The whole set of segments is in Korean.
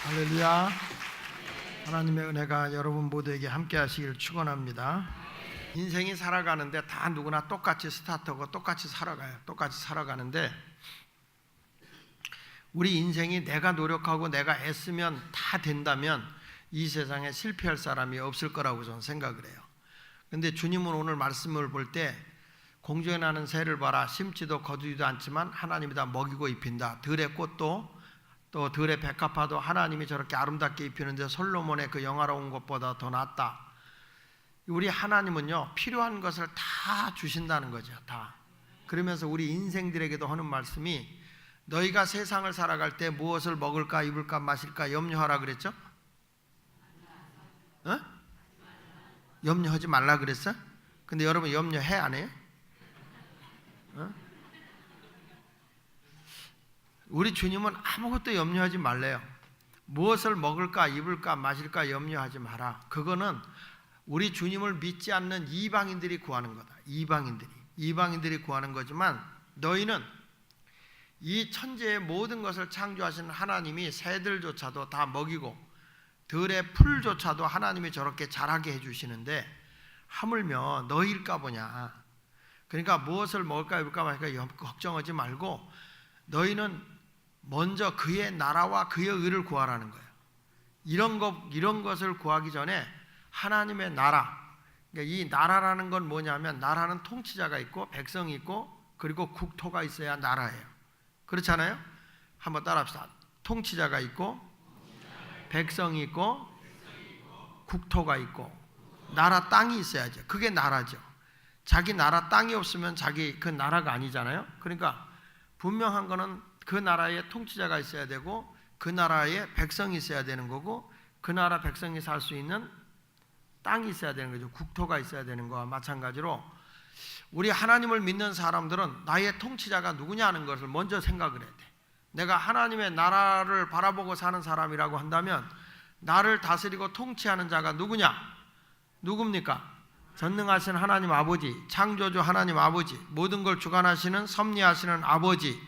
할렐루야. 하나님의 은혜가 여러분 모두에게 함께 하시길 축원합니다. 인생이 살아가는데 다 누구나 똑같이 스타트하고 똑같이 살아가요. 똑같이 살아가는데 우리 인생이 내가 노력하고 내가 애쓰면 다 된다면 이 세상에 실패할 사람이 없을 거라고 저는 생각을 해요. 근데 주님은 오늘 말씀을 볼 때 공중에 나는 새를 봐라, 심지도 거두지도 않지만 하나님이 다 먹이고 입힌다. 들의 꽃도 또 들의 백합화도 하나님이 저렇게 아름답게 입히는데 솔로몬의 그 영화로운 것보다 더 낫다. 우리 하나님은요, 필요한 것을 다 주신다는 거죠. 다. 그러면서 우리 인생들에게도 하는 말씀이, 너희가 세상을 살아갈 때 무엇을 먹을까 입을까 마실까 염려하라 그랬죠? 어? 염려하지 말라 그랬어? 근데 여러분 염려해 안 해요? 어? 우리 주님은 아무것도 염려하지 말래요. 무엇을 먹을까 입을까 마실까 염려하지 마라. 그거는 우리 주님을 믿지 않는 이방인들이 구하는 거다. 이방인들이 구하는 거지만, 너희는 이 천지의 모든 것을 창조하신 하나님이 새들조차도 다 먹이고 들의 풀조차도 하나님이 저렇게 자라게 해주시는데 하물며 너희일까 보냐. 그러니까 무엇을 먹을까 입을까 마실까 걱정하지 말고 너희는 먼저 그의 나라와 그의 의를 구하라는 거예요. 이런 것을 구하기 전에 하나님의 나라, 그러니까 이 나라라는 건 뭐냐면, 나라는 통치자가 있고 백성이 있고 그리고 국토가 있어야 나라예요. 그렇잖아요? 한번 따라합시다. 통치자가 있고 백성이 있고 국토가 있고 나라 땅이 있어야죠. 그게 나라죠. 자기 나라 땅이 없으면 자기 그 나라가 아니잖아요. 그러니까 분명한 거는 그 나라에 통치자가 있어야 되고 그 나라에 백성이 있어야 되는 거고 그 나라 백성이 살 수 있는 땅이 있어야 되는 거죠. 국토가 있어야 되는 거와 마찬가지로 우리 하나님을 믿는 사람들은 나의 통치자가 누구냐 하는 것을 먼저 생각을 해야 돼. 내가 하나님의 나라를 바라보고 사는 사람이라고 한다면 나를 다스리고 통치하는 자가 누구냐? 누굽니까? 전능하신 하나님 아버지, 창조주 하나님 아버지, 모든 걸 주관하시는 섭리하시는 아버지,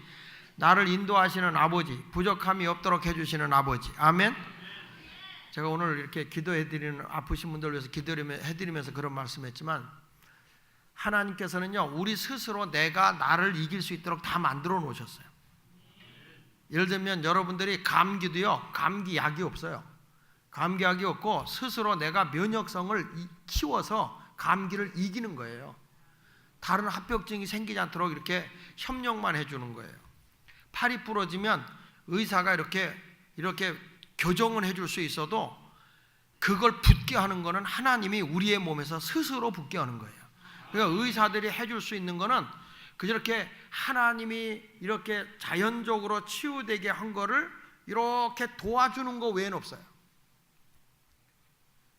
나를 인도하시는 아버지, 부족함이 없도록 해주시는 아버지. 아멘. 제가 오늘 이렇게 기도해드리는 아프신 분들 위해서 기도해드리면서 그런 말씀했지만, 하나님께서는요 우리 스스로 내가 나를 이길 수 있도록 다 만들어 놓으셨어요. 예를 들면 여러분들이 감기도요, 감기약이 없어요. 감기약이 없고 스스로 내가 면역성을 키워서 감기를 이기는 거예요. 다른 합병증이 생기지 않도록 이렇게 협력만 해주는 거예요. 팔이 부러지면 의사가 이렇게 교정을 해줄 수 있어도 그걸 붓게 하는 거는 하나님이 우리의 몸에서 스스로 붓게 하는 거예요. 그러니까 의사들이 해줄 수 있는 거는 그렇게 하나님이 이렇게 자연적으로 치유되게 한 거를 이렇게 도와주는 거 외에는 없어요.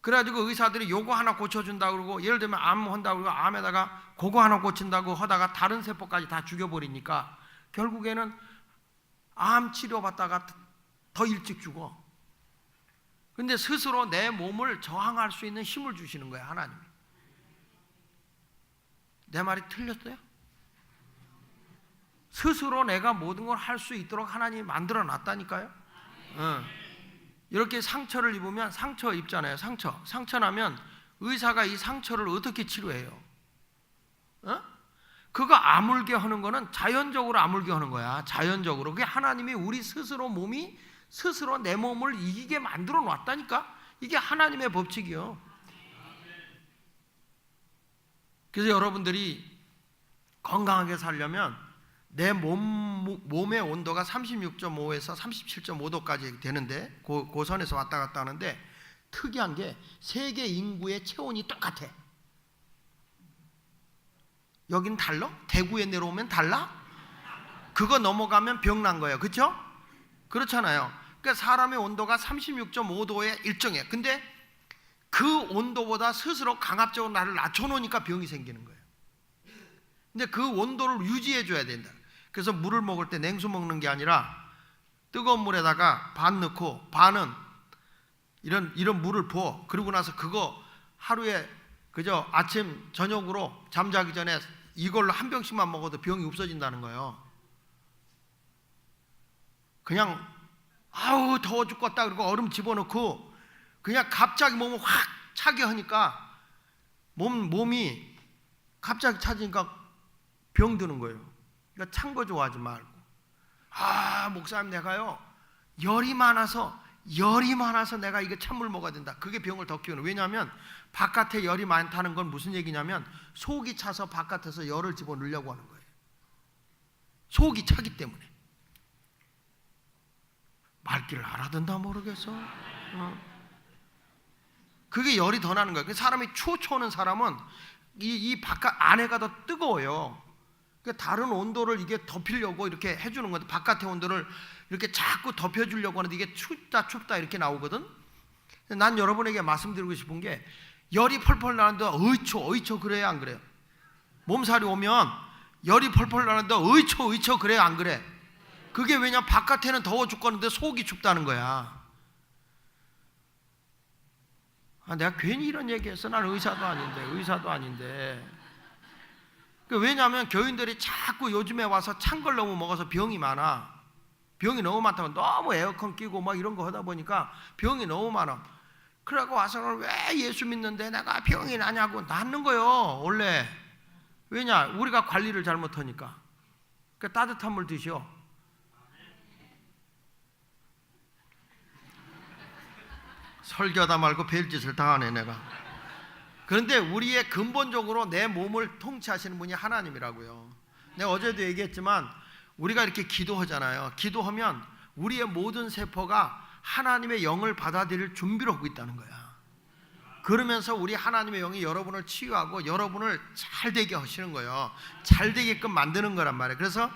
그래가지고 의사들이 요거 하나 고쳐준다고 그러고, 예를 들면 암 한다고 그러고 암에다가 그거 하나 고친다고 하다가 다른 세포까지 다 죽여버리니까 결국에는 암 치료받다가 더 일찍 죽어. 근데 스스로 내 몸을 저항할 수 있는 힘을 주시는 거예요, 하나님이. 내 말이 틀렸어요? 스스로 내가 모든 걸 할 수 있도록 하나님이 만들어 놨다니까요. 이렇게 상처를 입으면, 상처 입잖아요. 상처 나면 의사가 이 상처를 어떻게 치료해요? 그거 아물게 하는 거는 자연적으로 아물게 하는 거야. 자연적으로. 그게 하나님이 우리 스스로 몸이 스스로 내 몸을 이기게 만들어 놨다니까. 이게 하나님의 법칙이요. 그래서 여러분들이 건강하게 살려면 내 몸의 온도가 36.5에서 37.5도까지 되는데 그 선에서 왔다 갔다 하는데, 특이한 게 세계 인구의 체온이 똑같아. 여긴 달라? 대구에 내려오면 달라? 그거 넘어가면 병 난 거예요. 그렇죠? 그렇잖아요. 그러니까 사람의 온도가 36.5도에 일정해. 근데 그 온도보다 스스로 강압적으로 나를 낮춰놓으니까 병이 생기는 거예요. 근데 그 온도를 유지해 줘야 된다. 그래서 물을 먹을 때 냉수 먹는 게 아니라 뜨거운 물에다가 반 넣고 반은 이런 물을 부어. 그러고 나서 그거 하루에 그저 아침 저녁으로 잠자기 전에 이걸로 한 병씩만 먹어도 병이 없어진다는 거예요. 그냥 아우 더워 죽겠다 그러고 얼음 집어넣고 그냥 갑자기 몸을 확 차게 하니까 몸이 갑자기 차지니까 병드는 거예요. 그러니까 찬 거 좋아하지 말고, 목사님 내가요 열이 많아서 내가 이거 찬물 먹어야 된다. 그게 병을 더 키우는. 왜냐하면 바깥에 열이 많다는 건 무슨 얘기냐면 속이 차서 바깥에서 열을 집어넣으려고 하는 거예요. 속이 차기 때문에. 말귀를 알아듣나 모르겠어. 그게 열이 더 나는 거예요. 사람이 추워는 사람은 이 바깥 안에가 더 뜨거워요. 다른 온도를 이게 덮이려고 이렇게 해주는 건데, 바깥의 온도를 이렇게 자꾸 덮여주려고 하는데 이게 춥다 이렇게 나오거든. 난 여러분에게 말씀드리고 싶은 게, 열이 펄펄 나는데 어이초 그래요 안 그래요? 몸살이 오면 열이 펄펄 나는데 어이초 그래요 안 그래? 그게 왜냐, 바깥에는 더워 죽겠는데 속이 춥다는 거야. 내가 괜히 이런 얘기했어. 난 의사도 아닌데. 왜냐하면 교인들이 자꾸 요즘에 와서 찬 걸 너무 먹어서 병이 많아. 병이 너무 많다고 너무 에어컨 끼고 막 이런 거 하다 보니까 병이 너무 많아. 그러고 와서는 왜 예수 믿는데 내가 병이 나냐고 낫는 거요 원래. 왜냐, 우리가 관리를 잘못하니까. 그러니까 따뜻한 물 드셔. 설교하다 말고 별짓을 다 하네 내가. 그런데 우리의 근본적으로 내 몸을 통치하시는 분이 하나님이라고요. 내가 어제도 얘기했지만 우리가 이렇게 기도하잖아요. 기도하면 우리의 모든 세포가 하나님의 영을 받아들일 준비를 하고 있다는 거야. 그러면서 우리 하나님의 영이 여러분을 치유하고 여러분을 잘 되게 하시는 거예요. 잘 되게끔 만드는 거란 말이에요. 그래서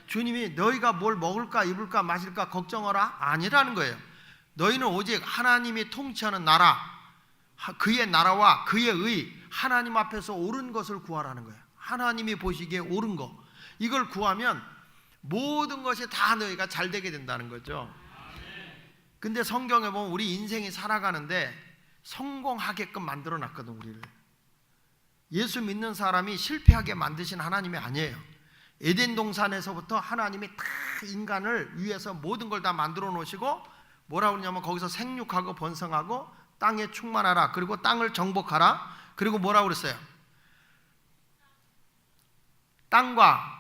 주님이 너희가 뭘 먹을까 입을까 마실까 걱정하라 아니라는 거예요. 너희는 오직 하나님이 통치하는 나라, 그의 나라와 그의 의, 하나님 앞에서 옳은 것을 구하라는 거예요. 하나님이 보시기에 옳은 거, 이걸 구하면 모든 것이 다 너희가 잘 되게 된다는 거죠. 근데 성경에 보면 우리 인생이 살아가는데 성공하게끔 만들어 놨거든. 우리를 예수 믿는 사람이 실패하게 만드신 하나님이 아니에요. 에덴 동산에서부터 하나님이 다 인간을 위해서 모든 걸 다 만들어 놓으시고 뭐라고 그러냐면 거기서 생육하고 번성하고 땅에 충만하라, 그리고 땅을 정복하라, 그리고 뭐라고 그랬어요? 땅과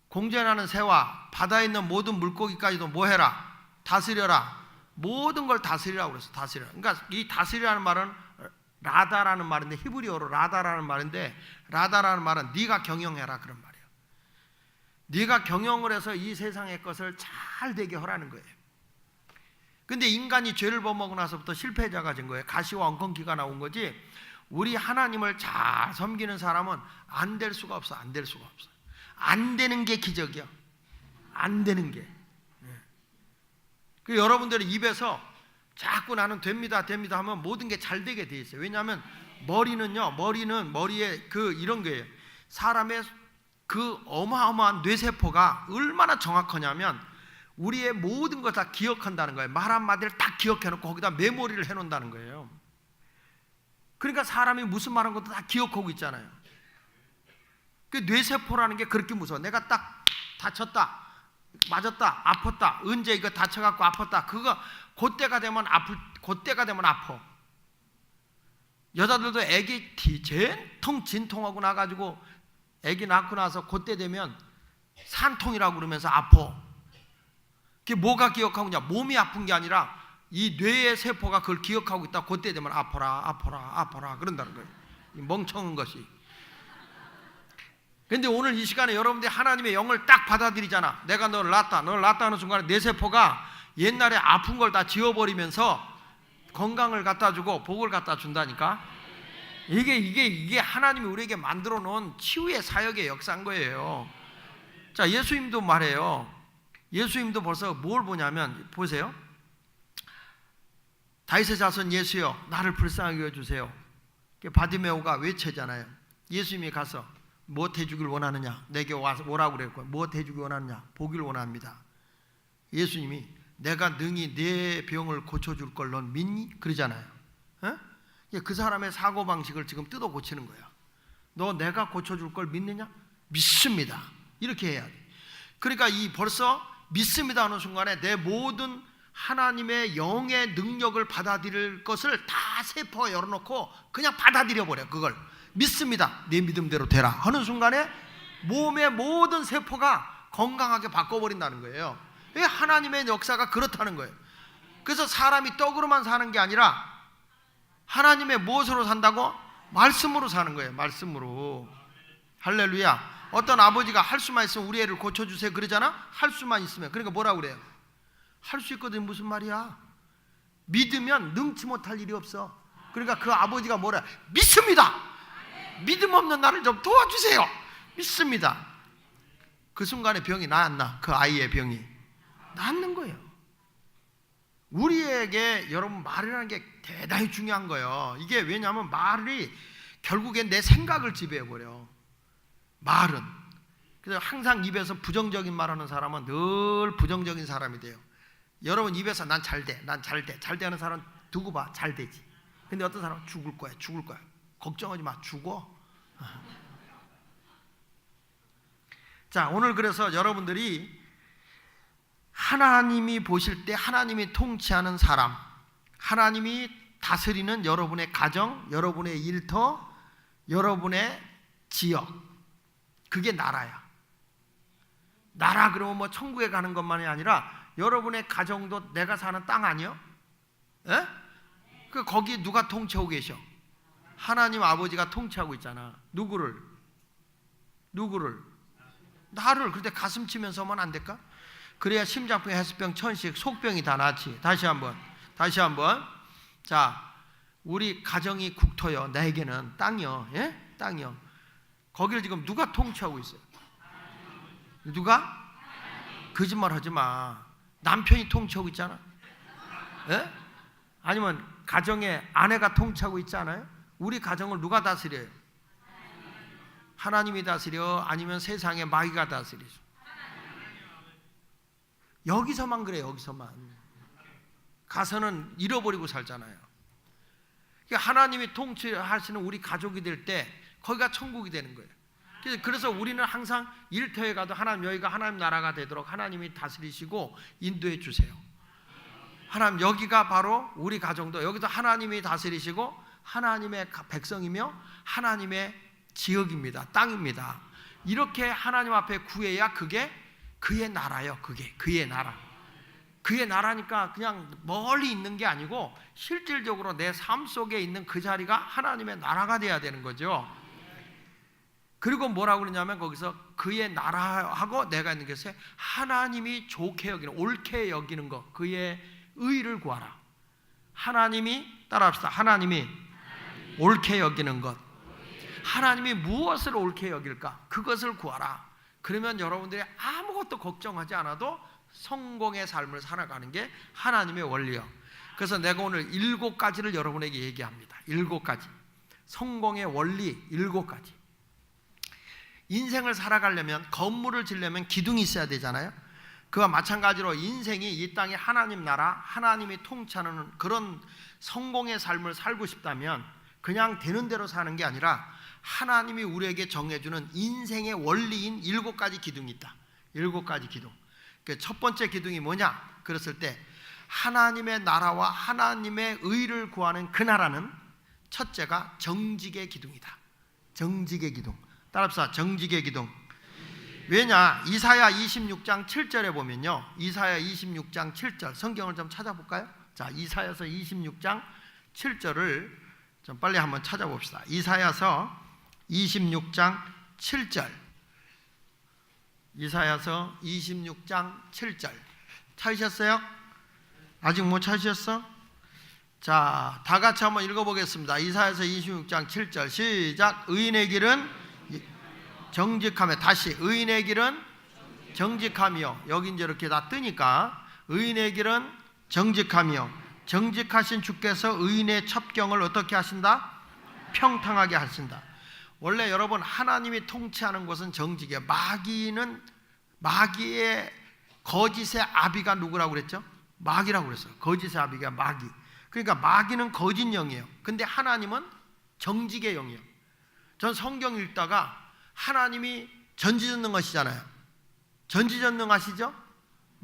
공전하는 새와 바다에 있는 모든 물고기까지도 뭐 해라? 다스려라. 모든 걸 다스리라고 그랬어. 다스려. 그러니까 이 다스리라는 말은 라다라는 말인데, 히브리어로 라다라는 말인데, 라다라는 말은 네가 경영해라 그런 말이에요. 네가 경영을 해서 이 세상의 것을 잘 되게 하라는 거예요. 근데 인간이 죄를 범하고 나서부터 실패자가 된 거예요. 가시와 엉겅퀴가 나온 거지. 우리 하나님을 잘 섬기는 사람은 안 될 수가 없어. 안 될 수가 없어. 안 되는 게 기적이야. 안 되는 게. 그 여러분들의 입에서 자꾸 나는 됩니다 하면 모든 게 잘 되게 돼 있어요. 왜냐하면 머리는 머리에 그 이런 거예요. 사람의 그 어마어마한 뇌세포가 얼마나 정확하냐면 우리의 모든 걸 다 기억한다는 거예요. 말 한마디를 딱 기억해놓고 거기다 메모리를 해놓는다는 거예요. 그러니까 사람이 무슨 말한 것도 다 기억하고 있잖아요. 그 뇌세포라는 게 그렇게 무서워. 내가 딱 다쳤다, 맞았다, 아팠다, 언제 이거 다쳐갖고 아팠다, 그거 그때가 되면 아파. 여자들도 애기 진통하고 나가지고 애기 낳고 나서 그때 되면 산통이라고 그러면서 아파. 그게 뭐가 기억하고 있냐? 몸이 아픈 게 아니라 이 뇌의 세포가 그걸 기억하고 있다. 그때 되면 아파라 그런다는 거예요. 이 멍청한 것이. 근데 오늘 이 시간에 여러분들이 하나님의 영을 딱 받아들이잖아. 내가 너를 낳았다 하는 순간에 내 세포가 옛날에 아픈 걸 다 지워버리면서 건강을 갖다 주고 복을 갖다 준다니까. 이게 하나님이 우리에게 만들어 놓은 치유의 사역의 역사인 거예요. 자, 예수님도 말해요. 예수님도 벌써 뭘 보냐면, 보세요. 다윗의 자손 예수여 나를 불쌍하게 여주세요. 바디메오가 외치잖아요. 예수님이 가서 무엇 해주길 원하느냐, 내게 와서 뭐라고 그랬고, 무엇 해주길 원하느냐, 보기를 원합니다. 예수님이 내가 능히 내 병을 고쳐줄 걸 넌 믿니? 그러잖아요. 그 사람의 사고방식을 지금 뜯어 고치는 거야. 너 내가 고쳐줄 걸 믿느냐? 믿습니다. 이렇게 해야 돼. 그러니까 이 벌써 믿습니다 하는 순간에 내 모든 하나님의 영의 능력을 받아들일 것을 다 세포에 열어놓고 그냥 받아들여 버려. 그걸 믿습니다, 내 믿음대로 되라 하는 순간에 몸의 모든 세포가 건강하게 바꿔버린다는 거예요. 하나님의 역사가 그렇다는 거예요. 그래서 사람이 떡으로만 사는 게 아니라 하나님의 무엇으로 산다고? 말씀으로 사는 거예요. 말씀으로. 할렐루야. 어떤 아버지가 할 수만 있으면 우리 애를 고쳐주세요 그러잖아. 할 수만 있으면. 그러니까 뭐라고 그래요? 할 수 있거든. 무슨 말이야? 믿으면 능치 못할 일이 없어. 그러니까 그 아버지가 뭐라? 믿습니다. 믿음 없는 나를 좀 도와주세요. 믿습니다. 그 순간에 병이 나 안 나? 그 아이의 병이 낫는 거예요. 우리에게 여러분 말이라는 게 대단히 중요한 거예요. 이게 왜냐하면 말이 결국엔 내 생각을 지배해버려. 말은. 그래서 항상 입에서 부정적인 말하는 사람은 늘 부정적인 사람이 돼요. 여러분 입에서 난 잘 돼, 난 잘 돼, 잘 되는 사람 두고 봐, 잘 되지. 근데 어떤 사람은 죽을 거야, 죽을 거야. 걱정하지 마, 죽어. 자, 오늘 그래서 여러분들이 하나님이 보실 때 하나님이 통치하는 사람, 하나님이 다스리는 여러분의 가정, 여러분의 일터, 여러분의 지역, 그게 나라야. 나라 그러면 뭐 천국에 가는 것만이 아니라 여러분의 가정도 내가 사는 땅 아니요? 예? 그 거기 누가 통치하고 계셔? 하나님 아버지가 통치하고 있잖아. 누구를? 나를. 그런데 가슴 치면서만 안 될까? 그래야 심장병, 해수병, 천식, 속병이 다 낫지. 다시 한번. 자, 우리 가정이 국토요. 나에게는 땅이요. 예? 땅이요. 거기를 지금 누가 통치하고 있어요? 누가? 거짓말 하지 마. 남편이 통치하고 있잖아. 예? 아니면 가정에 아내가 통치하고 있지 않아요? 우리 가정을 누가 다스려요? 하나님이 다스려? 아니면 세상의 마귀가 다스리죠? 여기서만 그래. 여기서만. 가서는 잃어버리고 살잖아요. 그러니까 하나님이 통치하시는 우리 가족이 될 때 거기가 천국이 되는 거예요. 그래서 우리는 항상 일터에 가도 하나님, 여기가 하나님 나라가 되도록 하나님이 다스리시고 인도해 주세요. 하나님, 여기가 바로 우리 가정도 여기도 하나님이 다스리시고 하나님의 백성이며 하나님의 지역입니다. 땅입니다. 이렇게 하나님 앞에 구해야 그게 그의 나라요. 그게 그의 나라. 그의 나라니까 그냥 멀리 있는 게 아니고 실질적으로 내 삶 속에 있는 그 자리가 하나님의 나라가 돼야 되는 거죠. 그리고 뭐라고 그러냐면 거기서 그의 나라하고 내가 있는 것에 하나님이 좋게 여기는, 옳게 여기는 것, 그의 의를 구하라. 하나님이, 따라합시다. 하나님이 옳게 여기는 것. 하나님이 무엇을 옳게 여길까? 그것을 구하라. 그러면 여러분들이 아무것도 걱정하지 않아도 성공의 삶을 살아가는 게 하나님의 원리요. 그래서 내가 오늘 7가지를 여러분에게 얘기합니다. 7가지. 성공의 원리 7가지. 인생을 살아가려면, 건물을 지려면 기둥이 있어야 되잖아요. 그와 마찬가지로 인생이 이 땅에 하나님 나라, 하나님이 통치하는 그런 성공의 삶을 살고 싶다면 그냥 되는 대로 사는 게 아니라 하나님이 우리에게 정해주는 인생의 원리인 7가지 기둥이 있다. 7가지 기둥. 첫 번째 기둥이 뭐냐? 그랬을 때 하나님의 나라와 하나님의 의를 구하는 그 나라는 첫째가 정직의 기둥이다. 정직의 기둥. 따라합시다. 정직의 기둥. 왜냐? 이사야 26장 7절에 보면요, 이사야 26장 7절 성경을 좀 찾아볼까요? 자, 이사야서 26장 7절을 좀 빨리 한번 찾아봅시다. 이사야서 26장 7절. 이사야서 26장 7절 찾으셨어요? 아직 못 찾으셨어? 자, 다 같이 한번 읽어보겠습니다. 이사야서 26장 7절 시작. 의인의 길은 정직하며, 다시 의인의 길은 정직하며, 여기 이제 이렇게 다 뜨니까 의인의 길은 정직하며 정직하신 주께서 의인의 첩경을 어떻게 하신다? 평탄하게 하신다. 원래 여러분 하나님이 통치하는 것은 정직이에요. 마귀의 거짓의 아비가 누구라고 그랬죠? 마귀라고 그랬어요. 거짓의 아비가 마귀. 그러니까 마귀는 거짓 영이에요. 근데 하나님은 정직의 영이에요. 전 성경 읽다가 하나님이 전지전능하시잖아요. 전지전능하시죠?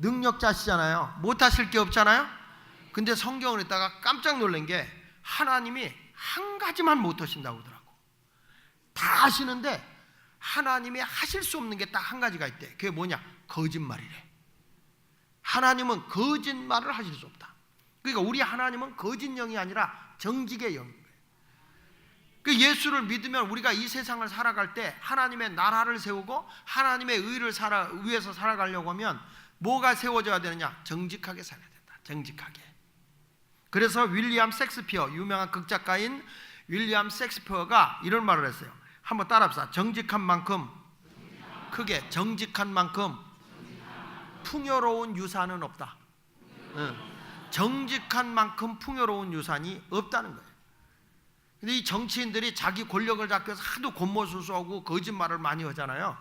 능력자시잖아요. 못하실 게 없잖아요. 근데 성경을 읽다가 깜짝 놀란 게 하나님이 한 가지만 못하신다고 하더라고. 다 하시는데 하나님이 하실 수 없는 게 딱 한 가지가 있대. 그게 뭐냐? 거짓말이래. 하나님은 거짓말을 하실 수 없다. 그러니까 우리 하나님은 거짓 영이 아니라 정직의 영인 거예요. 그 예수를 믿으면 우리가 이 세상을 살아갈 때 하나님의 나라를 세우고 하나님의 의를 위해서 살아가려고 하면 뭐가 세워져야 되느냐? 정직하게 살아야 된다. 정직하게. 그래서 윌리엄 셰익스피어, 유명한 극작가인 윌리엄 셰익스피어가 이런 말을 했어요. 한번 따라합시다. 정직한 만큼, 크게, 정직한 만큼 풍요로운 유산은 없다. 정직한 만큼 풍요로운 유산이 없다는 거예요. 근데 이 정치인들이 자기 권력을 잡기 위해서 하도 곤모술수하고 거짓말을 많이 하잖아요.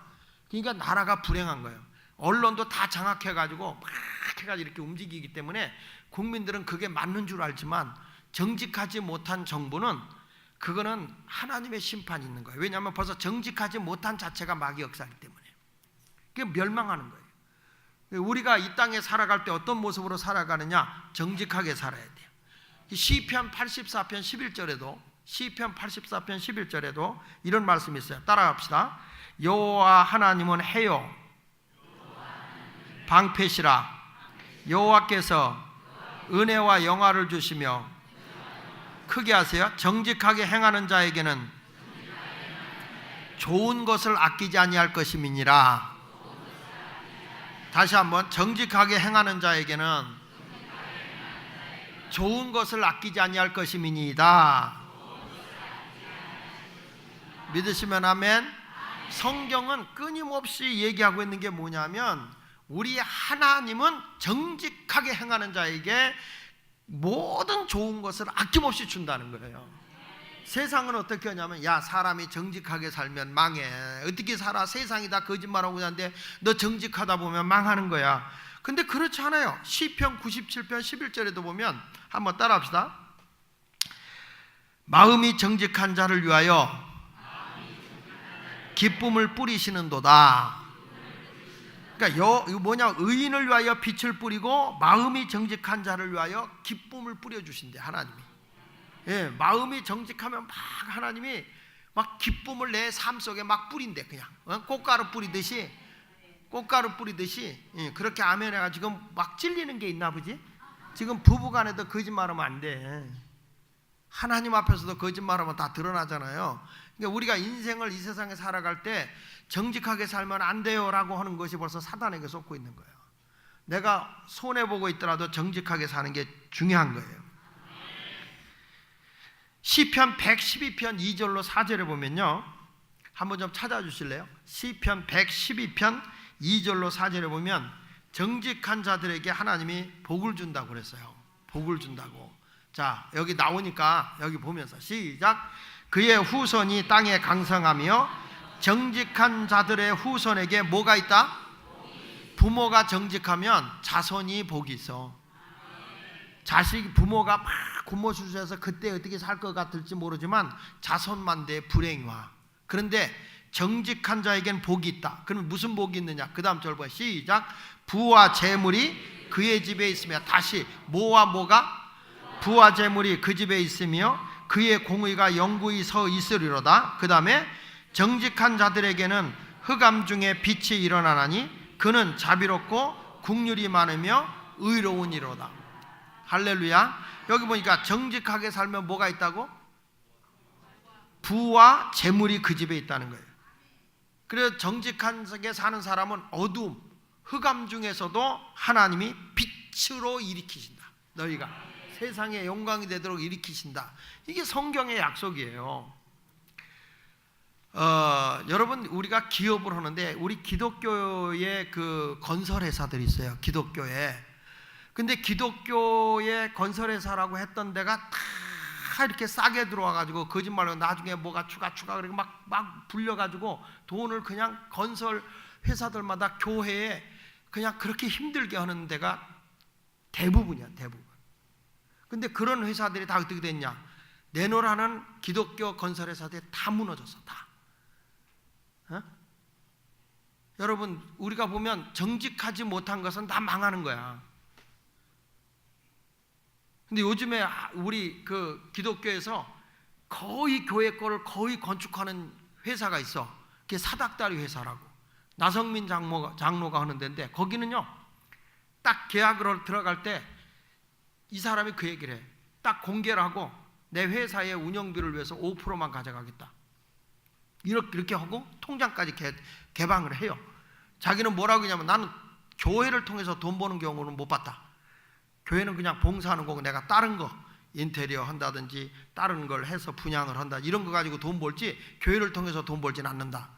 그러니까 나라가 불행한 거예요. 언론도 다 장악해가지고 막 해가지고 이렇게 움직이기 때문에 국민들은 그게 맞는 줄 알지만 정직하지 못한 정부는 그거는 하나님의 심판이 있는 거예요. 왜냐하면 벌써 정직하지 못한 자체가 마귀 역사이기 때문에 그게 멸망하는 거예요. 우리가 이 땅에 살아갈 때 어떤 모습으로 살아가느냐? 정직하게 살아야 돼요. 시편 84편 11절에도 시편 84편 11절에도 이런 말씀이 있어요. 따라갑시다. 여호와 하나님은 해요 방패시라. 여호와께서 은혜와 영화를 주시며 크게 하세요. 정직하게 행하는 자에게는 좋은 것을 아끼지 아니할 것임이니라. 다시 한번, 정직하게 행하는 자에게는 좋은 것을 아끼지 아니할 것임이니이다. 믿으시면 아멘. 성경은 끊임없이 얘기하고 있는 게 뭐냐면 우리 하나님은 정직하게 행하는 자에게 모든 좋은 것을 아낌없이 준다는 거예요. 세상은 어떻게 하냐면 야, 사람이 정직하게 살면 망해. 어떻게 살아? 세상이 다 거짓말하고 있는데 너 정직하다 보면 망하는 거야. 근데 그렇지 않아요. 시편 97편 11절에도 보면 한번 따라합시다. 마음이 정직한 자를 위하여 기쁨을 뿌리시는도다. 그러니까 이거 뭐냐? 의인을 위하여 빛을 뿌리고 마음이 정직한 자를 위하여 기쁨을 뿌려주신대 하나님이. 예, 마음이 정직하면 막 하나님이 막 기쁨을 내 삶 속에 막 뿌린대. 그냥 꽃가루 뿌리듯이 예, 그렇게 아멘해가 지금 막 찔리는 게 있나 보지? 지금 부부간에도 거짓말하면 안 돼. 하나님 앞에서도 거짓말하면 다 드러나잖아요. 그러니까 우리가 인생을 이 세상에 살아갈 때 정직하게 살면 안 돼요라고 하는 것이 벌써 사단에게 쏟고 있는 거예요. 내가 손해보고 있더라도 정직하게 사는 게 중요한 거예요. 시편 112편 2절로 4절에 보면요, 한번 좀 찾아주실래요? 시편 112편 2절로 4절에 보면 정직한 자들에게 하나님이 복을 준다고 그랬어요. 복을 준다고. 자, 여기 나오니까 여기 보면서 시작. 그의 후손이 땅에 강성하며 정직한 자들의 후손에게 뭐가 있다? 부모가 정직하면 자손이 복이 있어. 부모가 막 곤모술수해서 그때 어떻게 살 것 같을지 모르지만 자손만 돼 불행이 와. 그런데 정직한 자에겐 복이 있다. 그러면 무슨 복이 있느냐? 그 다음 절 봐요. 시작. 부와 재물이 그의 집에 있으며, 다시 뭐와 뭐가? 부와 재물이 그 집에 있으며 그의 공의가 영구히 서 있으리로다. 그 다음에 정직한 자들에게는 흑암 중에 빛이 일어나나니 그는 자비롭고 국률이 많으며 의로우니로다. 할렐루야. 여기 보니까 정직하게 살면 뭐가 있다고? 부와 재물이 그 집에 있다는 거예요. 그래서 정직하게 사는 사람은 어두움, 흑암 중에서도 하나님이 빛으로 일으키신다. 너희가 세상에 영광이 되도록 일으키신다. 이게 성경의 약속이에요. 여러분, 우리가 기업을 하는데 우리 기독교의 그 건설회사들이 있어요. 기독교에. 근데 기독교의 건설회사라고 했던 데가 다 이렇게 싸게 들어와가지고 거짓말로 나중에 뭐가 추가 그리고 막 불려가지고 돈을 그냥 건설 회사들마다 교회에 그냥 그렇게 힘들게 하는 데가 대부분이야, 대부분. 근데 그런 회사들이 다 어떻게 됐냐? 내놓으라는 기독교 건설 회사들이 다 무너졌어, 다. 여러분 우리가 보면 정직하지 못한 것은 다 망하는 거야. 근데 요즘에 우리 그 기독교에서 거의 교회 거를 거의 건축하는 회사가 있어. 그게 사닥다리 회사라고. 나성민 장로가 하는 데인데 거기는요 딱 계약으로 들어갈 때 이 사람이 그 얘기를 해. 딱 공개를 하고 내 회사의 운영비를 위해서 5%만 가져가겠다. 이렇게 하고 통장까지 개방을 해요. 자기는 뭐라고 하냐면 나는 교회를 통해서 돈 버는 경우는 못 봤다. 교회는 그냥 봉사하는 거고 내가 다른 거 인테리어 한다든지 다른 걸 해서 분양을 한다 이런 거 가지고 돈 벌지 교회를 통해서 돈 벌진 않는다.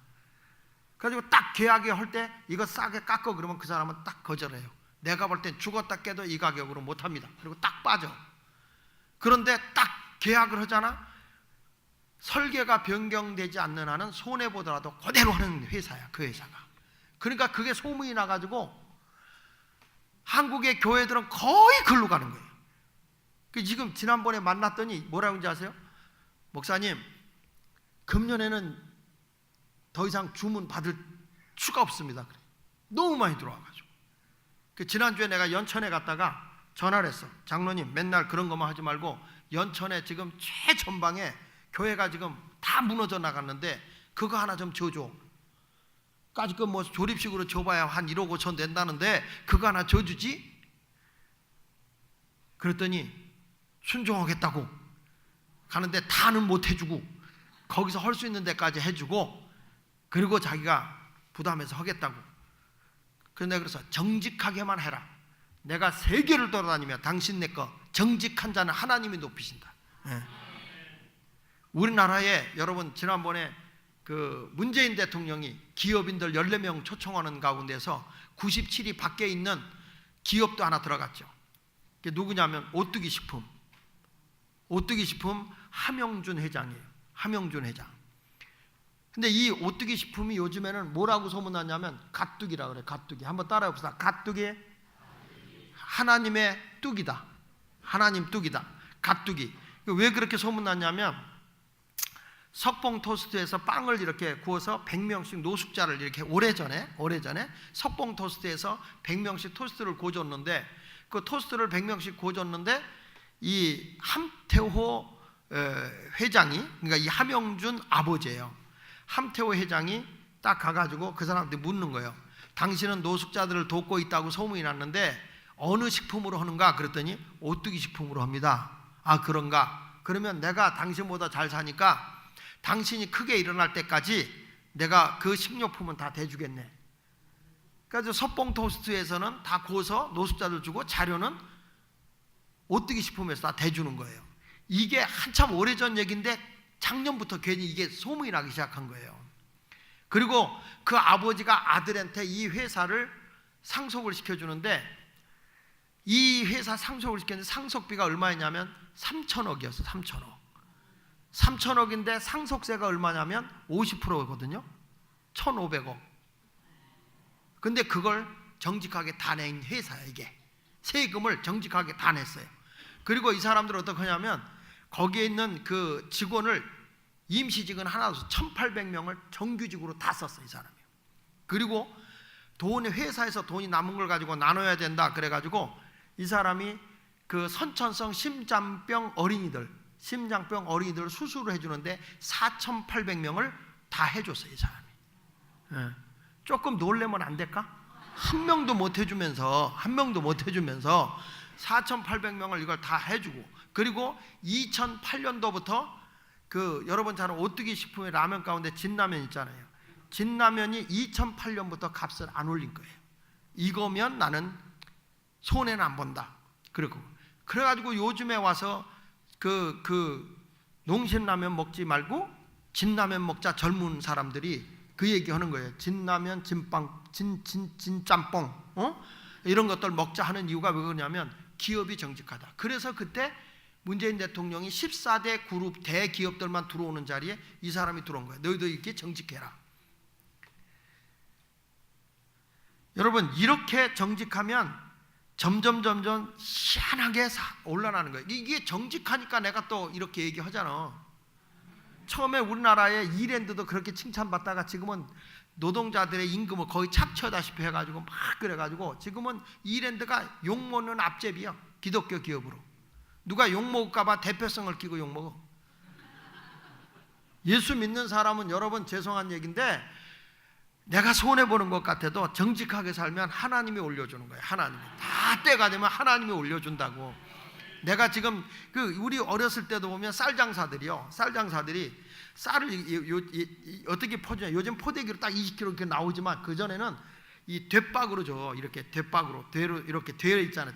그래가지고 딱 계약이 할 때 이거 싸게 깎어 그러면 그 사람은 딱 거절해요. 내가 볼 땐 죽었다 깨도 이 가격으로 못합니다. 그리고 딱 빠져. 그런데 딱 계약을 하잖아. 설계가 변경되지 않는 한은 손해보더라도 그대로 하는 회사야. 그 회사가. 그러니까 그게 소문이 나가지고 한국의 교회들은 거의 글로 가는 거예요. 지금 지난번에 만났더니 뭐라고 하는지 아세요? 목사님 금년에는 더 이상 주문 받을 수가 없습니다. 그래. 너무 많이 들어와가지고. 지난주에 내가 연천에 갔다가 전화를 했어. 장로님 맨날 그런 것만 하지 말고 연천에 지금 최전방에 교회가 지금 다 무너져 나갔는데 그거 하나 좀 줘줘. 까짓 거 뭐 조립식으로 줘봐야 한 1억 5천 된다는데 그거 하나 줘주지? 그랬더니 순종하겠다고 가는데 다는 못 해주고 거기서 할 수 있는 데까지 해주고 그리고 자기가 부담해서 하겠다고. 그래서 내가 그래서 정직하게만 해라. 내가 세계를 돌아다니며 당신 내 거 정직한 자는 하나님이 높이신다. 예. 우리나라에 여러분 지난번에 그 문재인 대통령이 기업인들 14명 초청하는 가운데서 97이 밖에 있는 기업도 하나 들어갔죠. 그게 누구냐면 오뚜기 식품. 오뚜기 식품 함영준 회장이에요. 함영준 회장. 근데 이 오뚜기 식품이 요즘에는 뭐라고 소문났냐면 가뚜기라 그래. 가뚜기. 한번 따라해 봅시다. 가뚜기. 하나님의 뚝이다. 하나님 뚝이다. 가뚜기. 왜 그렇게 소문났냐면 석봉 토스트에서 빵을 이렇게 구워서 100명씩 노숙자를 이렇게 오래전에 석봉 토스트에서 100명씩 토스트를 구워줬는데 그 토스트를 100명씩 구워줬는데 이 함태호 회장이 그러니까 이 함영준 아버지예요. 함태호 회장이 딱 가가지고 그 사람한테 묻는 거예요. 당신은 노숙자들을 돕고 있다고 소문이 났는데 어느 식품으로 하는가? 그랬더니 오뚜기 식품으로 합니다. 아 그런가? 그러면 내가 당신보다 잘 사니까 당신이 크게 일어날 때까지 내가 그 식료품은 다 대주겠네. 그래서 석봉 토스트에서는 다 구워서 노숙자들 주고 자료는 오뚜기 식품에서 다 대주는 거예요. 이게 한참 오래전 얘기인데 작년부터 괜히 이게 소문이 나기 시작한 거예요. 그리고 그 아버지가 아들한테 이 회사를 상속을 시켜주는데 이 회사 상속을 시켰는데 상속비가 얼마였냐면 3천억이었어. 3천억. 3천억인데 상속세가 얼마냐면 50%거든요. 1,500억. 근데 그걸 정직하게 다 낸 회사야 이게. 세금을 정직하게 다 냈어요. 그리고 이 사람들은 어떻게 하냐면 거기에 있는 그 직원을 임시직은 하나 둬서 1,800명을 정규직으로 다 썼어요 이 사람이. 그리고 회사에서 돈이 남은 걸 가지고 나눠야 된다 그래가지고 이 사람이 그 선천성 심장병 어린이들 수술을 해주는데 4,800명을 다 해줬어요 이 사람이. 예. 조금 놀래면 안 될까? 한 명도 못 해주면서 4,800명을 이걸 다 해주고 그리고 2008년도부터 그 여러분 잘 아는 오뚜기 식품의 라면 가운데 진라면 있잖아요. 진라면이 2008년부터 값을 안 올린 거예요. 이거면 나는 손해는 안 본다. 그래가지고 요즘에 와서 그 농심라면 먹지 말고 진라면 먹자 젊은 사람들이 그 얘기 하는 거예요. 진라면, 진짬뽕, 이런 것들 먹자 하는 이유가 왜 그러냐면 기업이 정직하다. 그래서 그때 문재인 대통령이 14대 그룹 대기업들만 들어오는 자리에 이 사람이 들어온 거예요. 너희도 이렇게 정직해라. 여러분 이렇게 정직하면 점점 희한하게 올라가는 거예요. 이게 정직하니까 내가 또 이렇게 얘기하잖아. 처음에 우리나라의 이랜드도 그렇게 칭찬받다가 지금은 노동자들의 임금을 거의 착취하다시피 해가지고 막 그래가지고 지금은 이랜드가 욕먹는 앞제비야. 기독교 기업으로. 누가 욕먹을까봐 대표성을 끼고 욕먹어. 예수 믿는 사람은 여러분 죄송한 얘기인데 내가 손해보는 것 같아도 정직하게 살면 하나님이 올려주는 거예요. 하나님이. 다 때가 되면 하나님이 올려준다고. 내가 지금 우리 어렸을 때도 보면 쌀장사들이요. 쌀장사들이 쌀을 어떻게 퍼주냐. 요즘 포대기로 딱 20kg 이렇게 나오지만 그전에는 이 되박으로 줘. 이렇게 되박으로. 되로 이렇게 되 있잖아요.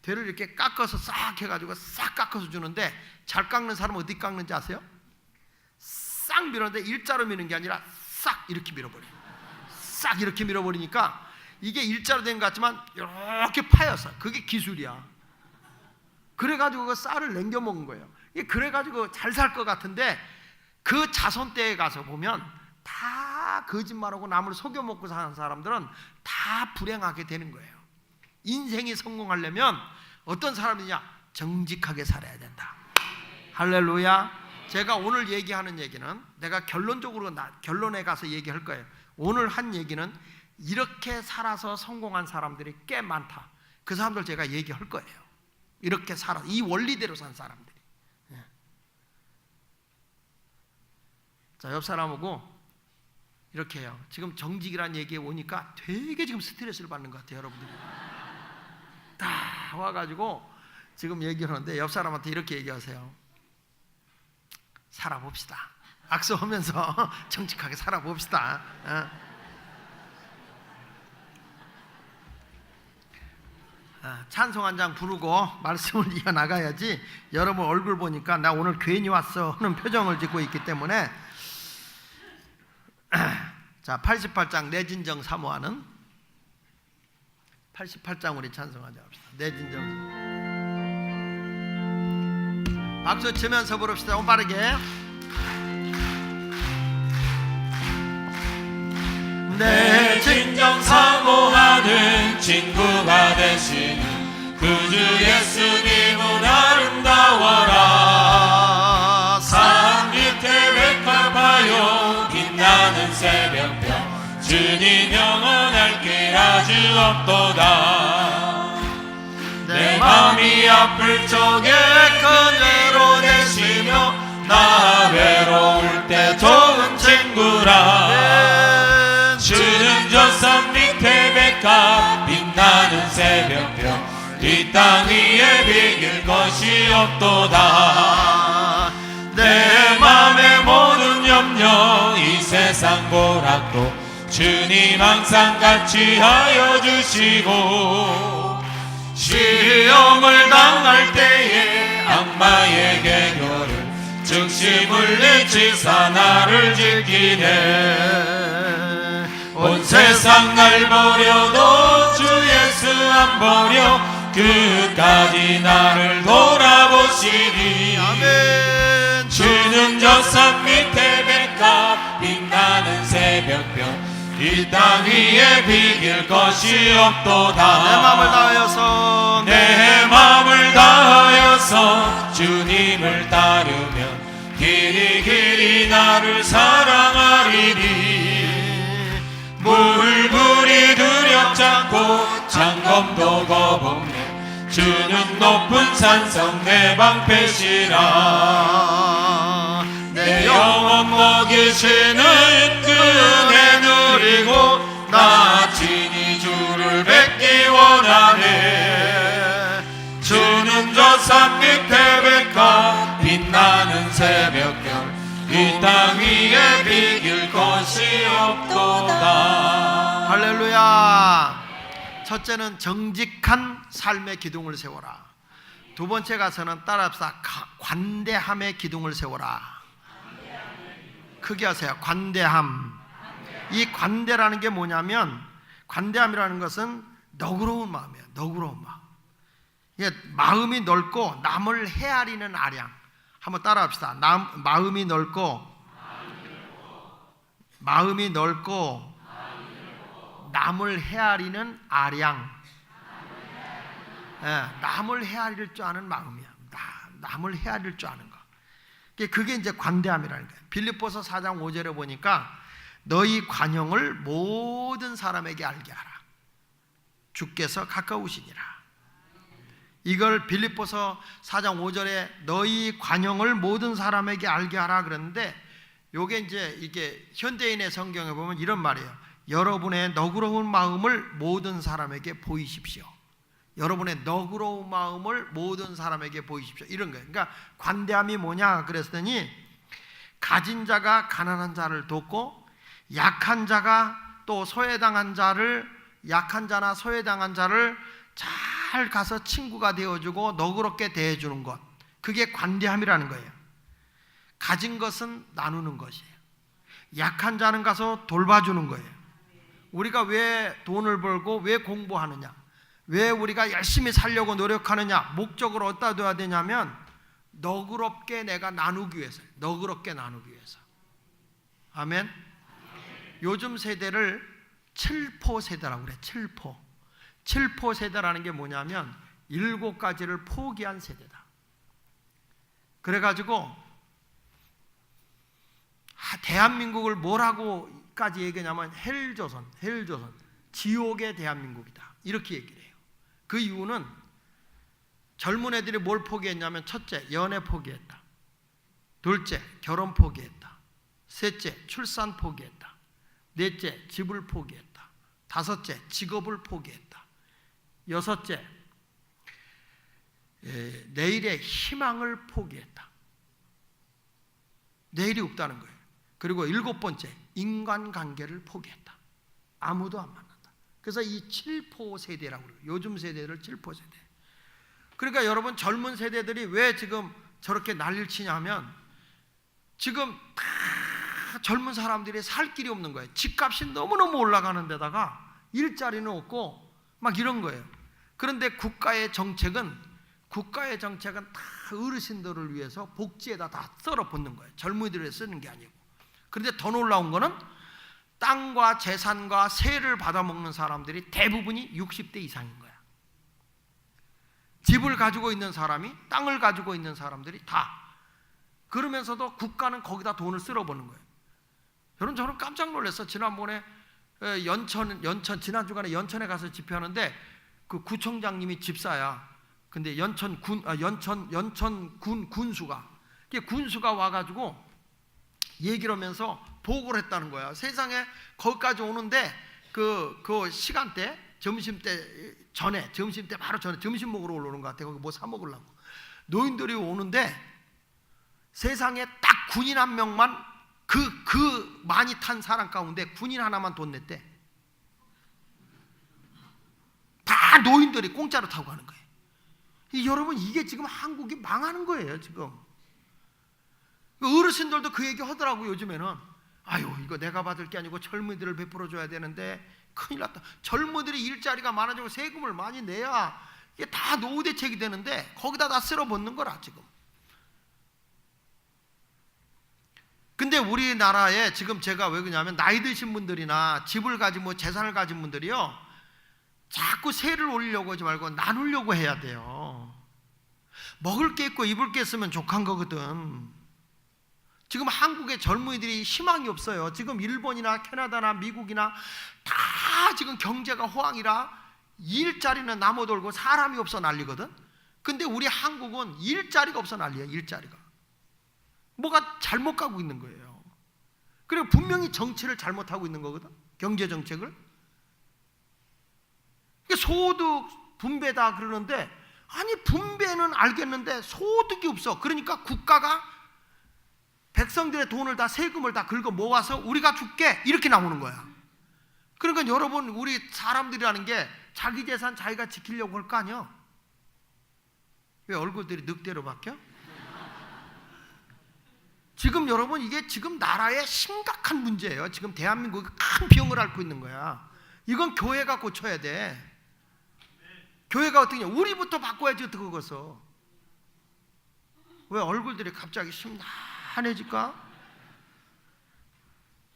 되를 이렇게 깎아서 싹 해가지고 싹 깎아서 주는데 잘 깎는 사람은 어떻게 깎는지 아세요? 싹 밀었는데 일자로 미는 게 아니라 싹 이렇게 밀어버려요. 싹 이렇게 밀어버리니까 이게 일자로 된 것 같지만 이렇게 파여서 그게 기술이야. 그래가지고 그 쌀을 남겨 먹은 거예요. 그래가지고 잘 살 것 같은데 그 자손 때에 가서 보면 다 거짓말하고 남을 속여 먹고 사는 사람들은 다 불행하게 되는 거예요. 인생이 성공하려면 어떤 사람이냐? 정직하게 살아야 된다. 할렐루야. 제가 오늘 얘기하는 얘기는 내가 결론에 가서 얘기할 거예요. 오늘 한 얘기는 이렇게 살아서 성공한 사람들이 꽤 많다. 그 사람들 제가 얘기할 거예요. 이렇게 살아, 이 원리대로 산 사람들이. 자, 옆 사람하고 이렇게 해요. 지금 정직이라는 얘기에 오니까 되게 지금 스트레스를 받는 것 같아요, 여러분들이. 다 와가지고 지금 얘기하는데 옆 사람한테 이렇게 얘기하세요. 살아봅시다. 악수하면서 정직하게 살아봅시다. 찬송 한 장 부르고 말씀을 이어나가야지. 여러분 얼굴 보니까 나 오늘 괜히 왔어 하는 표정을 짓고 있기 때문에 자, 88장 내진정 사모하는 88장 우리 찬송하자 합시다. 내진정 박수 치면서 부릅시다. 빠르게. 내 진정 사모하는 친구가 되시는 구주 예수님은 아름다워라. 산 밑에 백합하여 빛나는 새벽별 주님 영원할 길 아주 없도다. 내 맘이 아플 적에 그대로 되시며 나 외로울 때 좋은 친구라. 주는 저 산 밑에 백합 빛나는 새벽별 이 땅 위에 비길 것이 없도다. 내 맘의 모든 염려 이 세상 보락도 주님 항상 같이 하여 주시고 시험을 당할 때에 악마의 계교를 즉시 물리치사 나를 지키네. 온 세상 날 버려도 주 예수 안 버려 끝까지 나를 돌아보시리. 아멘. 주는 저 산 밑에 백합 빛나는 새벽별 이 땅 위에 비길 것이 없도다. 내 맘을 다하여서 주님을 따르면 길이 길이 나를 사랑하리니. 물불이 두렵잖고 장검도 겁없네. 주는 높은 산성 내 방패시라. 내 영혼 먹이시는 그 은혜 누리고 나 친히 주를 뵙기 원하네. 주는 저 산 밑에 백합 빛나는 새벽별 이 땅 위에 비길 것이 없도다. 할렐루야. 첫째는 정직한 삶의 기둥을 세워라. 두 번째 가서는 따라합시다. 관대함의 기둥을 세워라. 크게 하세요. 관대함. 이 관대라는 게 뭐냐면 관대함이라는 것은 너그러운 마음이에요. 너그러운 마음. 이게 마음이 넓고 남을 헤아리는 아량. 한번 따라합시다. 마음이 넓고 남을 헤아리는 아량. 남을 헤아릴 줄 아는 마음이야. 남을 헤아릴 줄 아는 거. 그게 이제 관대함이라는 거예요. 빌립보서 4장 5절에 보니까 너희 관용을 모든 사람에게 알게 하라. 주께서 가까우시니라. 이걸 빌립보서 4장 5절에 너희 관용을 모든 사람에게 알게 하라 그랬는데, 요게 이제 이게 현대인의 성경에 보면 이런 말이에요. 여러분의 너그러운 마음을 모든 사람에게 보이십시오. 여러분의 너그러운 마음을 모든 사람에게 보이십시오. 이런 거예요. 그러니까 관대함이 뭐냐 그랬더니, 가진 자가 가난한 자를 돕고, 약한 자가 또 소외당한 자를, 약한 자나 소외당한 자를 잘 가서 친구가 되어주고 너그럽게 대해주는 것, 그게 관대함이라는 거예요. 가진 것은 나누는 것이에요. 약한 자는 가서 돌봐주는 거예요. 우리가 왜 돈을 벌고 왜 공부하느냐, 왜 우리가 열심히 살려고 노력하느냐, 목적을 어디다 둬야 되냐면 너그럽게 내가 나누기 위해서, 너그럽게 나누기 위해서. 아멘. 요즘 세대를 7포 세대라고 그래. 7포 세대라는 게 뭐냐면 7가지를 포기한 세대다. 그래가지고 대한민국을 뭐라고까지 얘기하냐면 헬조선, 지옥의 대한민국이다, 이렇게 얘기를 해요. 그 이유는 젊은 애들이 뭘 포기했냐면, 첫째, 연애 포기했다. 둘째, 결혼 포기했다. 셋째, 출산 포기했다. 넷째, 집을 포기했다. 다섯째, 직업을 포기했다. 여섯째, 내일의 희망을 포기했다. 내일이 없다는 거예요. 그리고 7번째, 인간관계를 포기했다. 아무도 안 만난다. 그래서 이 7포 세대라고 그래요. 요즘 세대를 7포 세대. 그러니까 여러분, 젊은 세대들이 왜 지금 저렇게 난리를 치냐 하면, 지금 다 젊은 사람들이 살 길이 없는 거예요. 집값이 너무너무 올라가는 데다가 일자리는 없고 막 이런 거예요. 그런데 국가의 정책은 다 어르신들을 위해서 복지에다 다 썰어 붓는 거예요. 젊은이들을 쓰는 게 아니고. 그런데 더 놀라운 거는 땅과 재산과 세를 받아먹는 사람들이 대부분이 60대 이상인 거야. 집을 가지고 있는 사람이, 땅을 가지고 있는 사람들이 다. 그러면서도 국가는 거기다 돈을 쓸어버는 거예요. 여러분, 저는 깜짝 놀랐어. 지난번에 지난주간에 연천에 가서 집회하는데, 그 구청장님이 집사야. 근데 연천 군수가 와가지고 얘기를 하면서 보고를 했다는 거야. 세상에 거기까지 오는데 그 시간대, 점심때 바로 전에 점심 먹으러 올라오는 것 같아. 거기 뭐 사 먹으려고 노인들이 오는데, 세상에 딱 군인 한 명만, 그 많이 탄 사람 가운데 군인 하나만 돈 냈대. 다 노인들이 공짜로 타고 가는 거예요. 여러분, 이게 지금 한국이 망하는 거예요. 지금 어르신들도 그 얘기 하더라고요. 요즘에는 아유, 이거 내가 받을 게 아니고 젊은이들을 베풀어 줘야 되는데 큰일 났다. 젊은이들이 일자리가 많아지고 세금을 많이 내야 이게 다 노후 대책이 되는데 거기다 다 쓸어 붓는 거라 지금. 근데 우리나라에 지금 제가 왜 그러냐면, 나이 드신 분들이나 집을 가지고 뭐 재산을 가진 분들이요, 자꾸 세를 올리려고 하지 말고 나누려고 해야 돼요. 먹을 게 있고 입을 게 있으면 족한 거거든. 지금 한국의 젊은이들이 희망이 없어요. 지금 일본이나 캐나다나 미국이나 다 지금 경제가 호황이라 일자리는 남아돌고 사람이 없어 난리거든. 근데 우리 한국은 일자리가 없어 난리야. 일자리가 뭐가 잘못 가고 있는 거예요. 그리고 분명히 정치를 잘못하고 있는 거거든. 경제 정책을. 소득 분배다 그러는데, 아니 분배는 알겠는데 소득이 없어. 그러니까 국가가 백성들의 돈을 다, 세금을 다 긁어 모아서 우리가 줄게 이렇게 나오는 거야. 그러니까 여러분, 우리 사람들이라는 게 자기 재산 자기가 지키려고 할 거 아니야. 왜 얼굴들이 늑대로 바뀌어? 지금 여러분, 이게 지금 나라의 심각한 문제예요. 지금 대한민국이 큰 병을 앓고 있는 거야. 이건 교회가 고쳐야 돼. 교회가 어떻게, 우리부터 바꿔야지 어떻게 그것을. 왜 얼굴들이 갑자기 심란해질까?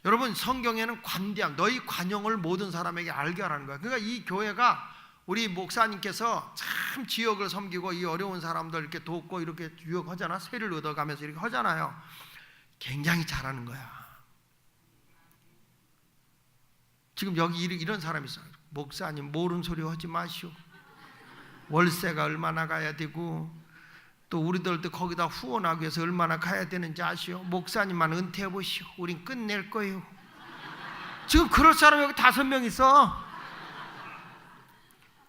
여러분, 성경에는 관대함, 너희 관용을 모든 사람에게 알게 하라는 거야. 그러니까 이 교회가, 우리 목사님께서 참 지역을 섬기고 이 어려운 사람들 이렇게 돕고 이렇게 유혹하잖아. 세를 얻어가면서 이렇게 하잖아요. 굉장히 잘하는 거야. 지금 여기 이런 사람이 있어요. 목사님 모르는 소리 하지 마시오. 월세가 얼마나 가야 되고 또 우리들도 거기다 후원하기 위해서 얼마나 가야 되는지 아시오? 목사님만 은퇴해 보시오. 우린 끝낼 거예요. 지금 그럴 사람이 여기 5명 있어.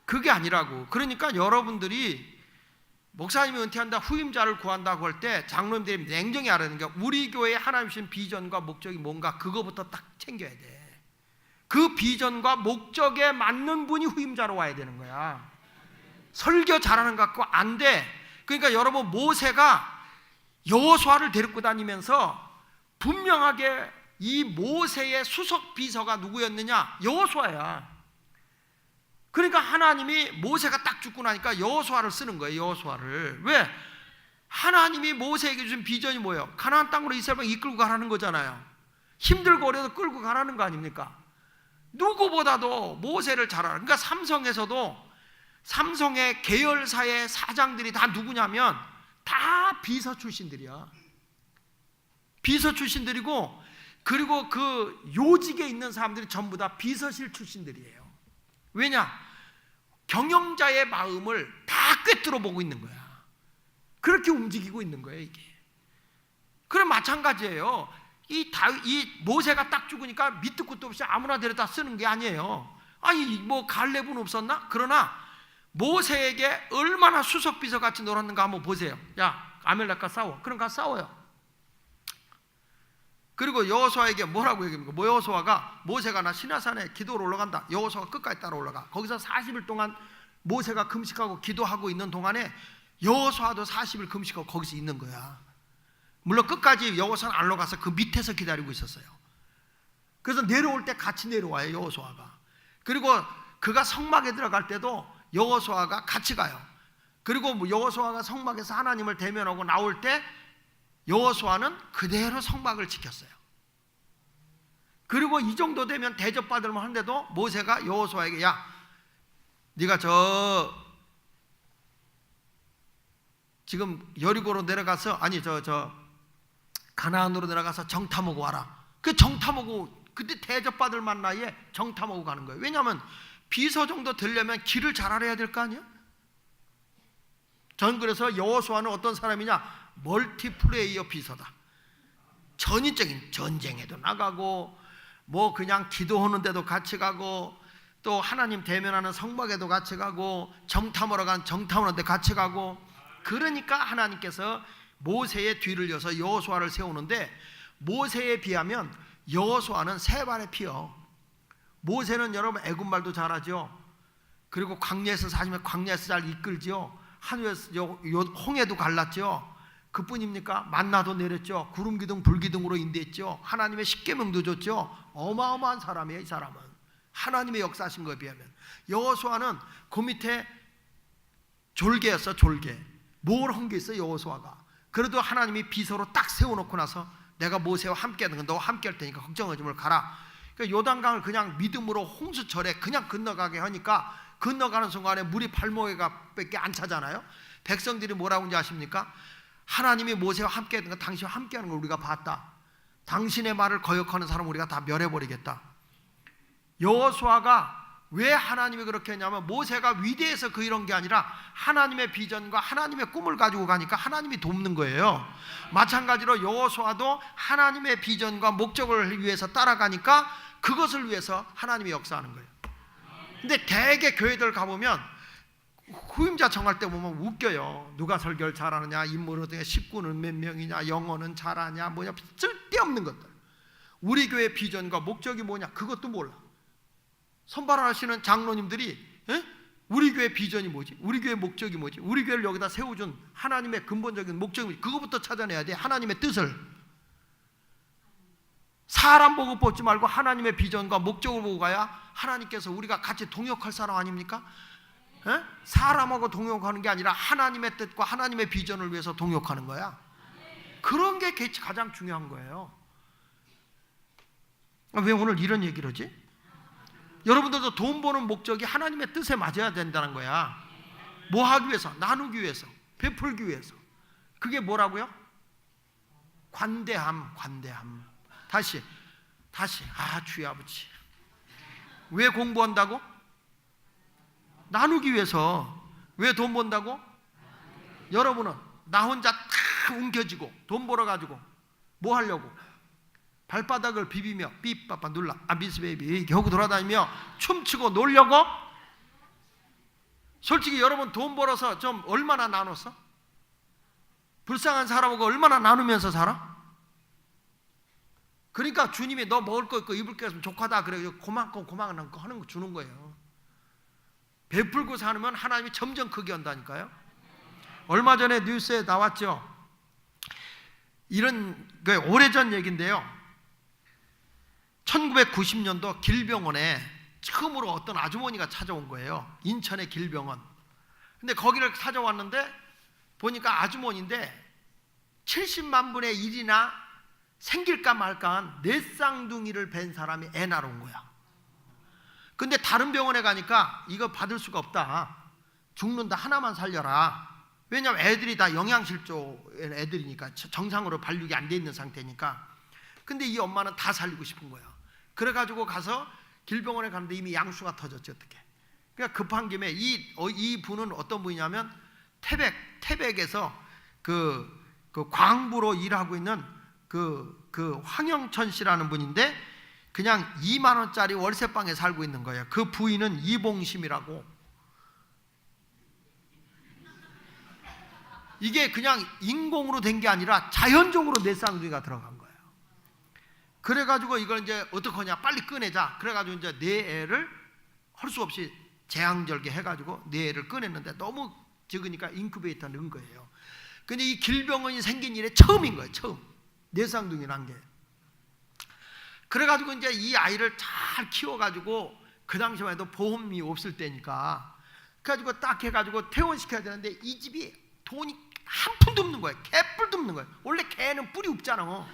그게 아니라고. 그러니까 여러분들이 목사님이 은퇴한다, 후임자를 구한다고 할 때 장로님들이 냉정히 알아야 되는 게 우리 교회에 하나님 주신 비전과 목적이 뭔가 그거부터 딱 챙겨야 돼. 그 비전과 목적에 맞는 분이 후임자로 와야 되는 거야. 설교 잘하는 것 같고 안 돼. 그러니까 여러분 모세가 여호수아를 데리고 다니면서 분명하게 이 모세의 수석 비서가 누구였느냐? 여호수아야. 그러니까 하나님이 모세가 딱 죽고 나니까 여호수아를 쓰는 거예요. 여호수아를. 왜? 하나님이 모세에게 주신 비전이 뭐예요? 가나안 땅으로 이스라엘을 이끌고 가라는 거잖아요. 힘들고 어려도 끌고 가라는 거 아닙니까? 누구보다도 모세를 잘 알아. 그러니까 삼성의 계열사의 사장들이 다 누구냐면 다 비서 출신들이야. 비서 출신들이고, 그리고 그 요직에 있는 사람들이 전부 다 비서실 출신들이에요. 왜냐? 경영자의 마음을 다 꿰뚫어 보고 있는 거야. 그렇게 움직이고 있는 거예요, 이게. 그럼 마찬가지예요. 이 모세가 딱 죽으니까 밑도 끝도 없이 아무나 데려다 쓰는 게 아니에요. 아니 뭐 갈렙은 없었나? 그러나 모세에게 얼마나 수석 비서 같이 놀았는가 한번 보세요. 야, 아멜렉과 싸워. 그럼 가 싸워요. 그리고 여호수아에게 뭐라고 얘기합니까? 여호수아가 모세가 나 시내산에 기도로 올라간다. 여호수아가 끝까지 따라 올라가. 거기서 40일 동안 모세가 금식하고 기도하고 있는 동안에 여호수아도 40일 금식하고 거기서 있는 거야. 물론 끝까지 여호수아는 안 올라가서 그 밑에서 기다리고 있었어요. 그래서 내려올 때 같이 내려와요, 여호수아가. 그리고 그가 성막에 들어갈 때도 여호수아가 같이 가요. 그리고 여호수아가 성막에서 하나님을 대면하고 나올 때 여호수아는 그대로 성막을 지켰어요. 그리고 이 정도 되면 대접받을만 한데도 모세가 여호수아에게 야, 네가 지금 여리고로 내려가서 아니 가나안으로 내려가서 정탐하고 와라. 그 정탐하고 그때 대접받을 만 나이에 정탐하고 가는 거예요. 왜냐하면 비서 정도 되려면 길을 잘 알아야 될 거 아니야? 전 그래서 여호수아는 어떤 사람이냐? 멀티플레이어 비서다. 전인적인 전쟁에도 나가고 뭐 그냥 기도하는 데도 같이 가고 또 하나님 대면하는 성막에도 같이 가고 정탐하러 간 정탐하는 데 같이 가고. 그러니까 하나님께서 모세의 뒤를 이어서 여호수아를 세우는데 모세에 비하면 여호수아는 세 발의 피요. 모세는 여러분 애굽말도 잘하죠. 그리고 광야에서 사시면 광야에서 잘 이끌지요. 하늘에서 홍해도 갈랐죠. 그뿐입니까? 만나도 내렸죠. 구름 기둥 불 기둥으로 인도했죠. 하나님의 십계명도 줬죠. 어마어마한 사람이에요. 이 사람은 하나님의 역사하신 것에 비하면. 여호수아는 그 밑에 졸개였어. 졸개. 뭘 한 게 있어 여호수아가. 그래도 하나님이 비서로 딱 세워놓고 나서 내가 모세와 함께 하는 건 너와 함께 할 테니까 걱정하지 말고 가라. 그러니까 요단강을 그냥 믿음으로 홍수철에 그냥 건너가게 하니까 건너가는 순간에 물이 발목에밖에 안 차잖아요. 백성들이 뭐라고 하는지 아십니까? 하나님이 모세와 함께 하는 건 당신과 함께 하는 걸 우리가 봤다. 당신의 말을 거역하는 사람은 우리가 다 멸해버리겠다. 여호수아가 왜 하나님이 그렇게 했냐면 모세가 위대해서 이런 게 아니라 하나님의 비전과 하나님의 꿈을 가지고 가니까 하나님이 돕는 거예요. 마찬가지로 여호수아도 하나님의 비전과 목적을 위해서 따라가니까 그것을 위해서 하나님이 역사하는 거예요. 근데 대개 교회들 가보면 후임자 정할 때 보면 웃겨요. 누가 설교를 잘하느냐, 인물 어떻게, 식구는 몇 명이냐, 영어는 잘하냐, 뭐냐, 쓸데없는 것들. 우리 교회 비전과 목적이 뭐냐 그것도 몰라. 선발하시는 장로님들이 우리 교회 비전이 뭐지? 우리 교회 목적이 뭐지? 우리 교회를 여기다 세워준 하나님의 근본적인 목적이 뭐지? 그것부터 찾아내야 돼. 하나님의 뜻을. 사람 보고 뽑지 말고 하나님의 비전과 목적을 보고 가야 하나님께서 우리가 같이 동역할 사람 아닙니까? 사람하고 동역하는 게 아니라 하나님의 뜻과 하나님의 비전을 위해서 동역하는 거야. 그런 게 가장 중요한 거예요. 왜 오늘 이런 얘기를 하지? 여러분들도 돈 버는 목적이 하나님의 뜻에 맞아야 된다는 거야. 뭐 하기 위해서? 나누기 위해서, 베풀기 위해서. 그게 뭐라고요? 관대함. 다시 주여 아버지, 왜 공부한다고? 나누기 위해서. 왜 돈 번다고? 여러분은 나 혼자 다 웅켜지고 돈 벌어가지고 뭐 하려고? 발바닥을 비비며 삐빠빠 눌러 아비스베이비 겨우 돌아다니며 춤추고 놀려고? 솔직히 여러분 돈 벌어서 좀 얼마나 나눴어? 불쌍한 사람하고 얼마나 나누면서 살아? 그러니까 주님이 너 먹을 거 있고 입을 거 있으면 족하다 그래 고만큼 하는 거 주는 거예요. 베풀고 사면 하나님이 점점 크게 한다니까요. 얼마 전에 뉴스에 나왔죠. 이런 오래전 얘기인데요. 1990년도 길병원에 처음으로 어떤 아주머니가 찾아온 거예요. 인천의 길병원. 근데 거기를 찾아왔는데 보니까 아주머니인데 70만 분의 1이나 생길까 말까한 네 쌍둥이를 뵌 사람이 애 낳으러 온 거야. 근데 다른 병원에 가니까 이거 받을 수가 없다. 죽는다. 하나만 살려라. 왜냐하면 애들이 다 영양실조 애들이니까 정상으로 발육이 안 돼 있는 상태니까. 근데 이 엄마는 다 살리고 싶은 거야. 그래가지고 가서 길병원에 갔는데 이미 양수가 터졌지 어떻게. 그러니까 급한 김에 이 분은 어떤 분이냐면 태백에서 그 광부로 일하고 있는 그 황영천 씨라는 분인데 그냥 2만 원짜리 월세방에 살고 있는 거예요. 그 부인은 이봉심이라고. 이게 그냥 인공으로 된 게 아니라 자연적으로 내 쌍둥이가 들어간 거예요. 그래가지고 이걸 이제 어떡하냐 빨리 꺼내자. 그래가지고 이제 내 애를 할 수 없이 재앙절개 해가지고 내 애를 꺼냈는데 너무 적으니까 인큐베이터에 넣은 거예요. 근데 이 길병원이 생긴 일에 처음인 거예요. 처음 내 쌍둥이란 게. 그래가지고 이제 이 아이를 잘 키워가지고 그 당시만 해도 보험이 없을 때니까 그래가지고 딱 해가지고 퇴원시켜야 되는데 이 집이 돈이 한 푼도 없는 거예요. 개뿔도 없는 거예요. 원래 개는 뿔이 없잖아.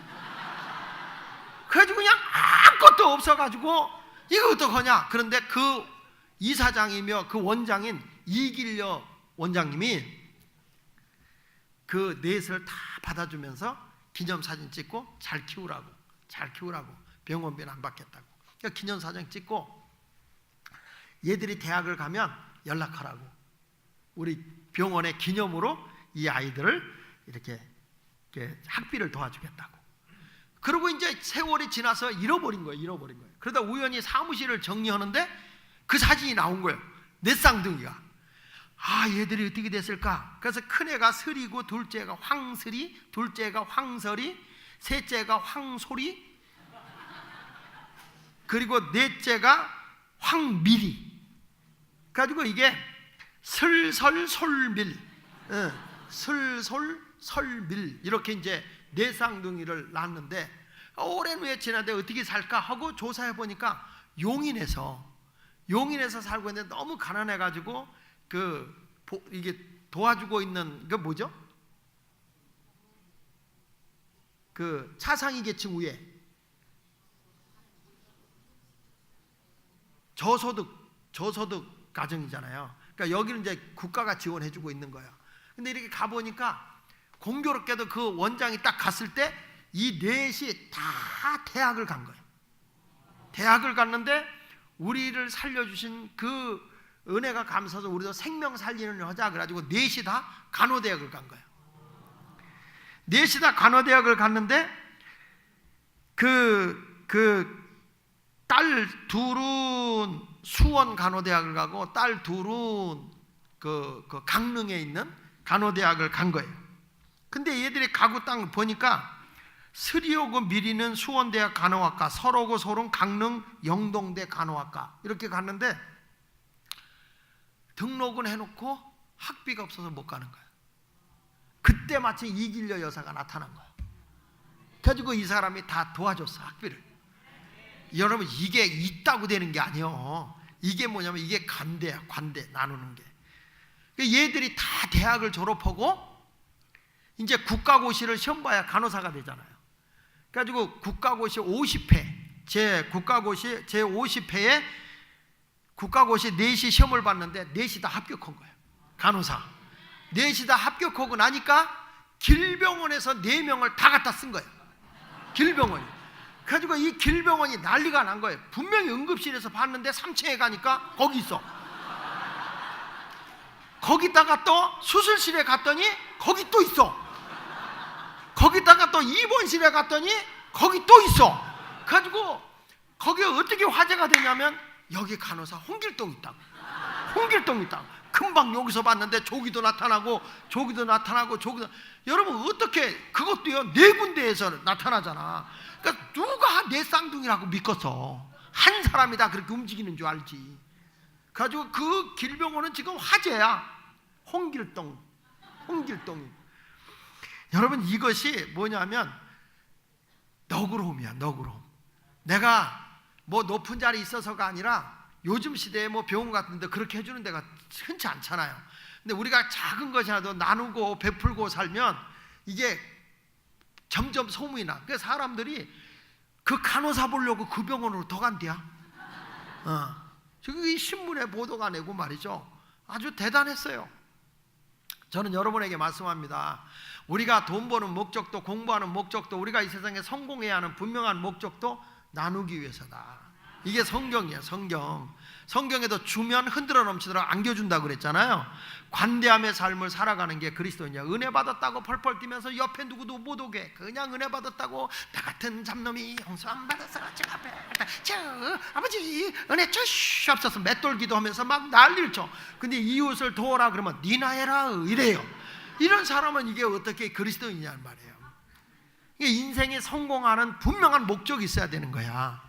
그래가지고 그냥 아무것도 없어가지고 이거 어떡하냐. 그런데 그 이사장이며 그 원장인 이길려 원장님이 그 넷을 다 받아주면서 기념사진 찍고 잘 키우라고 병원비는 안 받겠다고. 그러니까 기념사진 찍고 얘들이 대학을 가면 연락하라고. 우리 병원의 기념으로 이 아이들을 이렇게 학비를 도와주겠다고. 그리고 이제 세월이 지나서 잃어버린 거예요. 그러다 우연히 사무실을 정리하는데 그 사진이 나온 거예요. 내 쌍둥이가. 아, 얘들이 어떻게 됐을까? 그래서 큰애가 설이고 둘째가 황설이, 둘째가 황설이, 셋째가 황소리, 그리고 넷째가 황밀이. 가지고 이게 설설솔밀, 설설설밀 이렇게 이제 네 쌍둥이를 낳았는데 오랜 후에 지나는데 어떻게 살까 하고 조사해 보니까 용인에서 살고 있는데 너무 가난해 가지고 이게 도와주고 있는 그 뭐죠? 그 차상위 계층 위에 저소득 가정이잖아요. 그러니까 여기는 이제 국가가 지원해주고 있는 거예요. 근데 이렇게 가보니까 공교롭게도 그 원장이 딱 갔을 때 이 넷이 다 대학을 간 거예요. 대학을 갔는데 우리를 살려주신 그 은혜가 감사해서 우리도 생명 살리는 일 하자 그래가지고 넷이 다 간호대학을 간 거예요. 넷이 다 간호대학을 갔는데 딸 둘은 수원 간호대학을 가고 딸 둘은 그 강릉에 있는 간호대학을 간 거예요. 근데 얘들이 가고 딱 보니까 설이오고 미리는 수원대학 간호학과, 설오고 솔은 강릉 영동대 간호학과 이렇게 갔는데 등록은 해놓고 학비가 없어서 못 가는 거예요. 그때 마침 이길려 여사가 나타난 거예요. 그래가지고 이 사람이 다 도와줬어, 학비를. 여러분, 이게 있다고 되는 게 아니에요. 이게 뭐냐면 이게 관대야, 관대 나누는 게. 얘들이 다 대학을 졸업하고 이제 국가고시를 시험 봐야 간호사가 되잖아요. 그래가지고 국가고시 50회, 제 50회에 국가고시 4시 시험을 봤는데 4시 다 합격한 거예요. 간호사 4시 다 합격하고 나니까 길병원에서 4명을 다 갖다 쓴 거예요. 길병원이. 그래가지고 이 길병원이 난리가 난 거예요. 분명히 응급실에서 봤는데 3층에 가니까 거기 있어. 거기다가 또 수술실에 갔더니 거기 또 있어. 거기다가 또 입원실에 갔더니 거기 또 있어. 그래가지고 거기가 어떻게 화제가 되냐면 여기 간호사 홍길동 있다고. 홍길동 있다고. 금방 여기서 봤는데 저기도 나타나고 저기도 나타나고 저기도. 여러분 어떻게 그것도요 4군데에서 나타나잖아. 그러니까 누가 내 쌍둥이라고 믿겠어. 한 사람이 다 그렇게 움직이는 줄 알지. 그래가지고 그 길병원은 지금 화제야. 홍길동이. 여러분 이것이 뭐냐면 너그러움이야. 너그러움. 내가 뭐 높은 자리에 있어서가 아니라 요즘 시대에 뭐 병원 같은 데 그렇게 해주는 데가 흔치 않잖아요. 근데 우리가 작은 것이라도 나누고 베풀고 살면 이게 점점 소문이 나. 그래서 사람들이 그 간호사 보려고 그 병원으로 더 간대야. 지금 이 신문에 보도가 내고 말이죠. 아주 대단했어요. 저는 여러분에게 말씀합니다. 우리가 돈 버는 목적도, 공부하는 목적도, 우리가 이 세상에 성공해야 하는 분명한 목적도 나누기 위해서다. 이게 성경이야. 성경에도 주면 흔들어 넘치도록 안겨준다고 그랬잖아요. 관대함의 삶을 살아가는 게 그리스도인이야. 은혜 받았다고 펄펄 뛰면서 옆에 누구도 못 오게 그냥 은혜 받았다고 나 같은 잡놈이 용서 안 받아서 제가 아버지 은혜 주시옵소서 맷돌 기도하면서 막 난리를 쳐. 근데 이웃을 도와라 그러면 니나 해라 이래요. 이런 사람은 이게 어떻게 그리스도인이냐는 말이에요. 이게 인생에 성공하는 분명한 목적이 있어야 되는 거야.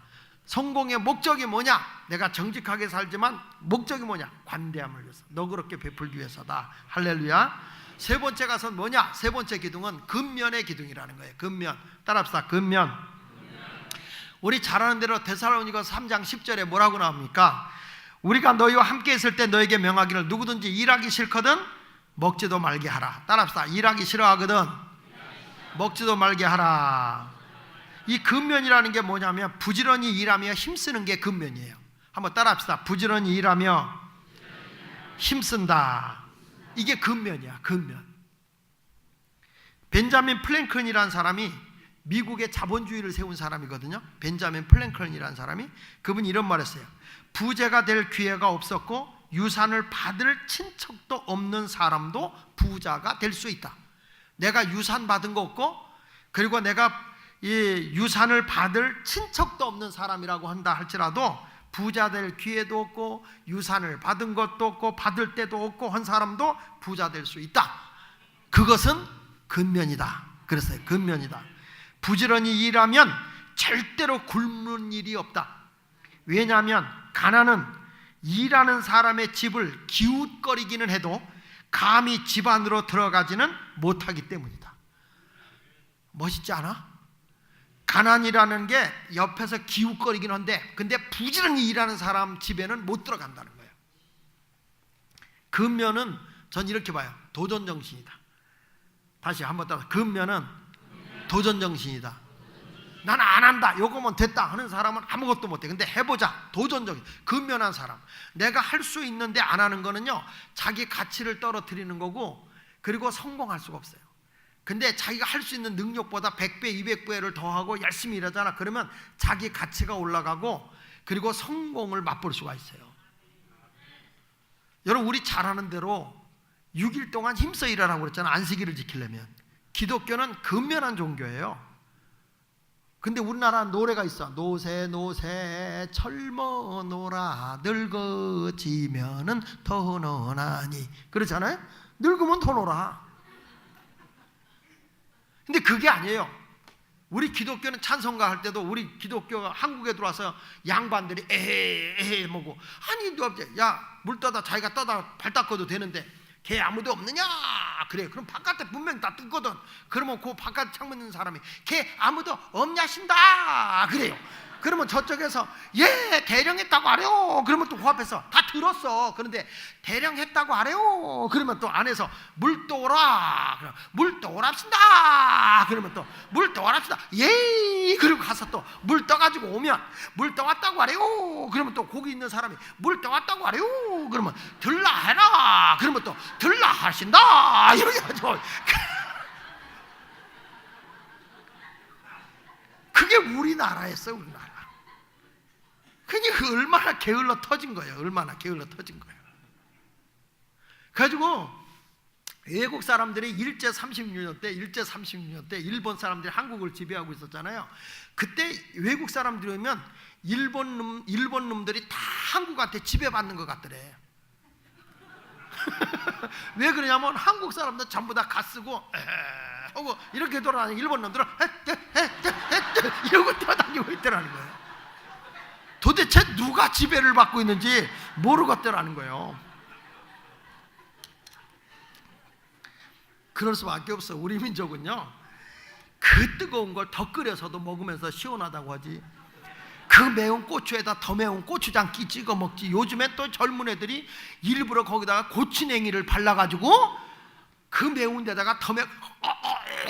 성공의 목적이 뭐냐? 내가 정직하게 살지만 목적이 뭐냐? 관대함을 위해서, 너그럽게 베풀기 위해서다. 할렐루야. 세 번째 가서는 뭐냐? 세 번째 기둥은 근면의 기둥이라는 거예요. 근면. 따라합시다. 근면. 우리 잘 아는 대로 데살로니가서 3장 10절에 뭐라고 나옵니까? 우리가 너희와 함께 있을 때 너에게 명하기를 누구든지 일하기 싫거든 먹지도 말게 하라. 따라합시다. 일하기 싫어하거든 먹지도 말게 하라. 이 근면이라는 게 뭐냐면 부지런히 일하며 힘쓰는 게 근면이에요. 한번 따라합시다. 부지런히 일하며 힘쓴다. 이게 근면이야. 근면. 벤자민 플랭클이라는 사람이 미국의 자본주의를 세운 사람이거든요. 벤자민 플랭클이라는 사람이 그분이 이런 말 했어요. 부자가 될 기회가 없었고 유산을 받을 친척도 없는 사람도 부자가 될 수 있다. 내가 유산 받은 거 없고 그리고 내가 이 유산을 받을 친척도 없는 사람이라고 한다 할지라도 부자 될 기회도 없고 유산을 받은 것도 없고 받을 때도 없고 한 사람도 부자 될 수 있다. 그것은 근면이다. 그랬어요. 근면이다. 부지런히 일하면 절대로 굶는 일이 없다. 왜냐하면 가난은 일하는 사람의 집을 기웃거리기는 해도 감히 집 안으로 들어가지는 못하기 때문이다. 멋있지 않아? 가난이라는 게 옆에서 기웃거리긴 한데 근데 부지런히 일하는 사람 집에는 못 들어간다는 거예요. 근면은 전 이렇게 봐요. 도전정신이다. 다시 한번 따라. 근면은 도전정신이다. 나는 안 한다. 요거면 됐다 하는 사람은 아무것도 못해. 근데 해보자. 도전적인 근면한 사람. 내가 할 수 있는데 안 하는 거는요 자기 가치를 떨어뜨리는 거고 그리고 성공할 수가 없어요. 근데 자기가 할 수 있는 능력보다 100배 200배를 더하고 열심히 일하잖아. 그러면 자기 가치가 올라가고 그리고 성공을 맛볼 수가 있어요. 여러분 우리 잘 아는 대로 6일 동안 힘써 일하라고 그랬잖아. 안식일을 지키려면. 기독교는 근면한 종교예요. 근데 우리나라 노래가 있어. 노세 노세 젊어노라 늙어지면은 더 노나니 그렇잖아요. 늙으면 더 놀아. 근데 그게 아니에요. 우리 기독교는 찬송가 할 때도 우리 기독교가 한국에 들어와서 양반들이 에헤 뭐고 아니 야물 떠다 자기가 떠다 발 닦아도 되는데 개 아무도 없느냐? 그래. 그럼 바깥에 분명 다 뜯거든. 그러면 그 바깥 창문 있는 사람이 개 아무도 없냐신다. 그래요. 그러면 저쪽에서 예 대령했다고 하래요. 그러면 또 그 앞에서 다 들었어. 그런데 대령했다고 하래요. 그러면 또 안에서 물 떠오라. 물 떠오랍시다. 그러면 또 물 떠오랍시다. 예. 그리고 가서 또 물 떠가지고 오면 물 떠왔다고 하래요. 그러면 또 거기 있는 사람이 물 떠왔다고 하래요. 그러면 들라 해라. 그러면 또 들라 하신다. 이렇게 가지고 그게 우리나라였어요. 우리나라. 그러니까 얼마나 게을러 터진 거예요. 얼마나 게을러 터진 거예요. 그래가지고 외국 사람들이 일제 36년 때 일본 사람들이 한국을 지배하고 있었잖아요. 그때 외국 사람들이 오면 일본 놈들이 다 한국한테 지배받는 것 같더래. 왜 그러냐면 한국 사람들 전부 다 가 쓰고 하고 이렇게 돌아다니는 일본 놈들은 이러고 뛰어다니고 있더라는 거예요. 도대체 누가 지배를 받고 있는지 모르겠더라는 거예요. 그럴 수밖에 없어. 우리 민족은요, 그 뜨거운 걸 더 끓여서도 먹으면서 시원하다고 하지, 그 매운 고추에다 더 매운 고추장기 찍어 먹지. 요즘에 또 젊은 애들이 일부러 거기다가 고추냉이를 발라가지고 그 매운 데다가 더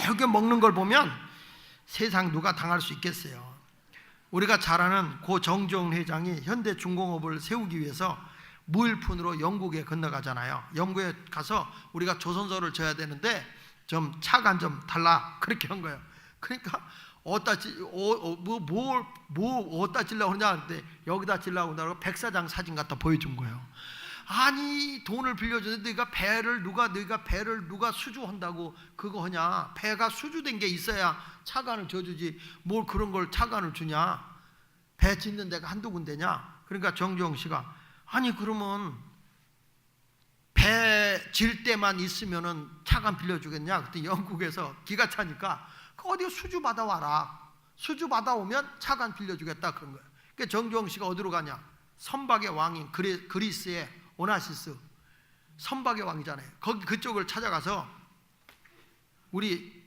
이렇게 먹는 걸 보면 세상 누가 당할 수 있겠어요. 우리가 잘 아는 고 정주영 회장이 현대중공업을 세우기 위해서 무일푼으로 영국에 건너가잖아요. 영국에 가서 우리가 조선소를 져야 되는데 좀 차관 좀 달라, 그렇게 한 거예요. 그러니까 어디다 찔려고 하냐 그랬더니 여기다 찔려고 한다고 백사장 사진 갖다 보여준 거예요. 아니, 돈을 빌려주는데 네가 배를 누가 수주한다고 그거 하냐? 배가 수주된 게 있어야 차관을 줘주지 뭘 그런 걸 차관을 주냐? 배 짓는 데가 한두 군데냐? 그러니까 정주영 씨가 아니 그러면 배 질 때만 있으면은 차관 빌려주겠냐? 그때 영국에서 기가 차니까 어디 수주 받아와라. 수주 받아오면 차관 빌려주겠다 그런 거예요. 그러니까 정주영 씨가 어디로 가냐? 선박의 왕인 그리스의 오나시스, 선박의 왕이잖아요. 거기 그쪽을 찾아가서 우리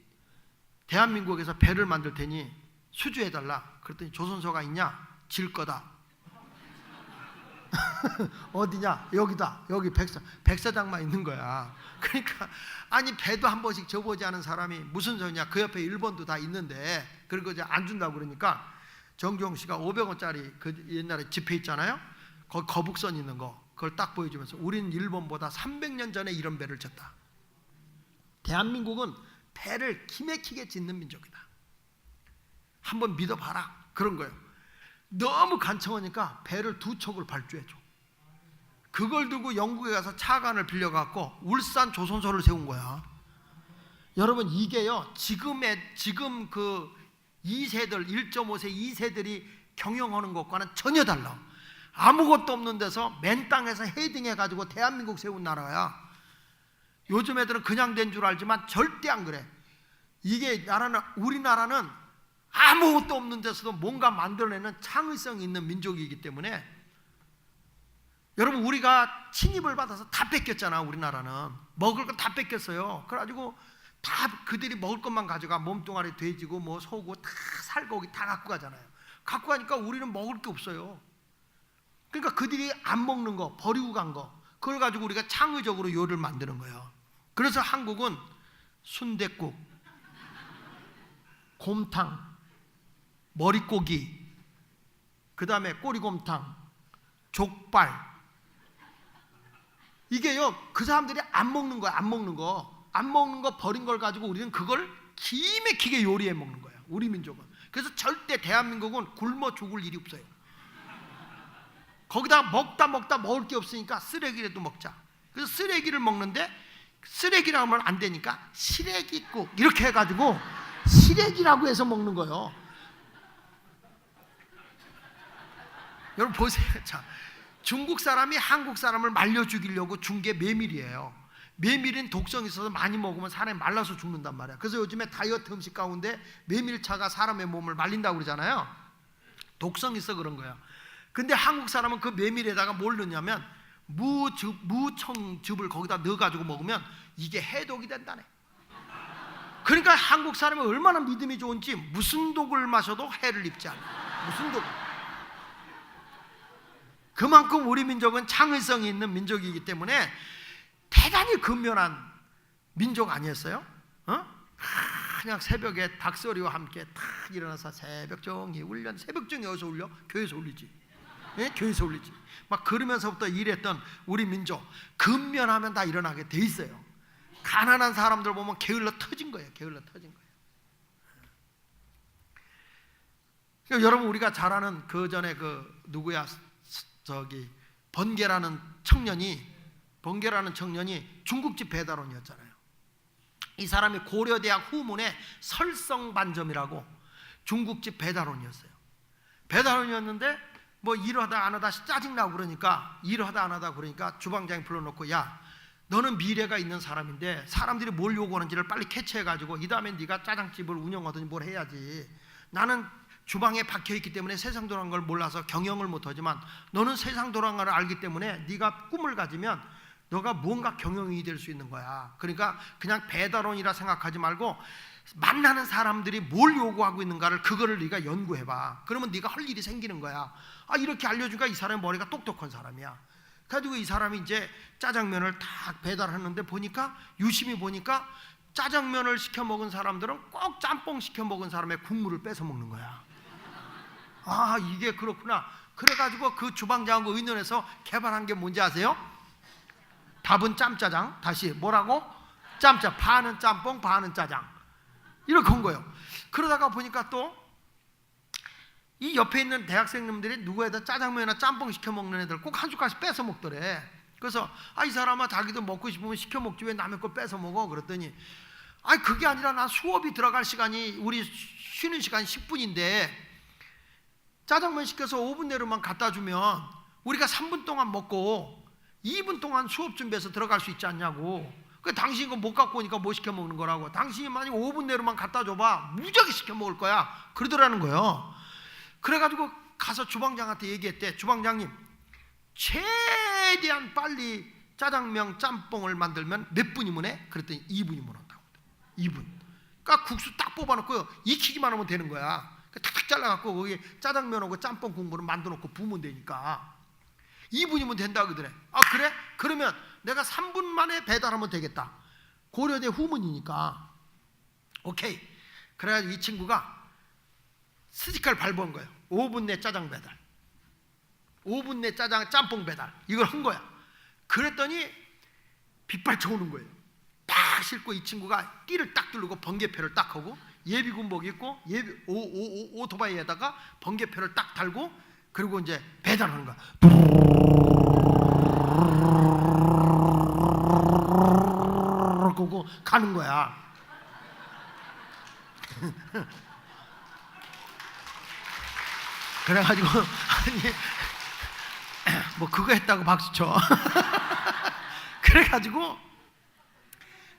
대한민국에서 배를 만들 테니 수주해달라. 그랬더니 조선소가 있냐? 질 거다. 어디냐? 여기다. 여기 백사장만 있는 거야. 그러니까 아니 배도 한 번씩 져보지 않은 사람이 무슨 소리냐? 그 옆에 일본도 다 있는데 그리고 이제 안 준다고 그러니까 정주영 씨가 500원짜리 그 옛날에 지폐 있잖아요. 거기 거북선 있는 거 그걸 딱 보여주면서 우리는 일본보다 300년 전에 이런 배를 졌다. 대한민국은 배를 기맥히게 짓는 민족이다. 한번 믿어봐라. 그런 거예요. 너무 간청하니까 배를 2척을 발주해줘. 그걸 두고 영국에 가서 차관을 빌려갖고 울산 조선소를 세운 거야. 여러분 이게요 지금 그 2세들 1.5세 2세들이 경영하는 것과는 전혀 달라. 아무것도 없는 데서 맨 땅에서 헤딩해가지고 대한민국 세운 나라야. 요즘 애들은 그냥 된 줄 알지만 절대 안 그래. 이게 우리나라는 아무것도 없는 데서도 뭔가 만들어내는 창의성이 있는 민족이기 때문에 여러분 우리가 침입을 받아서 다 뺏겼잖아. 우리나라는 먹을 거 다 뺏겼어요. 그래가지고 다 그들이 먹을 것만 가져가. 몸뚱아리 돼지고 뭐 소고 다 살고기 다 갖고 가잖아요. 갖고 가니까 우리는 먹을 게 없어요. 그러니까 그들이 안 먹는 거 버리고 간 거 그걸 가지고 우리가 창의적으로 요리를 만드는 거예요. 그래서 한국은 순댓국, 곰탕, 머릿고기, 그 다음에 꼬리곰탕, 족발, 이게요 그 사람들이 안 먹는 거야. 안 먹는 거 버린 걸 가지고 우리는 그걸 기맥히게 요리해 먹는 거야. 우리 민족은. 그래서 절대 대한민국은 굶어 죽을 일이 없어요. 거기다 먹다 먹을 게 없으니까 쓰레기라도 먹자. 그래서 쓰레기를 먹는데 쓰레기라고 하면 안 되니까 시래기국 이렇게 해가지고 시래기라고 해서 먹는 거예요. 여러분 보세요. 자, 중국 사람이 한국 사람을 말려 죽이려고 준 게 메밀이에요. 메밀은 독성이 있어서 많이 먹으면 사람이 말라서 죽는단 말이야. 그래서 요즘에 다이어트 음식 가운데 메밀차가 사람의 몸을 말린다고 그러잖아요. 독성이 있어 그런 거야. 근데 한국 사람은 그 메밀에다가 뭘 넣냐면 무청즙을 거기다 넣어가지고 먹으면 이게 해독이 된다네. 그러니까 한국 사람이 얼마나 믿음이 좋은지 무슨 독을 마셔도 해를 입지 않아. 무슨 독. 그만큼 우리 민족은 창의성이 있는 민족이기 때문에 대단히 근면한 민족 아니었어요? 그냥 새벽에 닭소리와 함께 탁 일어나서 새벽종이 울려. 새벽종이 어디서 울려? 교회에서 울리지. 예? 교회에서 울리지. 막 그러면서부터 일했던 우리 민족 근면하면 다 일어나게 돼 있어요. 가난한 사람들 보면 게을러 터진 거예요. 게을러 터진 거예요. 그러니까 여러분 우리가 잘 아는 그 전에 그 누구야 번개라는 청년이 중국집 배달원이었잖아요. 이 사람이 고려대학 후문에 설성반점이라고 중국집 배달원이었어요. 배달원이었는데 뭐 일을 하다 안 하다 짜증나고 그러니까 주방장이 불러놓고, 야, 너는 미래가 있는 사람인데 사람들이 뭘 요구하는지를 빨리 캐치해가지고 이 다음에 네가 짜장집을 운영하든지 뭘 해야지. 나는 주방에 박혀있기 때문에 세상 돌아가는 걸 몰라서 경영을 못하지만 너는 세상 돌아가는 걸 알기 때문에 네가 꿈을 가지면 너가 뭔가 경영이 될 수 있는 거야. 그러니까 그냥 배달원이라 생각하지 말고 만나는 사람들이 뭘 요구하고 있는가를 그거를 네가 연구해봐. 그러면 네가 할 일이 생기는 거야. 이렇게 알려주니까 이 사람이 머리가 똑똑한 사람이야. 그래가지고 이 사람이 이제 짜장면을 딱 배달하는데 유심히 보니까 짜장면을 시켜 먹은 사람들은 꼭 짬뽕 시켜 먹은 사람의 국물을 뺏어 먹는 거야. 이게 그렇구나. 그래가지고 그 주방장하고 의논해서 개발한 게 뭔지 아세요? 답은 짬짜장. 다시 뭐라고? 짬짜. 반은 짬뽕 반은 짜장. 이렇게 한 거예요. 그러다가 보니까 또 이 옆에 있는 대학생님들이 누구에다 짜장면이나 짬뽕 시켜 먹는 애들 꼭 한 숟갈씩 뺏어 먹더래. 그래서 이 사람아 자기도 먹고 싶으면 시켜 먹지 왜 남의 걸 뺏어 먹어? 그랬더니 그게 아니라 나 수업이 들어갈 시간이 우리 쉬는 시간이 10분인데 짜장면 시켜서 5분 내로만 갖다 주면 우리가 3분 동안 먹고 2분 동안 수업 준비해서 들어갈 수 있지 않냐고. 당신이 이거 못 갖고 오니까 뭐 시켜 먹는 거라고. 당신이 만약 5분 내로만 갖다 줘봐 무지하게 시켜 먹을 거야. 그러더라는 거예요. 그래가지고 가서 주방장한테 얘기했대. 주방장님, 최대한 빨리 짜장면 짬뽕을 만들면 몇 분이면 해? 그랬더니 2분이면 한다고. 2분. 그러니까 국수 딱 뽑아놓고 익히기만 하면 되는 거야. 탁탁 잘라갖고 거기 짜장면하고 짬뽕 국물을 만들어놓고 부으면 되니까 2분이면 된다 그러더래. 그래? 그러면 내가 3분 만에 배달하면 되겠다. 고려대 후문이니까. 오케이. 그래가지고 이 친구가 스티커를 밟은 거예요. 5분 내 짜장 배달, 5분 내 짬뽕 배달, 이걸 한 거야. 그랬더니 빗발쳐 오는 거예요. 딱 싣고 이 친구가 끼를 딱 두르고 번개표를 딱 하고 예비군복 입고 오토바이에다가 번개표를 딱 달고 그리고 이제 배달하는 거야. 그러고 가는 거야. 그래가지고 뭐 그거 했다고 박수 쳐. 그래가지고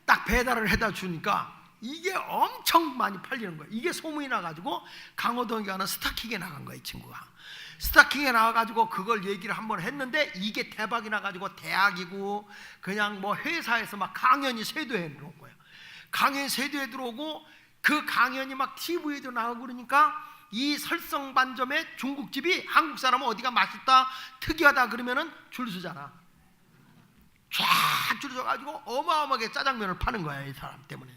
딱 배달을 해다 주니까 이게 엄청 많이 팔리는 거예요. 이게 소문이 나가지고 강호동에 가는 스타킹에 나간 거예요. 이 친구가 스타킹에 나와가지고 그걸 얘기를 한번 했는데 이게 대박이 나가지고 대학이고 그냥 뭐 회사에서 막 강연이 세도에 들어온 거예요. 강연이 세도에 들어오고 그 강연이 막 TV에도 나오고 그러니까 이 설성반점의 중국집이 한국 사람은 어디가 맛있다 특이하다 그러면은 줄 서잖아. 쫙 줄 서가지고 어마어마하게 짜장면을 파는 거야. 이 사람 때문에.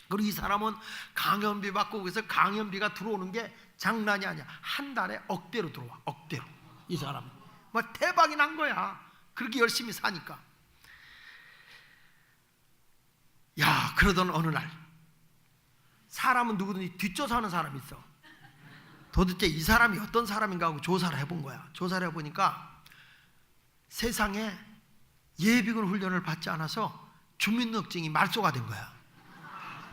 그리고 이 사람은 강연비 받고 그래서 강연비가 들어오는 게 장난이 아니야. 한 달에 억대로 들어와. 억대로. 이 사람 뭐 대박이 난 거야. 그렇게 열심히 사니까. 야, 그러던 어느 날 사람은 누구든지 뒷조사하는 사람이 있어. 도대체 이 사람이 어떤 사람인가 하고 조사를 해본 거야. 조사를 해보니까 세상에 예비군 훈련을 받지 않아서 주민등록증이 말소가 된 거야.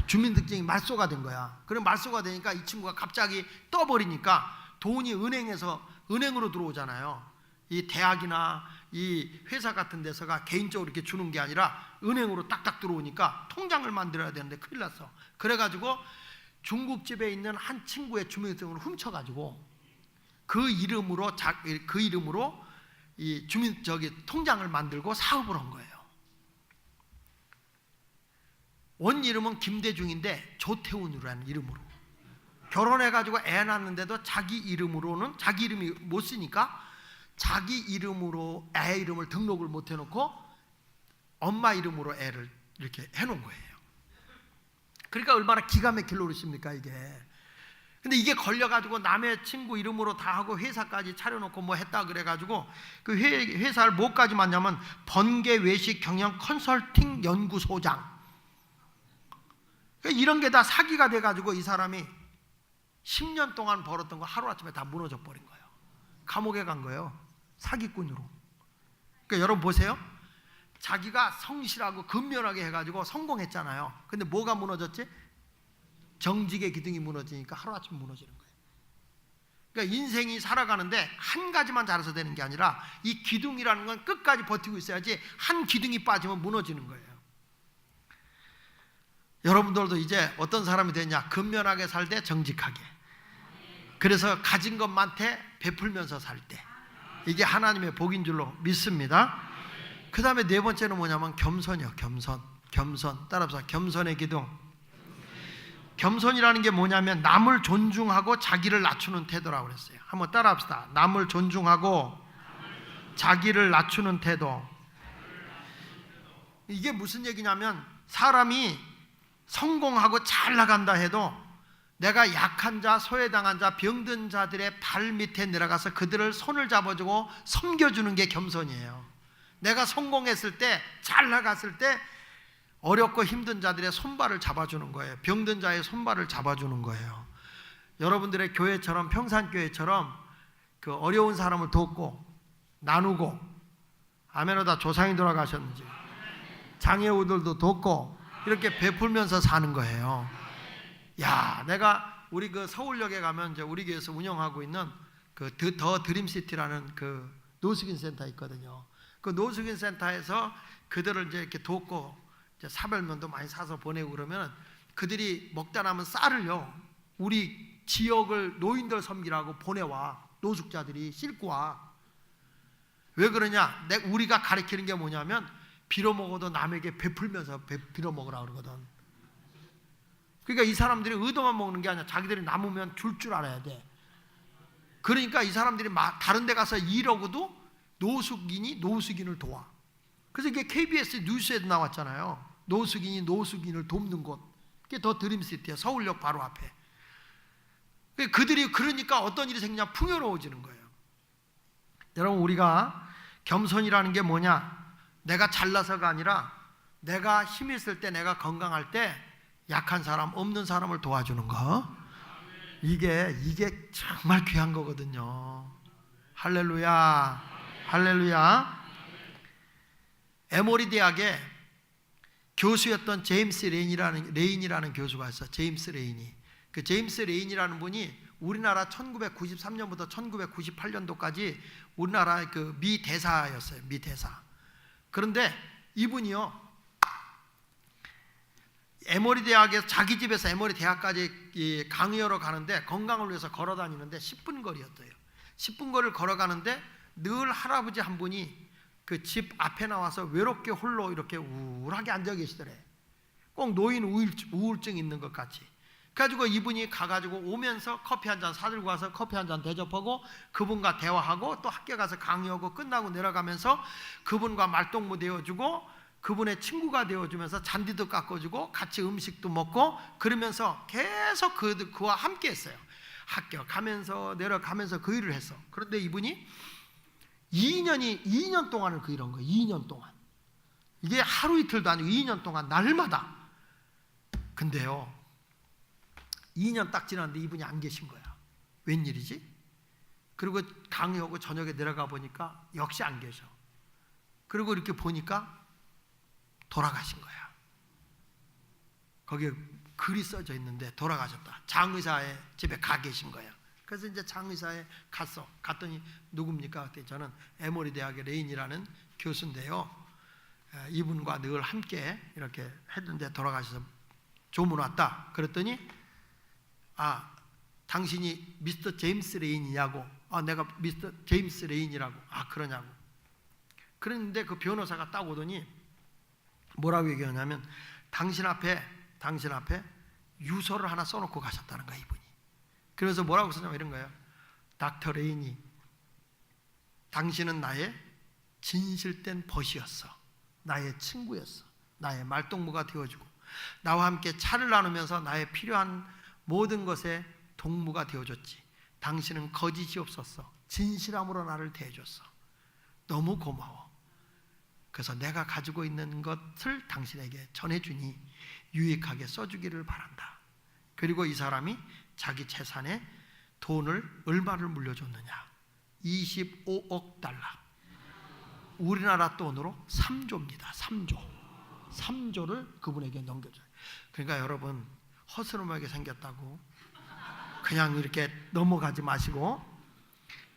주민등록증이 말소가 된 거야. 그럼 말소가 되니까 이 친구가 갑자기 떠버리니까 돈이 은행으로 들어오잖아요. 이 대학이나 이 회사 같은 데서가 개인적으로 이렇게 주는 게 아니라 은행으로 딱딱 들어오니까 통장을 만들어야 되는데 큰일 났어. 그래가지고 중국집에 있는 한 친구의 주민등록을 훔쳐가지고 그 이름으로 이 통장을 만들고 사업을 한 거예요. 원 이름은 김대중인데 조태훈이라는 이름으로 결혼해가지고 애 낳았는데도 자기 이름이 못 쓰니까 자기 이름으로 애 이름을 등록을 못 해놓고 엄마 이름으로 애를 이렇게 해놓은 거예요. 그러니까 얼마나 기가 막힐 노릇입니까 이게. 근데 이게 걸려가지고 남의 친구 이름으로 다 하고 회사까지 차려놓고 뭐 했다 그래가지고 그 회사를 뭐까지 만냐면 번개 외식 경영 컨설팅 연구소장. 그러니까 이런 게 다 사기가 돼가지고 이 사람이 10년 동안 벌었던 거 하루아침에 다 무너져 버린 거예요. 감옥에 간 거예요. 사기꾼으로. 그러니까 여러분 보세요. 자기가 성실하고 근면하게 해가지고 성공했잖아요. 근데 뭐가 무너졌지? 정직의 기둥이 무너지니까 하루아침에 무너지는 거예요. 그러니까 인생이 살아가는데 한 가지만 잘해서 되는 게 아니라 이 기둥이라는 건 끝까지 버티고 있어야지 한 기둥이 빠지면 무너지는 거예요. 여러분들도 이제 어떤 사람이 되냐? 근면하게 살 때 정직하게. 그래서 가진 것 많대 베풀면서 살 때. 이게 하나님의 복인 줄로 믿습니다. 그 다음에 네 번째는 뭐냐면 겸손이요. 겸손. 따라합시다. 겸손의 기둥. 겸손이라는 게 뭐냐면 남을 존중하고 자기를 낮추는 태도라고 그랬어요. 한번 따라합시다. 남을 존중하고 자기를 낮추는 태도. 이게 무슨 얘기냐면 사람이 성공하고 잘 나간다 해도 내가 약한 자, 소외당한 자, 병든 자들의 발 밑에 내려가서 그들을 손을 잡아주고 섬겨주는 게 겸손이에요. 내가 성공했을 때, 잘 나갔을 때 어렵고 힘든 자들의 손발을 잡아주는 거예요. 병든 자의 손발을 잡아주는 거예요. 여러분들의 교회처럼, 평산교회처럼 그 어려운 사람을 돕고 나누고, 아멘하다. 조상이 돌아가셨는지 장애우들도 돕고 이렇게 베풀면서 사는 거예요. 야, 내가 우리 그 서울역에 가면 이제 우리 교회에서 운영하고 있는 그 더 드림시티라는 그 노숙인 센터 있거든요. 그 노숙인 센터에서 그들을 이제 이렇게 돕고 이제 사별면도 많이 사서 보내고 그러면 그들이 먹다 남은 쌀을요, 우리 지역을 노인들 섬기라고 보내와. 노숙자들이 싣고 와. 왜 그러냐? 우리가 가르치는 게 뭐냐면 빌어먹어도 남에게 베풀면서 빌어먹으라 그러거든. 그러니까 이 사람들이 의도만 먹는 게 아니라 자기들이 남으면 줄 줄 알아야 돼. 그러니까 이 사람들이 다른 데 가서 일하고도 노숙인이 노숙인을 도와. 그래서 이게 KBS 뉴스에도 나왔잖아요. 노숙인이 노숙인을 돕는 곳. 그게 더 드림시티야. 서울역 바로 앞에. 그들이 그러니까 어떤 일이 생기냐? 풍요로워지는 거예요. 여러분, 우리가 겸손이라는 게 뭐냐? 내가 잘나서가 아니라 내가 힘 있을 때, 내가 건강할 때 약한 사람, 없는 사람을 도와주는 거. 이게 정말 귀한 거거든요. 할렐루야. 할렐루야. 에모리 대학에 교수였던 제임스 레인이라는 교수가 있어. 제임스 레인이. 그 제임스 레인이라는 분이 우리나라 1993년부터 1998년도까지 우리나라 그 미 대사였어요. 미 대사. 그런데 이분이요, 에모리 대학에서 자기 집에서 에모리 대학까지 강의하러 가는데 건강을 위해서 걸어 다니는데 10분 거리였대요. 10분 거리를 걸어가는데 늘 할아버지 한 분이 그 집 앞에 나와서 외롭게 홀로 이렇게 우울하게 앉아 계시더래. 꼭 노인 우울증 있는 것 같이. 그래가지고 이분이 가가지고 오면서 커피 한 잔 사들고 와서 커피 한 잔 대접하고 그분과 대화하고 또 학교 가서 강의하고 끝나고 내려가면서 그분과 말동무 되어주고 그분의 친구가 되어주면서 잔디도 깎아주고 같이 음식도 먹고 그러면서 계속 그와 함께 했어요. 학교 가면서 내려가면서 그 일을 했어. 그런데 이분이 2년 동안을 그 일한 거예요. 2년 동안. 이게 하루 이틀도 아니고 2년 동안 날마다. 근데요, 2년 딱 지났는데 이분이 안 계신 거야. 웬일이지? 그리고 강의하고 저녁에 내려가 보니까 역시 안 계셔. 그리고 이렇게 보니까 돌아가신 거야. 거기에 글이 써져 있는데 돌아가셨다. 장의사의 집에 가 계신 거야. 그래서 이제 장의사에 갔더니 누굽니까? 그때 저는 에모리 대학의 레인이라는 교수인데요. 이분과 늘 함께 이렇게 했는데 돌아가셔서 조문 왔다. 그랬더니 당신이 미스터 제임스 레인이냐고. 내가 미스터 제임스 레인이라고. 그러냐고. 그랬는데 그 변호사가 딱 오더니 뭐라고 얘기하냐면 당신 앞에 유서를 하나 써놓고 가셨다는 거야, 이분이. 그래서 뭐라고 썼냐면 이런 거예요. 닥터 레인이, 당신은 나의 진실된 벗이었어. 나의 친구였어. 나의 말동무가 되어주고 나와 함께 차를 나누면서 나의 필요한 모든 것에 동무가 되어줬지. 당신은 거짓이 없었어. 진실함으로 나를 대해줬어. 너무 고마워. 그래서 내가 가지고 있는 것을 당신에게 전해주니 유익하게 써주기를 바란다. 그리고 이 사람이 자기 재산에 돈을 얼마를 물려줬느냐? 25억 달러. 우리나라 돈으로 3조입니다. 3조를 그분에게 넘겨줘요. 그러니까 여러분, 허스름하게 생겼다고 그냥 이렇게 넘어가지 마시고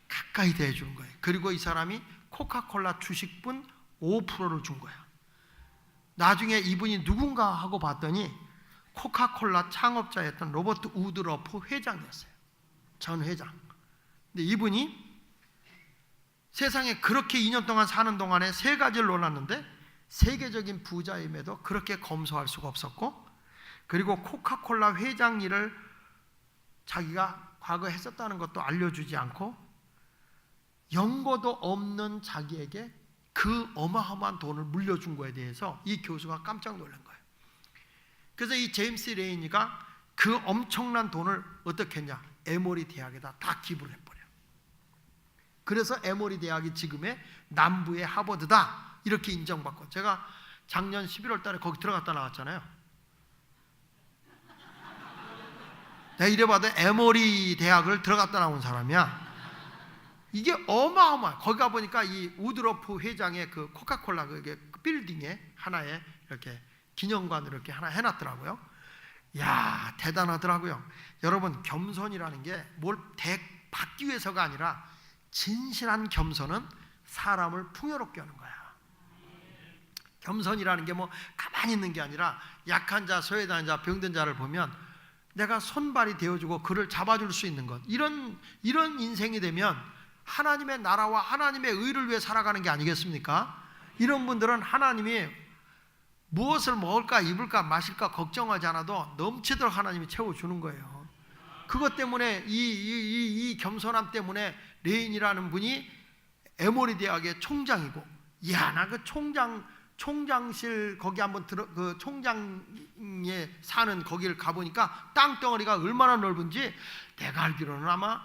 가까이 대해주는 거예요. 그리고 이 사람이 코카콜라 주식분 5%를 준 거야. 나중에 이분이 누군가 하고 봤더니 코카콜라 창업자였던 로버트 우드러프 회장이었어요. 전 회장. 근데 이분이 세상에 그렇게 2년 동안 사는 동안에 3가지를 놀랐는데, 세계적인 부자임에도 그렇게 검소할 수가 없었고, 그리고 코카콜라 회장 일을 자기가 과거에 했었다는 것도 알려주지 않고, 연고도 없는 자기에게 그 어마어마한 돈을 물려준 거에 대해서 이 교수가 깜짝 놀란 거예요. 그래서 이 제임스 레이니가 그 엄청난 돈을 어떻게 했냐? 에모리 대학에다 다 기부를 해버려요. 그래서 에모리 대학이 지금의 남부의 하버드다 이렇게 인정받고, 제가 작년 11월 달에 거기 들어갔다 나왔잖아요. 내가 이래봐도 에모리 대학을 들어갔다 나온 사람이야. 이게 어마어마해. 거기 가보니까 이 우드러프 회장의 그 코카콜라 그 빌딩에 하나에 이렇게 기념관을 이렇게 하나 해놨더라고요. 야, 대단하더라고요. 여러분, 겸손이라는 게 뭘 받기 위해서가 아니라 진실한 겸손은 사람을 풍요롭게 하는 거야. 겸손이라는 게 뭐 가만히 있는 게 아니라 약한 자, 소외당한 자, 병든 자를 보면 내가 손발이 되어주고 그를 잡아줄 수 있는 것, 이런 인생이 되면 하나님의 나라와 하나님의 의를 위해 살아가는 게 아니겠습니까? 이런 분들은 하나님이 무엇을 먹을까 입을까 마실까 걱정하지 않아도 넘치도록 하나님이 채워주는 거예요. 그것 때문에 이 겸손함 때문에 레인이라는 분이 에모리 대학의 총장이고, 야, 나 그 총장실 거기 한번 그 총장에 사는 거기를 가보니까 땅덩어리가 얼마나 넓은지 내가 알기로는 아마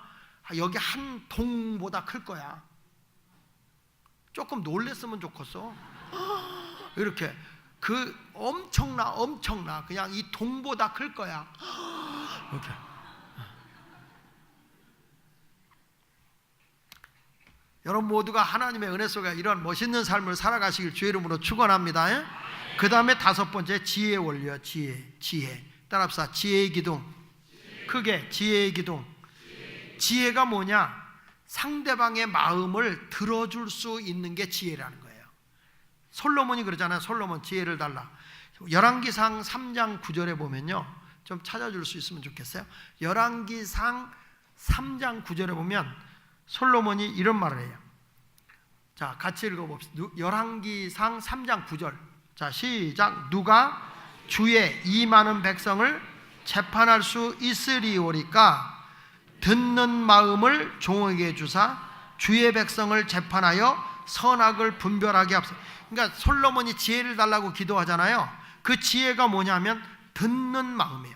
여기 한 동보다 클 거야. 조금 놀랬으면 좋겠어. 이렇게 그 엄청나 그냥 이 동보다 클 거야. 이렇게. 여러분 모두가 하나님의 은혜 속에 이런 멋있는 삶을 살아가시길 주의 이름으로 축원합니다. 그 다음에 5번째, 지혜의 원리야. 지혜. 따라합시다. 지혜의 기둥. 크게 지혜의 기둥. 지혜가 뭐냐? 상대방의 마음을 들어줄 수 있는 게 지혜라는 거예요. 솔로몬이 그러잖아요. 솔로몬 지혜를 달라. 열왕기상 3장 9절에 보면요, 좀 찾아줄 수 있으면 좋겠어요. 열왕기상 3장 9절에 보면 솔로몬이 이런 말을 해요. 자, 같이 읽어봅시다. 열왕기상 3장 9절. 자, 시작. 누가 주의 이 많은 백성을 재판할 수 있으리오리까? 듣는 마음을 종에게 주사 주의 백성을 재판하여 선악을 분별하게 합시다. 그러니까 솔로몬이 지혜를 달라고 기도하잖아요. 그 지혜가 뭐냐면 듣는 마음이에요.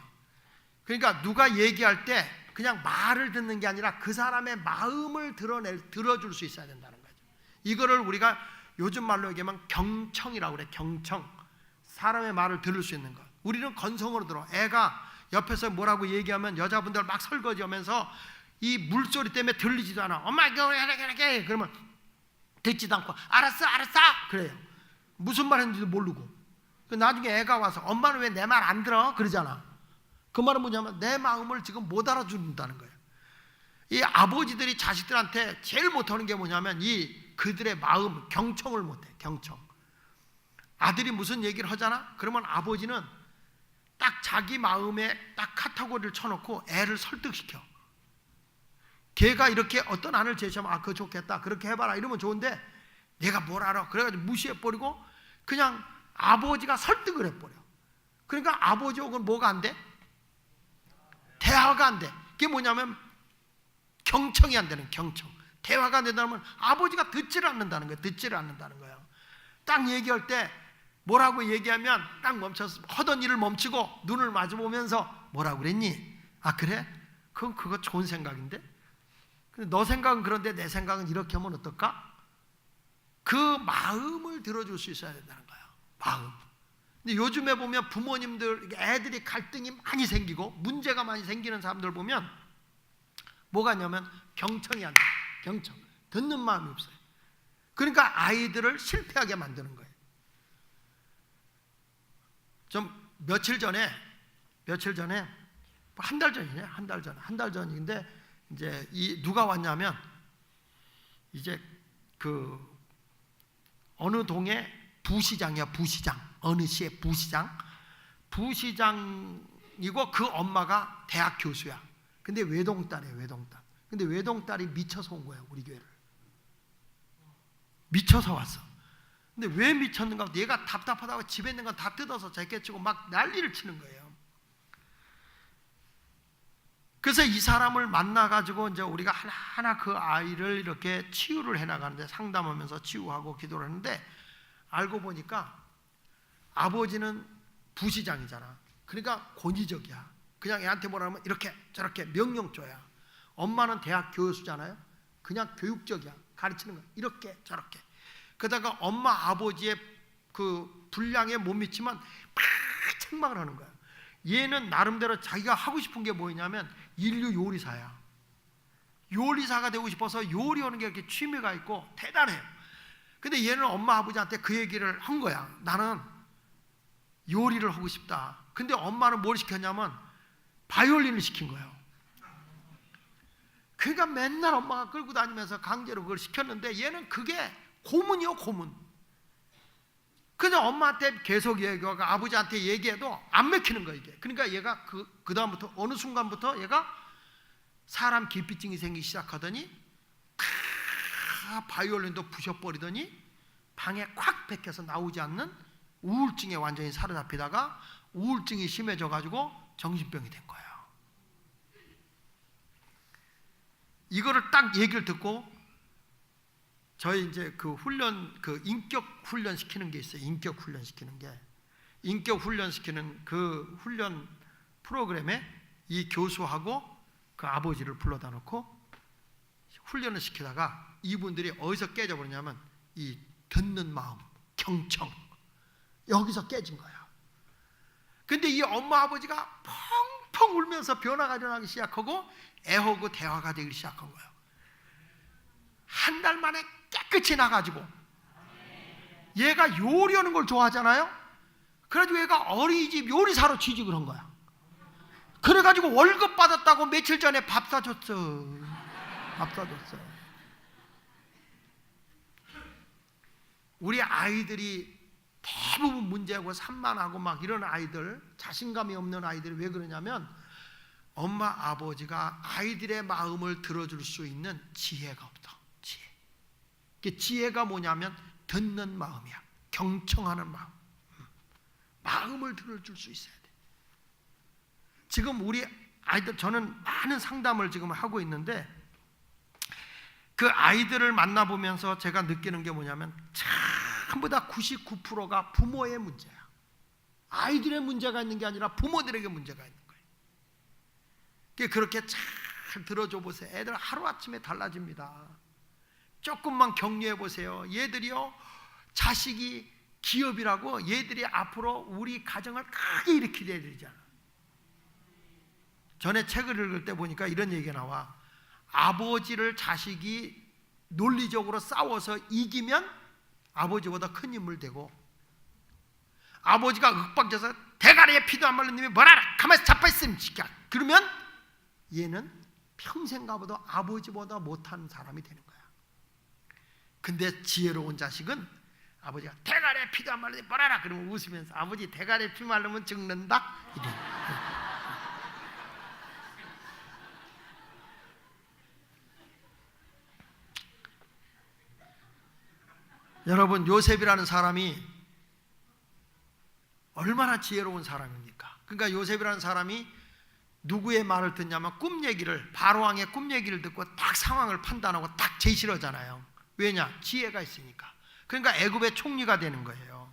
그러니까 누가 얘기할 때 그냥 말을 듣는 게 아니라 그 사람의 마음을 들어줄 수 있어야 된다는 거죠. 이거를 우리가 요즘 말로 얘기하면 경청이라고 그래. 경청. 사람의 말을 들을 수 있는 것. 우리는 건성으로 들어. 애가 옆에서 뭐라고 얘기하면 여자분들 막 설거지하면서 이 물소리 때문에 들리지도 않아. 엄마 이거 이렇게 그러면 듣지도 않고 알았어 그래요. 무슨 말 했는지도 모르고. 나중에 애가 와서 엄마는 왜 내 말 안 들어? 그러잖아. 그 말은 뭐냐면 내 마음을 지금 못 알아준다는 거예요. 이 아버지들이 자식들한테 제일 못하는 게 뭐냐면 이 그들의 마음, 경청을 못해. 경청. 아들이 무슨 얘기를 하잖아? 그러면 아버지는 딱 자기 마음에 딱 카테고리를 쳐놓고 애를 설득시켜. 걔가 이렇게 어떤 안을 제시하면 그거 좋겠다, 그렇게 해봐라 이러면 좋은데 내가 뭘 알아? 그래가지고 무시해버리고 그냥 아버지가 설득을 해버려. 그러니까 아버지하고는 뭐가 안 돼? 대화가 안 돼. 그게 뭐냐면 경청이 안 되는 경청. 대화가 안 된다면 아버지가 듣지를 않는다는 거예요. 듣지를 않는다는 거예요. 딱 얘기할 때 뭐라고 얘기하면 딱 멈춰서 하던 일을 멈추고 눈을 마주보면서 뭐라고 그랬니? 아 그래? 그거 좋은 생각인데? 근데 너 생각은 그런데 내 생각은 이렇게 하면 어떨까? 그 마음을 들어줄 수 있어야 된다는 거예요. 마음. 근데 요즘에 보면 부모님들, 애들이 갈등이 많이 생기고 문제가 많이 생기는 사람들 보면 뭐가 있냐면 경청이 안 돼. 경청. 듣는 마음이 없어요. 그러니까 아이들을 실패하게 만드는 거예요. 좀 며칠 전에 한 달 전이네. 한 달 전인데 이제 누가 왔냐면 이제 그 어느 동에 부시장이야. 부시장. 어느 시의 부시장이고 그 엄마가 대학 교수야. 근데 외동딸이에요. 외동딸. 근데 외동딸이 미쳐서 온 거야. 우리 교회를 미쳐서 왔어. 근데 왜 미쳤는가? 얘가 답답하다고 집에 있는 건 다 뜯어서 제껴치고 막 난리를 치는 거예요. 그래서 이 사람을 만나가지고 이제 우리가 하나하나 그 아이를 이렇게 치유를 해나가는데, 상담하면서 치유하고 기도를 하는데, 알고 보니까 아버지는 부시장이잖아. 그러니까 권위적이야. 그냥 애한테 뭐라 하면 이렇게 저렇게 명령조야. 엄마는 대학 교수잖아요. 그냥 교육적이야. 가르치는 거야. 이렇게 저렇게. 그러다가 엄마 아버지의 그 분량에 못 미치면 막 책망을 하는 거야. 얘는 나름대로 자기가 하고 싶은 게 뭐냐면 인류 요리사야. 요리사가 되고 싶어서 요리하는 게 이렇게 취미가 있고 대단해요. 근데 얘는 엄마 아버지한테 그 얘기를 한 거야. 나는 요리를 하고 싶다. 근데 엄마는 뭘 시켰냐면 바이올린을 시킨 거예요. 그러니까 맨날 엄마가 끌고 다니면서 강제로 그걸 시켰는데 얘는 그게 고문이요, 고문. 그냥 엄마한테 계속 얘기하고 아버지한테 얘기해도 안 맥히는 거야, 이게. 그러니까 얘가 그 다음부터 어느 순간부터 얘가 사람 기피증이 생기기 시작하더니 바이올린도 부셔버리더니 방에 콱 박혀서 나오지 않는 우울증에 완전히 사로잡히다가 우울증이 심해져 가지고 정신병이 된 거예요. 이거를 딱 얘기를 듣고 저희 이제 그 훈련, 그 인격 훈련 시키는 게 있어요. 인격 훈련 시키는 게. 인격 훈련 시키는 그 훈련 프로그램에 이 교수하고 그 아버지를 불러다 놓고 훈련을 시키다가 이분들이 어디서 깨져버리냐면 이 듣는 마음, 경청, 여기서 깨진 거야. 근데 이 엄마 아버지가 펑펑 울면서 변화가 일어나기 시작하고 애하고 대화가 되기 시작한 거예요. 한 달 만에 깨끗이 나가지고, 얘가 요리하는 걸 좋아하잖아요. 그래가지고 얘가 어린이집 요리사로 취직을 한 거야. 그래가지고 월급 받았다고 며칠 전에 밥 사줬어. 밥 사줬어. 우리 아이들이 대부분 문제고 산만하고 막 이런 아이들, 자신감이 없는 아이들이 왜 그러냐면 엄마 아버지가 아이들의 마음을 들어줄 수 있는 지혜가 없어. 지혜가 뭐냐면 듣는 마음이야. 경청하는 마음. 마음을 들어줄 수 있어야 돼. 지금 우리 아이들, 저는 많은 상담을 지금 하고 있는데 그 아이들을 만나보면서 제가 느끼는 게 뭐냐면 전부 다 99%가 부모의 문제야. 아이들의 문제가 있는 게 아니라 부모들에게 문제가 있는 거예요. 그렇게 잘 들어줘 보세요. 애들 하루아침에 달라집니다. 조금만 격려해 보세요. 얘들이요, 자식이 기업이라고 얘들이 앞으로 우리 가정을 크게 일으키게 되잖아. 전에 책을 읽을 때 보니까 이런 얘기가 나와. 아버지를 자식이 논리적으로 싸워서 이기면 아버지보다 큰 인물 되고, 아버지가 윽박져서 대가리에 피도 안 말린 놈이 뭐라라 가만히 자빠있으면 지켜, 그러면 얘는 평생 가봐도 아버지보다 못한 사람이 되는 거야. 근데 지혜로운 자식은 아버지가 대가리에 피도 안 말리니 뭐라라 그러면 웃으면서 아버지 대가리에 피 말르면 죽는다 이래. 여러분, 요셉이라는 사람이 얼마나 지혜로운 사람입니까? 그러니까 요셉이라는 사람이 누구의 말을 듣냐면 꿈 얘기를, 바로왕의 꿈 얘기를 듣고 딱 상황을 판단하고 딱 제시를 하잖아요. 왜냐? 지혜가 있으니까. 그러니까 애굽의 총리가 되는 거예요.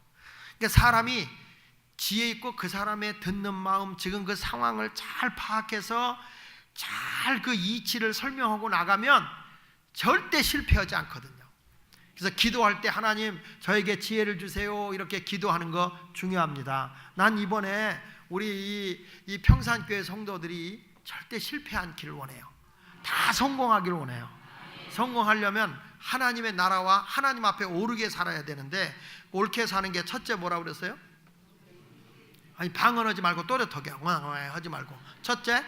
그러니까 사람이 지혜 있고 그 사람의 듣는 마음, 지금 그 상황을 잘 파악해서 잘 그 이치를 설명하고 나가면 절대 실패하지 않거든요. 그래서 기도할 때 하나님 저에게 지혜를 주세요 이렇게 기도하는 거 중요합니다. 난 이번에 우리 이 평산교회 성도들이 절대 실패 않기를 원해요. 다 성공하기를 원해요. 성공하려면 하나님의 나라와 하나님 앞에 오르게 살아야 되는데, 옳게 사는 게 첫째 뭐라고 그랬어요? 아니, 방언하지 말고 또렷하게 하지 말고, 첫째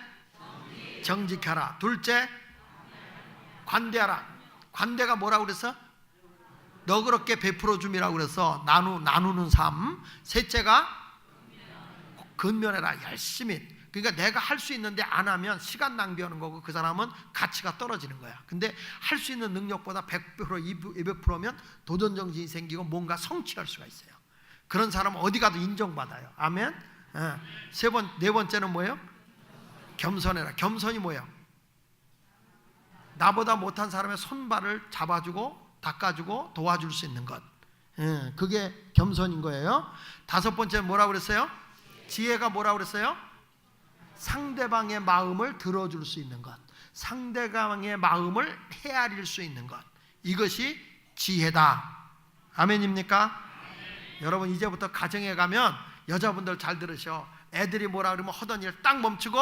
정직하라, 둘째 관대하라. 관대가 뭐라고 그랬어? 너그럽게 베풀어 줌이라고 그래서 나누는 삶. 셋째가 근면해라, 열심히. 그러니까 내가 할 수 있는데 안 하면 시간 낭비하는 거고 그 사람은 가치가 떨어지는 거야. 근데 할 수 있는 능력보다 100%, 200%면 도전정신이 생기고 뭔가 성취할 수가 있어요. 그런 사람은 어디 가도 인정받아요. 아멘. 네 번째는 뭐예요? 겸손해라. 겸손이 뭐예요? 나보다 못한 사람의 손발을 잡아주고 닦아주고 도와줄 수 있는 것. 그게 겸손인 거예요. 다섯 번째는 뭐라고 그랬어요? 지혜가 뭐라고 그랬어요? 상대방의 마음을 들어줄 수 있는 것, 상대방의 마음을 헤아릴 수 있는 것, 이것이 지혜다. 아멘입니까? 여러분, 이제부터 가정에 가면 여자분들 잘 들으셔. 애들이 뭐라 그러면 하던 일 딱 멈추고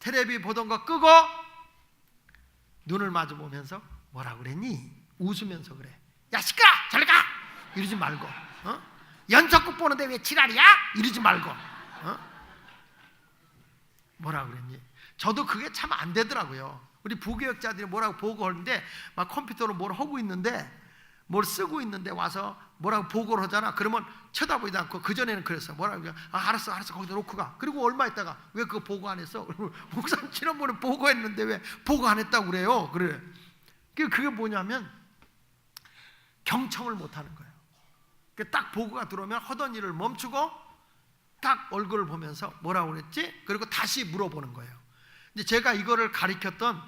텔레비 보던 거 끄고 눈을 마주 보면서 뭐라 그랬니? 웃으면서 그래. 야, 시끄러! 저리 가! 이러지 말고, 연속극 보는데 왜 지랄이야? 이러지 말고, 뭐라 그랬니? 저도 그게 참 안 되더라고요. 우리 부교육자들이 뭐라고 보고하는데 막 컴퓨터로 뭘 하고 있는데, 뭘 쓰고 있는데 와서 뭐라고 보고를 하잖아. 그러면 쳐다보지도 않고, 그전에는 그랬어. 뭐라고 그래? 알았어 거기다 놓고 가. 그리고 얼마 있다가 왜 그거 보고 안 했어? 목사님 지난번에 보고했는데 왜 보고 안 했다고 그래요? 그래. 그게 뭐냐면 경청을 못 하는 거예요. 딱 보고가 들어오면 하던 일을 멈추고 딱 얼굴을 보면서 뭐라고 그랬지? 그리고 다시 물어보는 거예요. 근데 제가 이거를 가르쳤던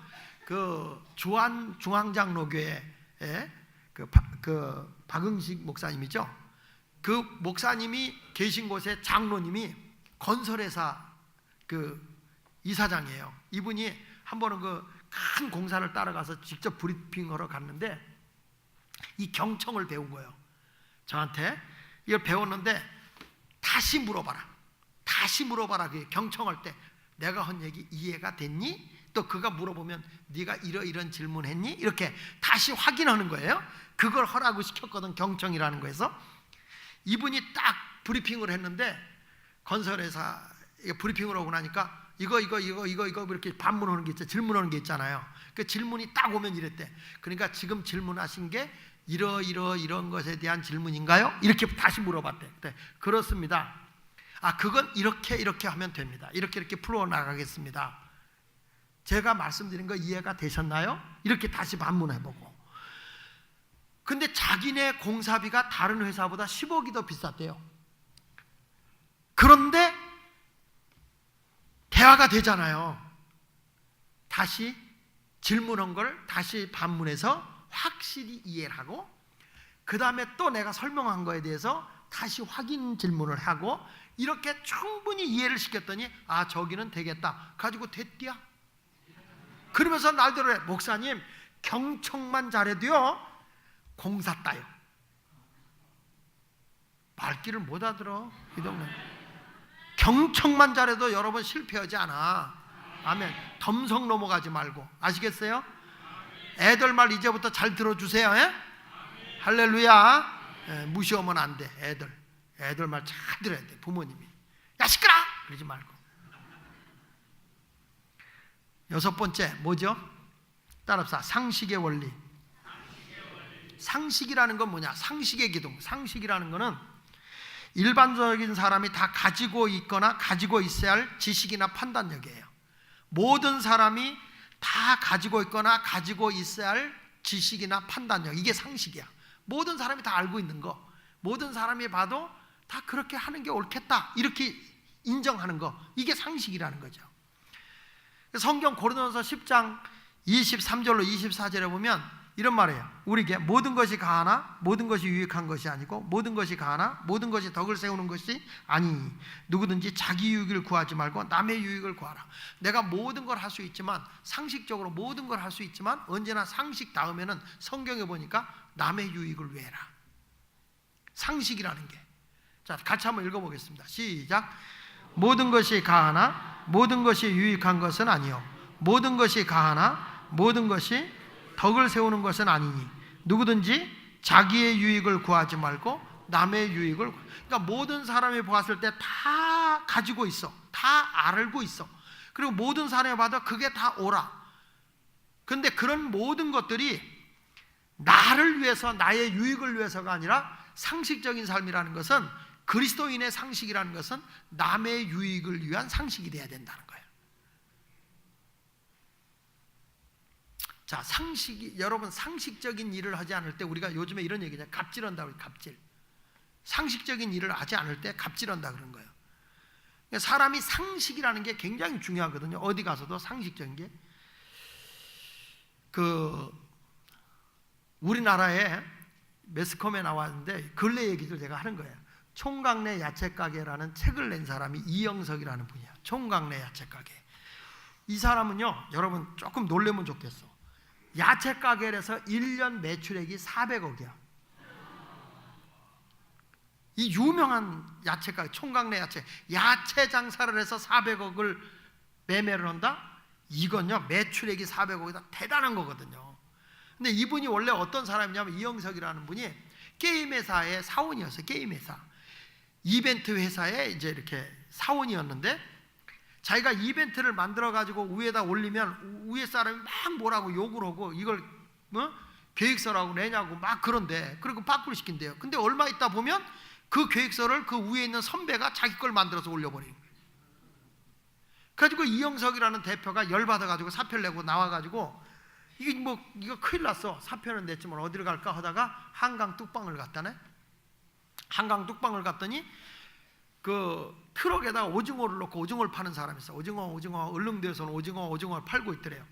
그 주한 중앙장로교회 그 박응식 목사님이죠. 그 목사님이 계신 곳에 장로님이 건설회사 그 이사장이에요. 이분이 한 번은 그 큰 공사를 따라가서 직접 브리핑하러 갔는데 이 경청을 배운 거예요. 저한테 이걸 배웠는데 다시 물어봐라. 그 경청할 때 내가 한 얘기 이해가 됐니? 또 그가 물어보면 네가 이런 질문했니? 이렇게 다시 확인하는 거예요. 그걸 하라고 시켰거든, 경청이라는 거에서. 이분이 딱 브리핑을 했는데 건설회사 브리핑을 하고 나니까 이거 이렇게 반문하는 게 있잖아요. 질문하는 게 있잖아요. 그 질문이 딱 오면 이랬대. 그러니까 지금 질문하신 게 이런 것에 대한 질문인가요? 이렇게 다시 물어봤대. 네, 그렇습니다. 그건 이렇게 하면 됩니다. 이렇게 풀어나가겠습니다. 제가 말씀드린 거 이해가 되셨나요? 이렇게 다시 반문해보고. 근데 자기네 공사비가 다른 회사보다 10억이 더 비쌌대요. 그런데 대화가 되잖아요. 다시 질문한 걸 다시 반문해서 확실히 이해를 하고, 그 다음에 또 내가 설명한 거에 대해서 다시 확인 질문을 하고, 이렇게 충분히 이해를 시켰더니 저기는 되겠다 가지고 됐디야. 그러면서 날대로 해. 목사님, 경청만 잘해도요 공사 따요. 말귀를 못 알아들어 이 동네. 경청만 잘해도 여러분 실패하지 않아. 아멘. 덤성 넘어가지 말고. 아시겠어요? 애들 말 이제부터 잘 들어주세요. 할렐루야. 무시하면 안 돼. 애들 말 잘 들어야 돼. 부모님이 야 시끄러! 그러지 말고. 여섯 번째 뭐죠? 따라합시다. 상식의 원리. 상식이라는 건 뭐냐? 상식의 기둥. 상식이라는 거는 일반적인 사람이 다 가지고 있거나 가지고 있어야 할 지식이나 판단력이에요. 모든 사람이 다 가지고 있거나 가지고 있어야 할 지식이나 판단력, 이게 상식이야. 모든 사람이 다 알고 있는 거, 모든 사람이 봐도 다 그렇게 하는 게 옳겠다 이렇게 인정하는 거, 이게 상식이라는 거죠. 성경 고린도전서 10장 23절로 24절에 보면 이런 말이에요. 우리에게 모든 것이 가하나 모든 것이 유익한 것이 아니고 모든 것이 가하나 모든 것이 덕을 세우는 것이 아니니 누구든지 자기 유익을 구하지 말고 남의 유익을 구하라. 내가 모든 걸 할 수 있지만, 상식적으로 모든 걸 할 수 있지만 언제나 상식 다음에는 성경에 보니까 남의 유익을 위해라. 상식이라는 게. 자, 같이 한번 읽어보겠습니다. 시작. 모든 것이 가하나 모든 것이 유익한 것은 아니요 모든 것이 가하나 모든 것이 덕을 세우는 것은 아니니 누구든지 자기의 유익을 구하지 말고 남의 유익을. 그러니까 모든 사람이 보았을 때 다 가지고 있어, 다 알고 있어. 그리고 모든 사람이 봐도 그게 다 옳아. 그런데 그런 모든 것들이 나를 위해서, 나의 유익을 위해서가 아니라, 상식적인 삶이라는 것은, 그리스도인의 상식이라는 것은 남의 유익을 위한 상식이 돼야 된다는 거예요. 자, 여러분, 상식적인 일을 하지 않을 때, 우리가 요즘에 이런 얘기잖아요. 갑질한다고. 갑질. 상식적인 일을 하지 않을 때 갑질한다 그런 거예요. 사람이 상식이라는 게 굉장히 중요하거든요. 어디 가서도 상식적인 게. 우리나라에 매스컴에 나왔는데 근래 얘기를 제가 하는 거예요. 총각내 야채가게라는 책을 낸 사람이 이영석이라는 분이야. 총각내 야채가게. 이 사람은요, 여러분 조금 놀라면 좋겠어. 야채가게에서 1년 매출액이 400억이야. 이 유명한 야채가게, 총각내 야채 장사를 해서 400억을 매매를 한다? 이건요, 매출액이 400억이다. 대단한 거거든요. 근데 이분이 원래 어떤 사람이냐면, 이영석이라는 분이 게임 회사의 사원이었어요. 게임 회사. 이벤트 회사에 이제 이렇게 사원이었는데, 자기가 이벤트를 만들어 가지고 위에다 올리면 위에 사람이 막 뭐라고 욕을 하고, 이걸 계획서라고 내냐고 막 그런데, 그리고 빠꾸를 시킨대요. 근데 얼마 있다 보면 그 계획서를 그 위에 있는 선배가 자기 걸 만들어서 올려버리는 거예요. 그래가지고 이영석이라는 대표가 열받아 가지고 사표를 내고 나와 가지고, 이거 큰일 났어. 사표는 냈지만 어디를 갈까 하다가 한강 뚝방을 갔다네. 한강 뚝방을 갔더니 그 트럭에다가 오징어를 넣고 오징어를 파는 사람이 있어. 오징어 을릉도에서는 오징어를 팔고 있더래요.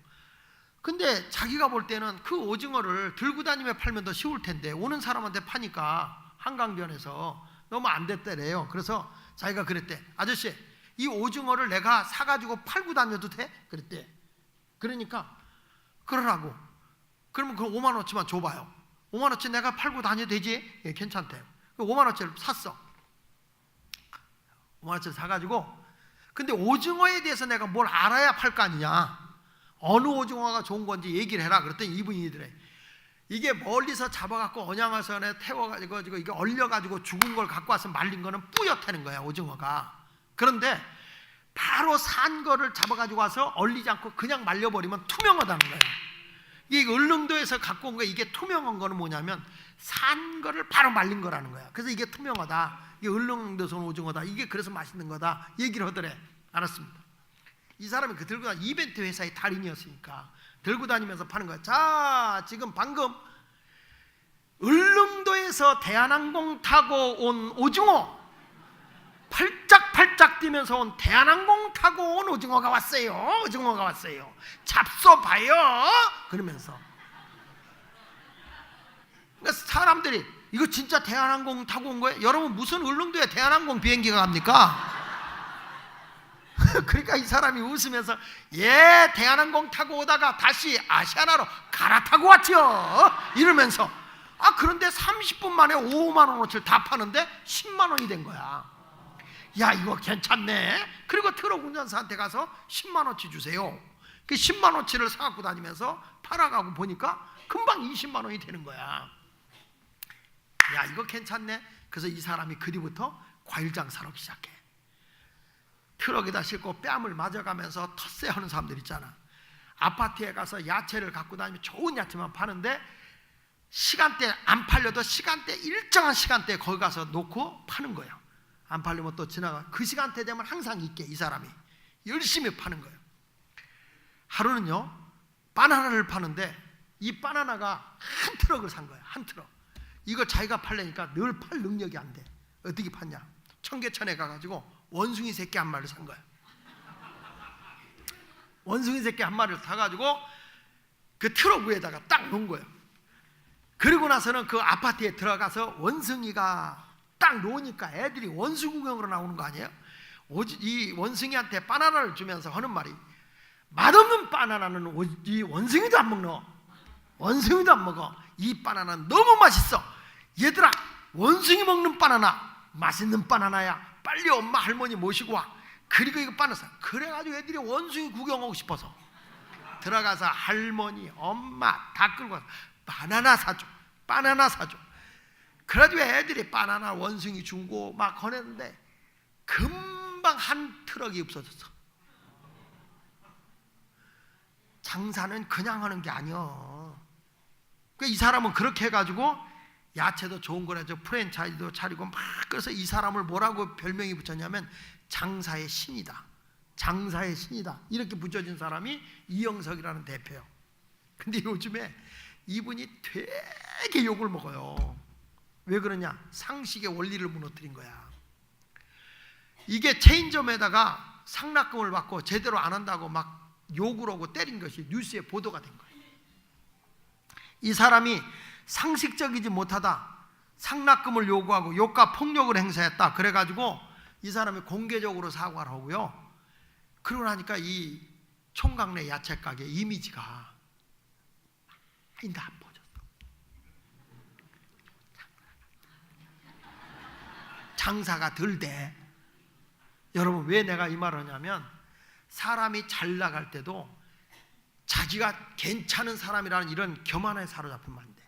근데 자기가 볼 때는 그 오징어를 들고 다니며 팔면 더 쉬울 텐데 오는 사람한테 파니까 한강변에서 너무 안 됐대래요. 그래서 자기가 그랬대. 아저씨, 이 오징어를 내가 사가지고 팔고 다녀도 돼? 그랬대. 그러니까 그러라고. 그러면 그 5만 원치만 줘봐요. 5만 원치 내가 팔고 다녀도 되지? 예, 괜찮대요. 5만 원치를 샀어. 5만 원치를 사가지고, 근데 오징어에 대해서 내가 뭘 알아야 팔 거 아니냐. 어느 오징어가 좋은 건지 얘기를 해라. 그랬더니 이분이 이더래. 이게 멀리서 잡아갖고 언양어선에 태워가지고 이게 얼려가지고 죽은 걸 갖고 와서 말린 거는 뿌옇다는 거야, 오징어가. 그런데 바로 산 거를 잡아가지고 와서 얼리지 않고 그냥 말려버리면 투명하다는 거야. 이게 을릉도에서 갖고 온 거, 이게 투명한 거는 뭐냐면 산 거를 바로 말린 거라는 거야. 그래서 이게 투명하다. 이게 을릉도에서 온 오징어다. 이게 그래서 맛있는 거다. 얘기를 하더래. 알았습니다. 이 사람이 그 들고 다니는 이벤트 회사의 달인이었으니까 들고 다니면서 파는 거야. 자, 지금 방금 을릉도에서 대한항공 타고 온 오징어, 팔짝팔짝 뛰면서 온 대한항공 타고 온 오징어가 왔어요. 오징어가 왔어요. 잡숴봐요. 그러면서 그러니까 사람들이 이거 진짜 대한항공 타고 온 거예요? 여러분, 무슨 을릉도에 대한항공 비행기가 갑니까? 그러니까 이 사람이 웃으면서, 예, 대한항공 타고 오다가 다시 아시아나로 갈아타고 왔죠. 이러면서, 그런데 30분 만에 5만 원어치를 다 파는데 10만 원이 된 거야. 야, 이거 괜찮네. 그리고 트럭 운전사한테 가서 10만 원치 주세요. 그 10만 원치를 사갖고 다니면서 팔아가고 보니까 금방 20만 원이 되는 거야. 야, 이거 괜찮네. 그래서 이 사람이 그 뒤부터 과일 장사를 하기 시작해. 트럭에다 싣고 뺨을 맞아가면서 텃세 하는 사람들 있잖아. 아파트에 가서 야채를 갖고 다니면 좋은 야채만 파는데 시간대 안 팔려도 시간대, 일정한 시간대에 거기 가서 놓고 파는 거예요. 안 팔리면 또 지나가. 그 시간대 되면 항상 있게 이 사람이 열심히 파는 거예요. 하루는요, 바나나를 파는데 이 바나나가 한 트럭을 산 거예요. 한 트럭. 이걸 자기가 팔려니까 늘 팔 능력이 안 돼. 어떻게 팠냐? 청계천에 가가지고 원숭이 새끼 한 마리를 산 거야. 원숭이 새끼 한 마리를 사가지고 그 트럭 위에다가 딱 놓은 거예요. 그리고 나서는 그 아파트에 들어가서 원숭이가 딱 놓으니까 애들이 원수 구경으로 나오는 거 아니에요? 이 원숭이한테 바나나를 주면서 하는 말이, 맛없는 바나나는 이 원숭이도 안 먹노. 원숭이도 안 먹어. 이 바나나는 너무 맛있어. 얘들아, 원숭이 먹는 바나나 맛있는 바나나야. 빨리 엄마 할머니 모시고 와. 그리고 이거 바나나. 그래가지고 애들이 원숭이 구경하고 싶어서 들어가서 할머니, 엄마 다 끌고 와서 바나나 사줘. 바나나 사줘. 그래가지고 애들이 바나나 원숭이 주고 막 거냈는데 금방 한 트럭이 없어졌어. 장사는 그냥 하는 게 아니야. 이 사람은 그렇게 해가지고 야채도 좋은 거라죠. 프랜차이즈도 차리고 막. 그래서 이 사람을 뭐라고 별명이 붙였냐면 장사의 신이다. 장사의 신이다. 이렇게 붙여진 사람이 이영석이라는 대표예요. 근데 요즘에 이분이 되게 욕을 먹어요. 왜 그러냐? 상식의 원리를 무너뜨린 거야. 이게 체인점에다가 상납금을 받고 제대로 안 한다고 막 욕을 하고 때린 것이 뉴스에 보도가 된 거예요. 이 사람이 상식적이지 못하다, 상납금을 요구하고 욕과 폭력을 행사했다. 그래가지고 이 사람이 공개적으로 사과를 하고요. 그러고 나니까 이 총각내 야채 가게 이미지가 많이 나빠졌어. 장사가 덜 돼. 여러분, 왜 내가 이 말을 하냐면, 사람이 잘 나갈 때도 자기가 괜찮은 사람이라는 이런 교만에 사로잡히면 안 돼.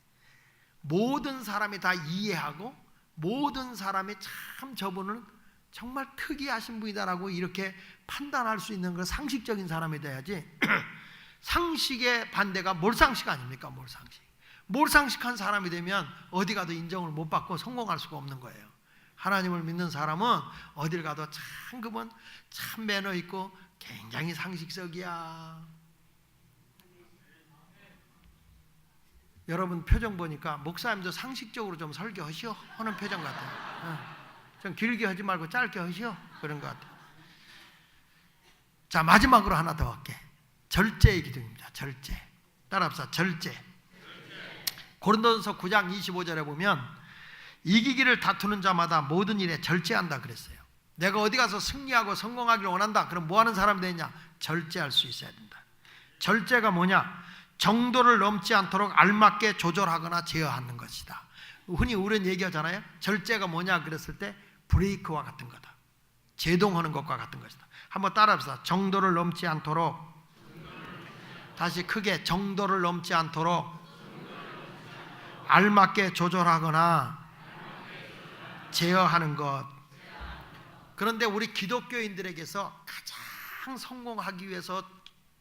모든 사람이 다 이해하고 모든 사람이 참 저분은 정말 특이하신 분이다라고 이렇게 판단할 수 있는 그 상식적인 사람이 돼야지. 상식의 반대가 몰상식 아닙니까? 몰상식. 몰상식한 사람이 되면 어디 가도 인정을 못 받고 성공할 수가 없는 거예요. 하나님을 믿는 사람은 어딜 가도 참 그분 참 매너 있고 굉장히 상식적이야. 여러분 표정 보니까 목사님도 상식적으로 좀 설교하시오 하는 표정 같아요. 좀 길게 하지 말고 짧게 하시오 그런 것 같아요. 자, 마지막으로 하나 더 할게. 절제의 기둥입니다. 절제. 따라합시다. 절제. 고린도전서 9장 25절에 보면 이기기를 다투는 자마다 모든 일에 절제한다 그랬어요. 내가 어디 가서 승리하고 성공하기를 원한다. 그럼 뭐 하는 사람이 되냐? 절제할 수 있어야 된다. 절제가 뭐냐? 정도를 넘지 않도록 알맞게 조절하거나 제어하는 것이다. 흔히 우리는 얘기하잖아요. 절제가 뭐냐 그랬을 때 브레이크와 같은 거다. 제동하는 것과 같은 것이다. 한번 따라합시다. 정도를 넘지 않도록. 다시 크게. 정도를 넘지 않도록 알맞게 조절하거나 제어하는 것. 그런데 우리 기독교인들에게서 가장 성공하기 위해서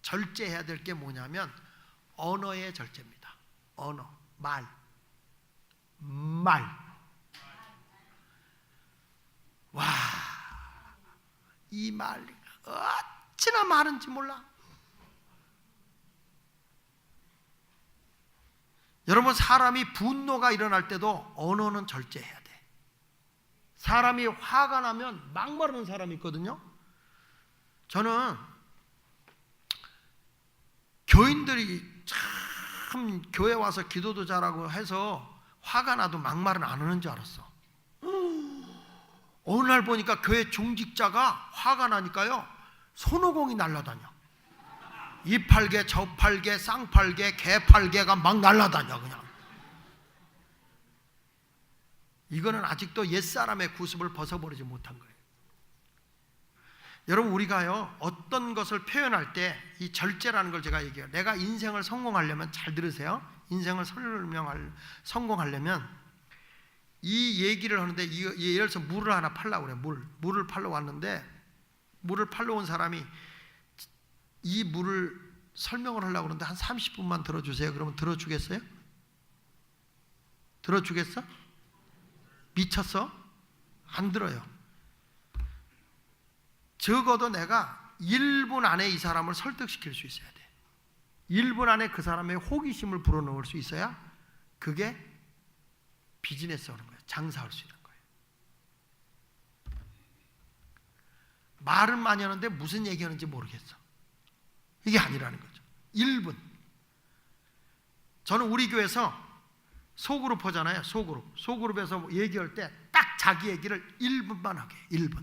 절제해야 될 게 뭐냐면 언어의 절제입니다. 언어, 말. 와, 이 말 어찌나 많은지 몰라. 여러분, 사람이 분노가 일어날 때도 언어는 절제해야 돼. 사람이 화가 나면 막말하는 사람이 있거든요. 저는 교인들이 참 교회 와서 기도도 잘하고 해서 화가 나도 막말은 안 하는 줄 알았어. 어느 날 보니까 교회 중직자가 화가 나니까요 손오공이 날아다녀. 이 팔개 저 팔개 쌍팔개 개팔개가 막 날아다녀. 그냥 이거는 아직도 옛사람의 구습을 벗어버리지 못한 거예요. 여러분, 우리가요 어떤 것을 표현할 때 이 절제라는 걸 제가 얘기해요. 내가 인생을 성공하려면, 잘 들으세요. 인생을 성공하려면 이 얘기를 하는데, 예를 들어서 물을 하나 팔려고 그래. 물을 팔러 왔는데, 물을 팔러 온 사람이 이 물을 설명을 하려고 그러는데 한 30분만 들어주세요. 그러면 들어주겠어요? 들어주겠어? 미쳤어? 안 들어요. 적어도 내가 1분 안에 이 사람을 설득시킬 수 있어야 돼. 1분 안에 그 사람의 호기심을 불어넣을 수 있어야 그게 비즈니스 하는 거예요. 장사할 수 있는 거예요. 말은 많이 하는데 무슨 얘기하는지 모르겠어. 이게 아니라는 거죠. 1분. 저는 우리 교회에서 소그룹 하잖아요. 소그룹에서 얘기할 때 딱 자기 얘기를 1분만 하게. 1분.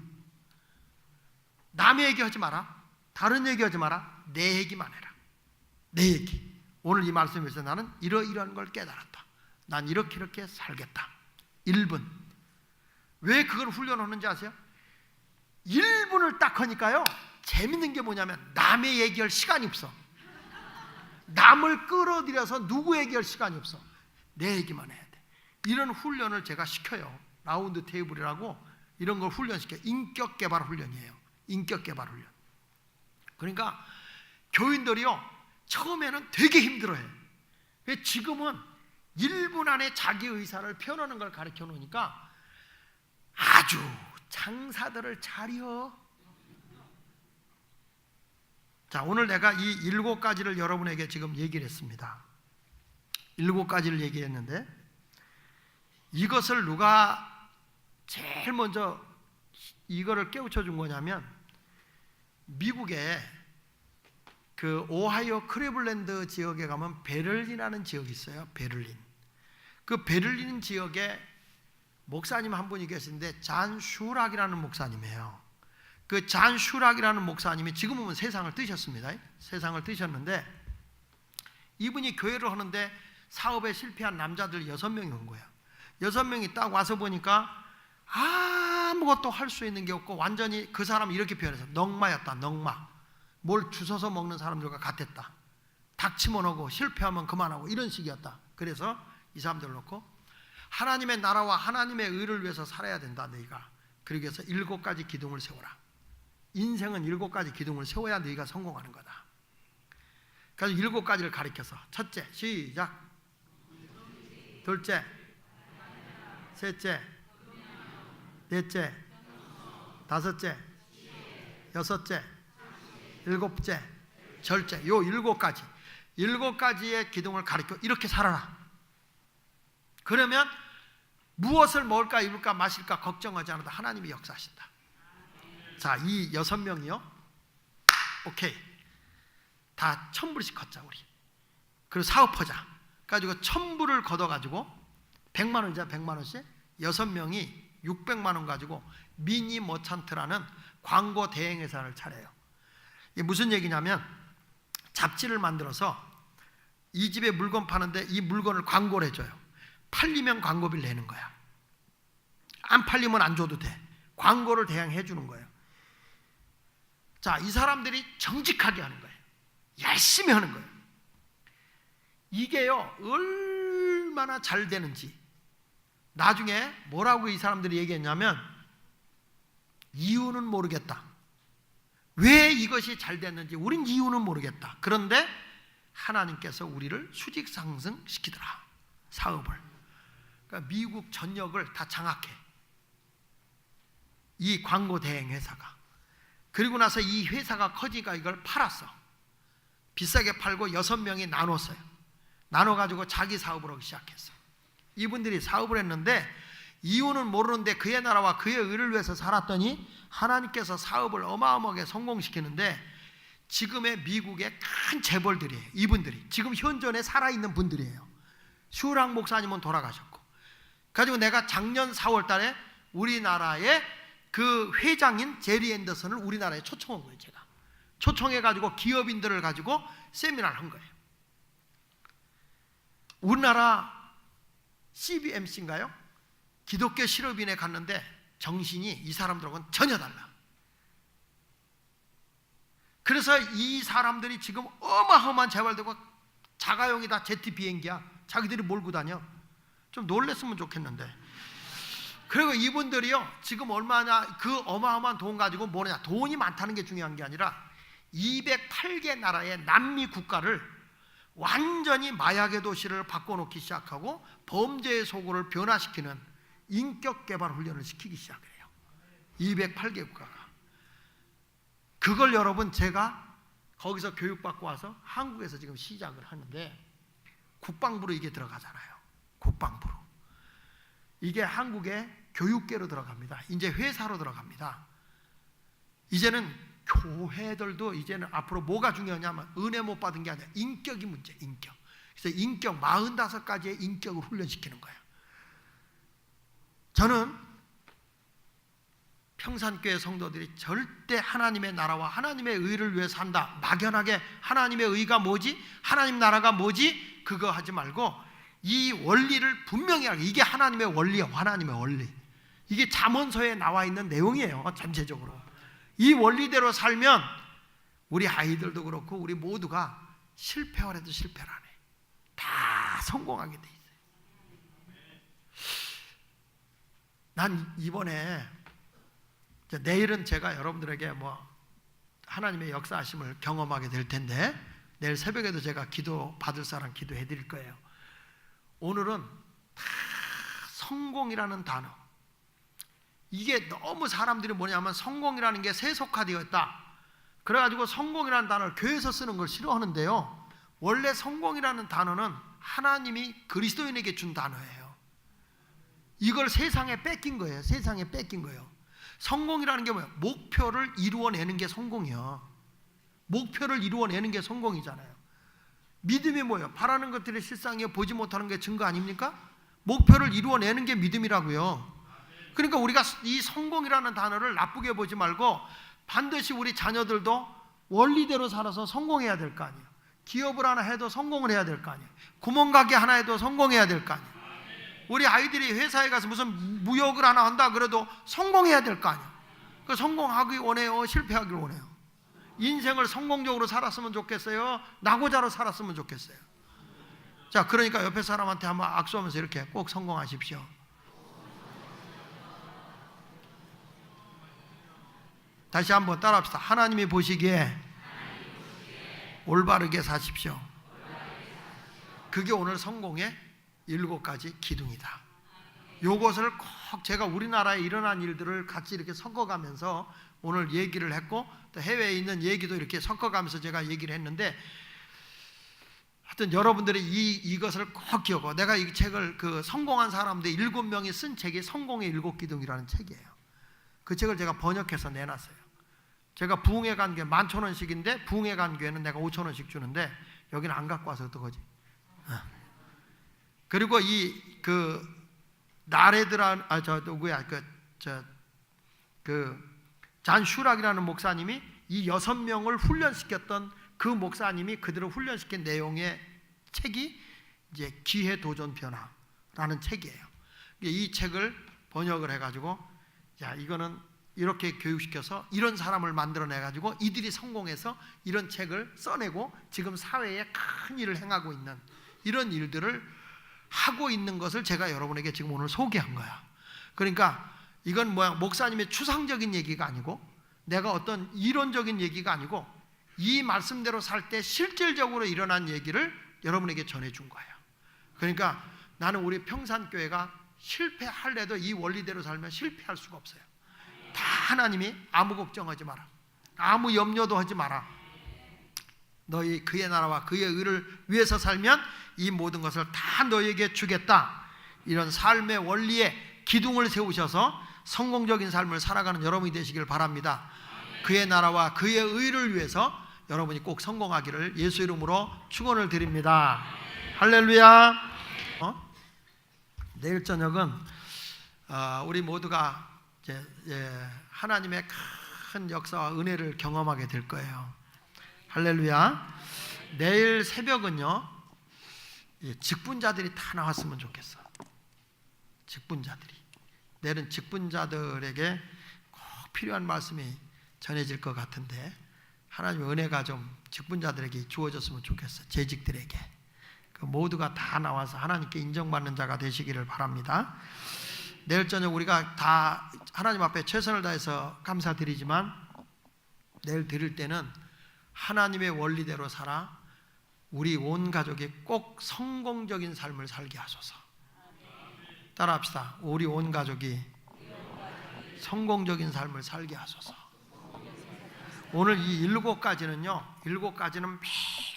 남의 얘기하지 마라. 다른 얘기하지 마라. 내 얘기만 해라. 내 얘기. 오늘 이 말씀에서 나는 이러이러한 걸 깨달았다. 난 이렇게 살겠다. 1분. 왜 그걸 훈련하는지 아세요? 1분을 딱 하니까요, 재밌는 게 뭐냐면 남의 얘기할 시간이 없어. 남을 끌어들여서 누구 얘기할 시간이 없어. 내 얘기만 해야 돼. 이런 훈련을 제가 시켜요. 라운드 테이블이라고 이런 걸 훈련시켜요. 인격 개발 훈련이에요. 인격 개발 훈련. 그러니까 교인들이요, 처음에는 되게 힘들어해요. 지금은 1분 안에 자기 의사를 표현하는 걸 가르쳐 놓으니까 아주 장사들을 잘해요. 자, 오늘 내가 이 7가지를 여러분에게 지금 얘기를 했습니다. 7가지를 얘기했는데, 이것을 누가 제일 먼저 이거를 깨우쳐 준 거냐면, 미국에 그 오하이오 클리블랜드 지역에 가면 베를린이라는 지역이 있어요. 베를린. 그 베를린 지역에 목사님 한 분이 계신데 잔 슈락이라는 목사님이에요. 그 잔 슈락이라는 목사님이 지금은 세상을 뜨셨습니다. 세상을 뜨셨는데, 이분이 교회를 하는데 사업에 실패한 남자들 6명이 온 거예요. 6명이 딱 와서 보니까 아무것도 할 수 있는 게 없고, 완전히 그 사람이 이렇게 표현해서 넝마였다. 넝마. 뭘 주워서 먹는 사람들과 같았다. 닥치면 하고 실패하면 그만하고 이런 식이었다. 그래서 이 사람들 놓고 하나님의 나라와 하나님의 의를 위해서 살아야 된다, 너희가. 그러기 위해서 7가지 기둥을 세워라. 인생은 7가지 기둥을 세워야 너희가 성공하는 거다. 그래서 7가지를 가르쳐서, 첫째, 시작. 둘째, 셋째, 넷째, 다섯째, 여섯째, 7째, 절제. 요 7가지. 7가지의 기둥을 가르쳐 이렇게 살아라. 그러면 무엇을 먹을까 입을까 마실까 걱정하지 않아도 하나님이 역사하신다. 자, 이 6명이요, 오케이, 다 1000불씩 걷자 우리. 그리고 사업하자. 가지고 1000불을 걷어가지고 100만 원이자 100만 원씩 6명이 600만 원 가지고 미니 머찬트라는 광고 대행회사를 차려요. 이게 무슨 얘기냐면, 잡지를 만들어서 이 집에 물건 파는데 이 물건을 광고를 해줘요. 팔리면 광고비를 내는 거야. 안 팔리면 안 줘도 돼. 광고를 대행해 주는 거예요. 자, 이 사람들이 정직하게 하는 거예요. 열심히 하는 거예요. 이게요, 얼마나 잘 되는지 나중에 뭐라고 이 사람들이 얘기했냐면, 이유는 모르겠다. 왜 이것이 잘 됐는지 우린 이유는 모르겠다. 그런데 하나님께서 우리를 수직 상승시키더라, 사업을. 그러니까 미국 전역을 다 장악해, 이 광고 대행 회사가. 그리고 나서 이 회사가 커지니까 이걸 팔았어. 비싸게 팔고 6명이 나눴어요. 나눠가지고 자기 사업을 하기 시작했어. 이분들이 사업을 했는데 이유는 모르는데 그의 나라와 그의 의를 위해서 살았더니 하나님께서 사업을 어마어마하게 성공시키는데, 지금의 미국의 큰 재벌들이에요. 이분들이 지금 현존에 살아있는 분들이에요. 슈락 목사님은 돌아가셨고, 가지고 내가 작년 4월 달에 우리나라의 그 회장인 제리 앤더슨을 우리나라에 초청한 거예요. 제가 초청해가지고 기업인들을 가지고 세미나를 한 거예요. 우리나라 CBMC인가요? 기독교 실업인에 갔는데 정신이 이 사람들하고는 전혀 달라. 그래서 이 사람들이 지금 어마어마한 재벌들과 자가용이 다 제트 비행기야. 자기들이 몰고 다녀. 좀 놀랬으면 좋겠는데. 그리고 이분들이요, 지금 얼마나 그 어마어마한 돈 가지고 뭐냐, 돈이 많다는 게 중요한 게 아니라 208개 나라의 남미 국가를 완전히 마약의 도시를 바꿔놓기 시작하고 범죄의 소굴을 변화시키는 인격 개발 훈련을 시키기 시작해요. 208개 국가가. 그걸 여러분, 제가 거기서 교육받고 와서 한국에서 지금 시작을 하는데, 국방부로 이게 들어가잖아요. 국방부로. 이게 한국의 교육계로 들어갑니다. 이제 회사로 들어갑니다. 이제는 교회들도 이제는 앞으로 뭐가 중요하냐면, 은혜 못 받은 게 아니라 인격이 문제. 인격. 그래서 인격 45가지의 인격을 훈련시키는 거예요. 저는 평산교회 성도들이 절대 하나님의 나라와 하나님의 의를 위해 산다, 막연하게 하나님의 의가 뭐지? 하나님 나라가 뭐지? 그거 하지 말고 이 원리를 분명히 알고, 이게 하나님의 원리예요. 하나님의 원리. 이게 잠언서에 나와 있는 내용이에요. 전체적으로 이 원리대로 살면 우리 아이들도 그렇고 우리 모두가 실패를 해도 실패를 안 해. 다 성공하게 돼 있어요. 난 이번에, 내일은 제가 여러분들에게 하나님의 역사하심을 경험하게 될 텐데, 내일 새벽에도 제가 기도 받을 사람 기도해 드릴 거예요. 오늘은 다 성공이라는 단어, 이게 너무 사람들이 뭐냐면 성공이라는 게 세속화되어 있다, 그래가지고 성공이라는 단어를 교회에서 쓰는 걸 싫어하는데요, 원래 성공이라는 단어는 하나님이 그리스도인에게 준 단어예요. 이걸 세상에 뺏긴 거예요. 세상에 뺏긴 거예요. 성공이라는 게 뭐예요? 목표를 이루어내는 게 성공이요. 목표를 이루어내는 게 성공이잖아요. 믿음이 뭐예요? 바라는 것들이 실상이요, 보지 못하는 게 증거 아닙니까? 목표를 이루어내는 게 믿음이라고요. 그러니까 우리가 이 성공이라는 단어를 나쁘게 보지 말고 반드시 우리 자녀들도 원리대로 살아서 성공해야 될 거 아니에요. 기업을 하나 해도 성공을 해야 될 거 아니에요. 구멍가게 하나 해도 성공해야 될 거 아니에요. 우리 아이들이 회사에 가서 무슨 무역을 하나 한다 그래도 성공해야 될 거 아니에요. 그 성공하기 원해요? 실패하기를 원해요? 인생을 성공적으로 살았으면 좋겠어요? 낙오자로 살았으면 좋겠어요? 자, 그러니까 옆에 사람한테 한번 악수하면서 이렇게 꼭 성공하십시오. 다시 한번 따라합시다. 하나님이 보시기에 올바르게 사십시오. 그게 오늘 성공의 7가지 기둥이다. 요것을 꼭 제가 우리나라에 일어난 일들을 같이 이렇게 섞어가면서 오늘 얘기를 했고, 또 해외에 있는 얘기도 이렇게 섞어가면서 제가 얘기를 했는데, 하여튼 여러분들이 이것을 꼭 기억하고, 내가 이 책을 성공한 사람들 7명이 쓴 책이 성공의 7기둥이라는 책이에요. 그 책을 제가 번역해서 내놨어요. 제가 부흥회 간 교회 11,000원씩인데 부흥회 간 교회는 내가 5,000원씩 주는데 여기는 안 갖고 와서 어떡하지? 그리고 나레드란 잔 슈락이라는 목사님이 이 6명을 훈련시켰던 그 목사님이 그들을 훈련시킨 내용의 책이 이제 기회 도전 변화라는 책이에요. 이 책을 번역을 해가지고, 야, 이거는 이렇게 교육시켜서 이런 사람을 만들어내가지고 이들이 성공해서 이런 책을 써내고 지금 사회에 큰 일을 행하고 있는 이런 일들을 하고 있는 것을 제가 여러분에게 지금 오늘 소개한 거야. 그러니까 이건 목사님의 추상적인 얘기가 아니고 내가 어떤 이론적인 얘기가 아니고 이 말씀대로 살 때 실질적으로 일어난 얘기를 여러분에게 전해준 거예요. 그러니까 나는 우리 평산교회가 실패할래도 이 원리대로 살면 실패할 수가 없어요. 다 하나님이 아무 걱정하지 마라, 아무 염려도 하지 마라, 너희 그의 나라와 그의 의를 위해서 살면 이 모든 것을 다 너희에게 주겠다. 이런 삶의 원리에 기둥을 세우셔서 성공적인 삶을 살아가는 여러분이 되시길 바랍니다. 그의 나라와 그의 의를 위해서 여러분이 꼭 성공하기를 예수 이름으로 축원을 드립니다. 할렐루야. 내일 저녁은 우리 모두가 이제 하나님의 큰 역사와 은혜를 경험하게 될 거예요. 할렐루야. 내일 새벽은요, 직분자들이 다 나왔으면 좋겠어. 직분자들이. 내일은 직분자들에게 꼭 필요한 말씀이 전해질 것 같은데 하나님의 은혜가 좀 직분자들에게 주어졌으면 좋겠어. 재직들에게. 모두가 다 나와서 하나님께 인정받는 자가 되시기를 바랍니다. 내일 저녁 우리가 다 하나님 앞에 최선을 다해서 감사드리지만 내일 드릴 때는 하나님의 원리대로 살아 우리 온 가족이 꼭 성공적인 삶을 살게 하소서. 따라합시다. 우리 온 가족이 성공적인 삶을 살게 하소서. 오늘 이 7가지는요, 7가지는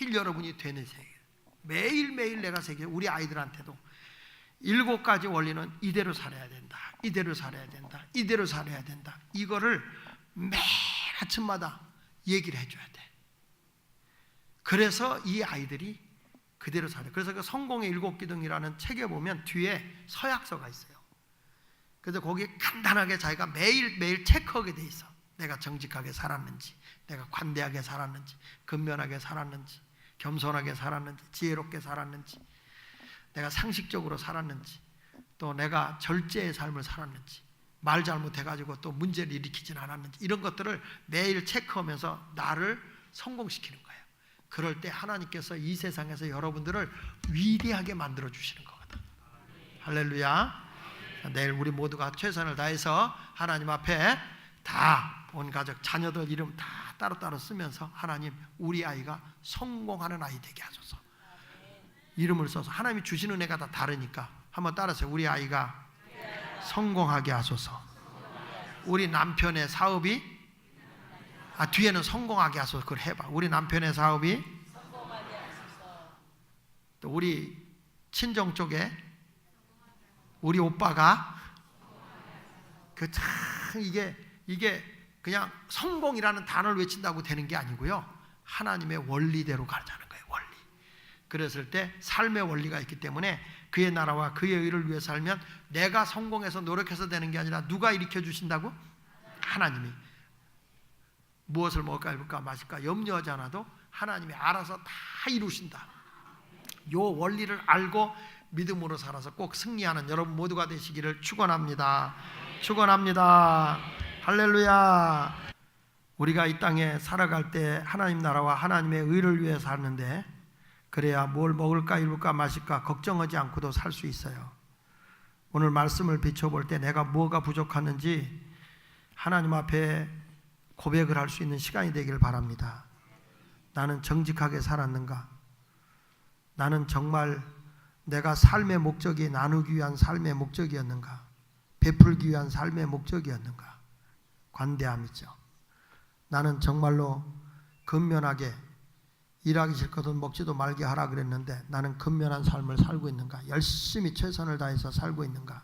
매일 여러분이 되새겨요. 매일매일 내가 새겨요. 우리 아이들한테도 7가지 원리는 이대로 살아야 된다, 이대로 살아야 된다, 이대로 살아야 된다. 이거를 매일 아침마다 얘기를 해줘야 돼. 그래서 이 아이들이 그대로 살아요. 그래서 그 성공의 7기둥이라는 책에 보면 뒤에 서약서가 있어요. 그래서 거기에 간단하게 자기가 매일매일 체크하게 돼 있어. 내가 정직하게 살았는지, 내가 관대하게 살았는지, 근면하게 살았는지, 겸손하게 살았는지, 지혜롭게 살았는지, 내가 상식적으로 살았는지, 또 내가 절제의 삶을 살았는지, 말 잘못해가지고 또 문제를 일으키진 않았는지, 이런 것들을 매일 체크하면서 나를 성공시키는 거예요. 그럴 때 하나님께서 이 세상에서 여러분들을 위대하게 만들어 주시는 거거든. 할렐루야. 내일 우리 모두가 최선을 다해서 하나님 앞에 다 온 가족 자녀들 이름 다 따로따로 쓰면서 하나님, 우리 아이가 성공하는 아이 되게 하소서. 이름을 써서 하나님이 주시는 은혜가 다 다르니까 한번 따라서 우리 아이가 성공하게 하소서. 우리 남편의 사업이 뒤에는 성공하게 하소서. 그걸 해봐. 우리 남편의 사업이 또 우리 친정 쪽에 우리 오빠가 그 참 이게 그냥 성공이라는 단어를 외친다고 되는 게 아니고요. 하나님의 원리대로 가자는 거예요. 원리. 그랬을 때 삶의 원리가 있기 때문에 그의 나라와 그의 의를 위해 살면 내가 성공해서 노력해서 되는 게 아니라 누가 일으켜 주신다고? 하나님이. 무엇을 먹을까 입을까 마실까 염려하지 않아도 하나님이 알아서 다 이루신다. 요 원리를 알고 믿음으로 살아서 꼭 승리하는 여러분 모두가 되시기를 축원합니다. 축원합니다. 할렐루야. 우리가 이 땅에 살아갈 때 하나님 나라와 하나님의 의를 위해 사는데 그래야 뭘 먹을까 입을까 마실까 걱정하지 않고도 살 수 있어요. 오늘 말씀을 비춰볼 때 내가 뭐가 부족하는지 하나님 앞에 고백을 할 수 있는 시간이 되기를 바랍니다. 나는 정직하게 살았는가? 나는 정말 내가 삶의 목적이 나누기 위한 삶의 목적이었는가? 베풀기 위한 삶의 목적이었는가? 관대함이죠. 나는 정말로 근면하게 일하기 싫거든 먹지도 말게 하라 그랬는데 나는 근면한 삶을 살고 있는가? 열심히 최선을 다해서 살고 있는가?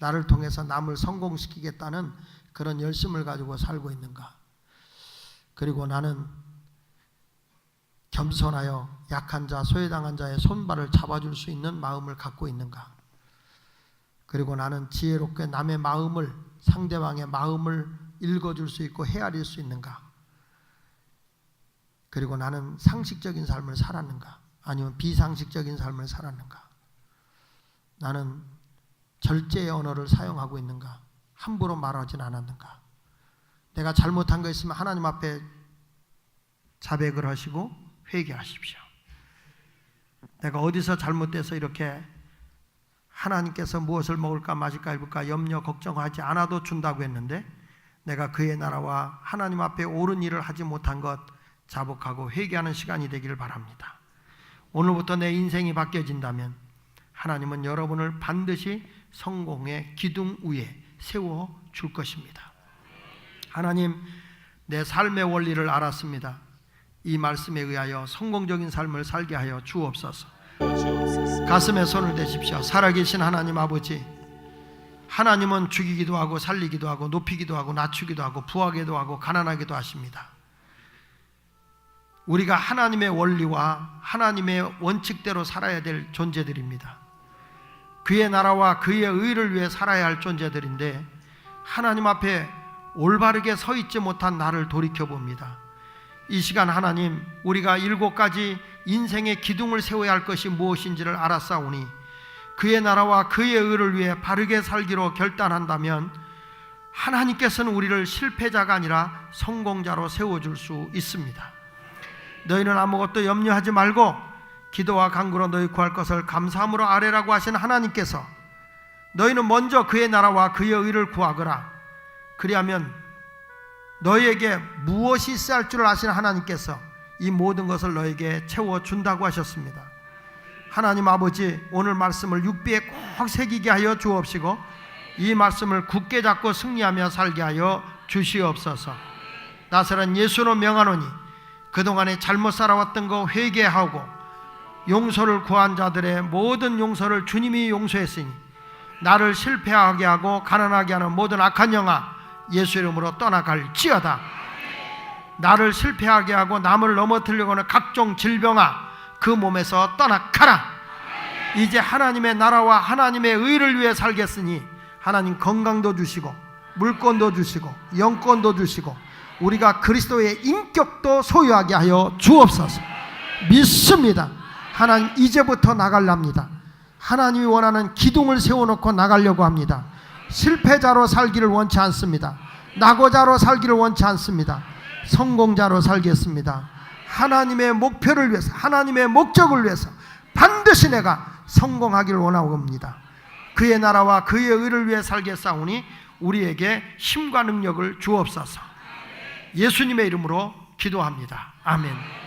나를 통해서 남을 성공시키겠다는 그런 열심을 가지고 살고 있는가? 그리고 나는 겸손하여 약한 자, 소외당한 자의 손발을 잡아줄 수 있는 마음을 갖고 있는가? 그리고 나는 지혜롭게 남의 마음을, 상대방의 마음을 읽어줄 수 있고 헤아릴 수 있는가? 그리고 나는 상식적인 삶을 살았는가? 아니면 비상식적인 삶을 살았는가? 나는 절제의 언어를 사용하고 있는가? 함부로 말하진 않았는가? 내가 잘못한 거 있으면 하나님 앞에 자백을 하시고 회개하십시오. 내가 어디서 잘못돼서 이렇게 하나님께서 무엇을 먹을까 마실까 입을까 염려 걱정하지 않아도 준다고 했는데 내가 그의 나라와 하나님 앞에 옳은 일을 하지 못한 것 자복하고 회개하는 시간이 되기를 바랍니다. 오늘부터 내 인생이 바뀌어진다면 하나님은 여러분을 반드시 성공의 기둥 위에 세워줄 것입니다. 하나님, 내 삶의 원리를 알았습니다. 이 말씀에 의하여 성공적인 삶을 살게 하여 주옵소서. 가슴에 손을 대십시오. 살아계신 하나님 아버지, 하나님은 죽이기도 하고 살리기도 하고 높이기도 하고 낮추기도 하고 부하기도 하고 가난하기도 하십니다. 우리가 하나님의 원리와 하나님의 원칙대로 살아야 될 존재들입니다. 그의 나라와 그의 의를 위해 살아야 할 존재들인데 하나님 앞에 올바르게 서 있지 못한 나를 돌이켜봅니다. 이 시간 하나님, 우리가 7가지 인생의 기둥을 세워야 할 것이 무엇인지를 알았사오니 그의 나라와 그의 의를 위해 바르게 살기로 결단한다면 하나님께서는 우리를 실패자가 아니라 성공자로 세워줄 수 있습니다. 너희는 아무것도 염려하지 말고 기도와 간구로 너희 구할 것을 감사함으로 아뢰라고 하신 하나님께서 너희는 먼저 그의 나라와 그의 의를 구하거라. 그리하면 너희에게 무엇이 있어야 할 줄 아시는 하나님께서 이 모든 것을 너에게 채워준다고 하셨습니다. 하나님 아버지, 오늘 말씀을 육비에 꼭 새기게 하여 주옵시고 이 말씀을 굳게 잡고 승리하며 살게 하여 주시옵소서. 나사렛 예수로 명하노니 그동안에 잘못 살아왔던 거 회개하고 용서를 구한 자들의 모든 용서를 주님이 용서했으니 나를 실패하게 하고 가난하게 하는 모든 악한 영아 예수 이름으로 떠나갈지어다. 나를 실패하게 하고 남을 넘어뜨리려고 하는 각종 질병아, 그 몸에서 떠나가라. 이제 하나님의 나라와 하나님의 의를 위해 살겠으니 하나님 건강도 주시고 물권도 주시고 영권도 주시고 우리가 그리스도의 인격도 소유하게 하여 주옵소서. 믿습니다. 하나님 이제부터 나가랍니다. 하나님이 원하는 기둥을 세워놓고 나가려고 합니다. 실패자로 살기를 원치 않습니다. 낙오자로 살기를 원치 않습니다. 성공자로 살겠습니다. 하나님의 목표를 위해서, 하나님의 목적을 위해서 반드시 내가 성공하기를 원하고 합니다. 그의 나라와 그의 의를 위해 살겠사오니 우리에게 힘과 능력을 주옵소서. 예수님의 이름으로 기도합니다. 아멘.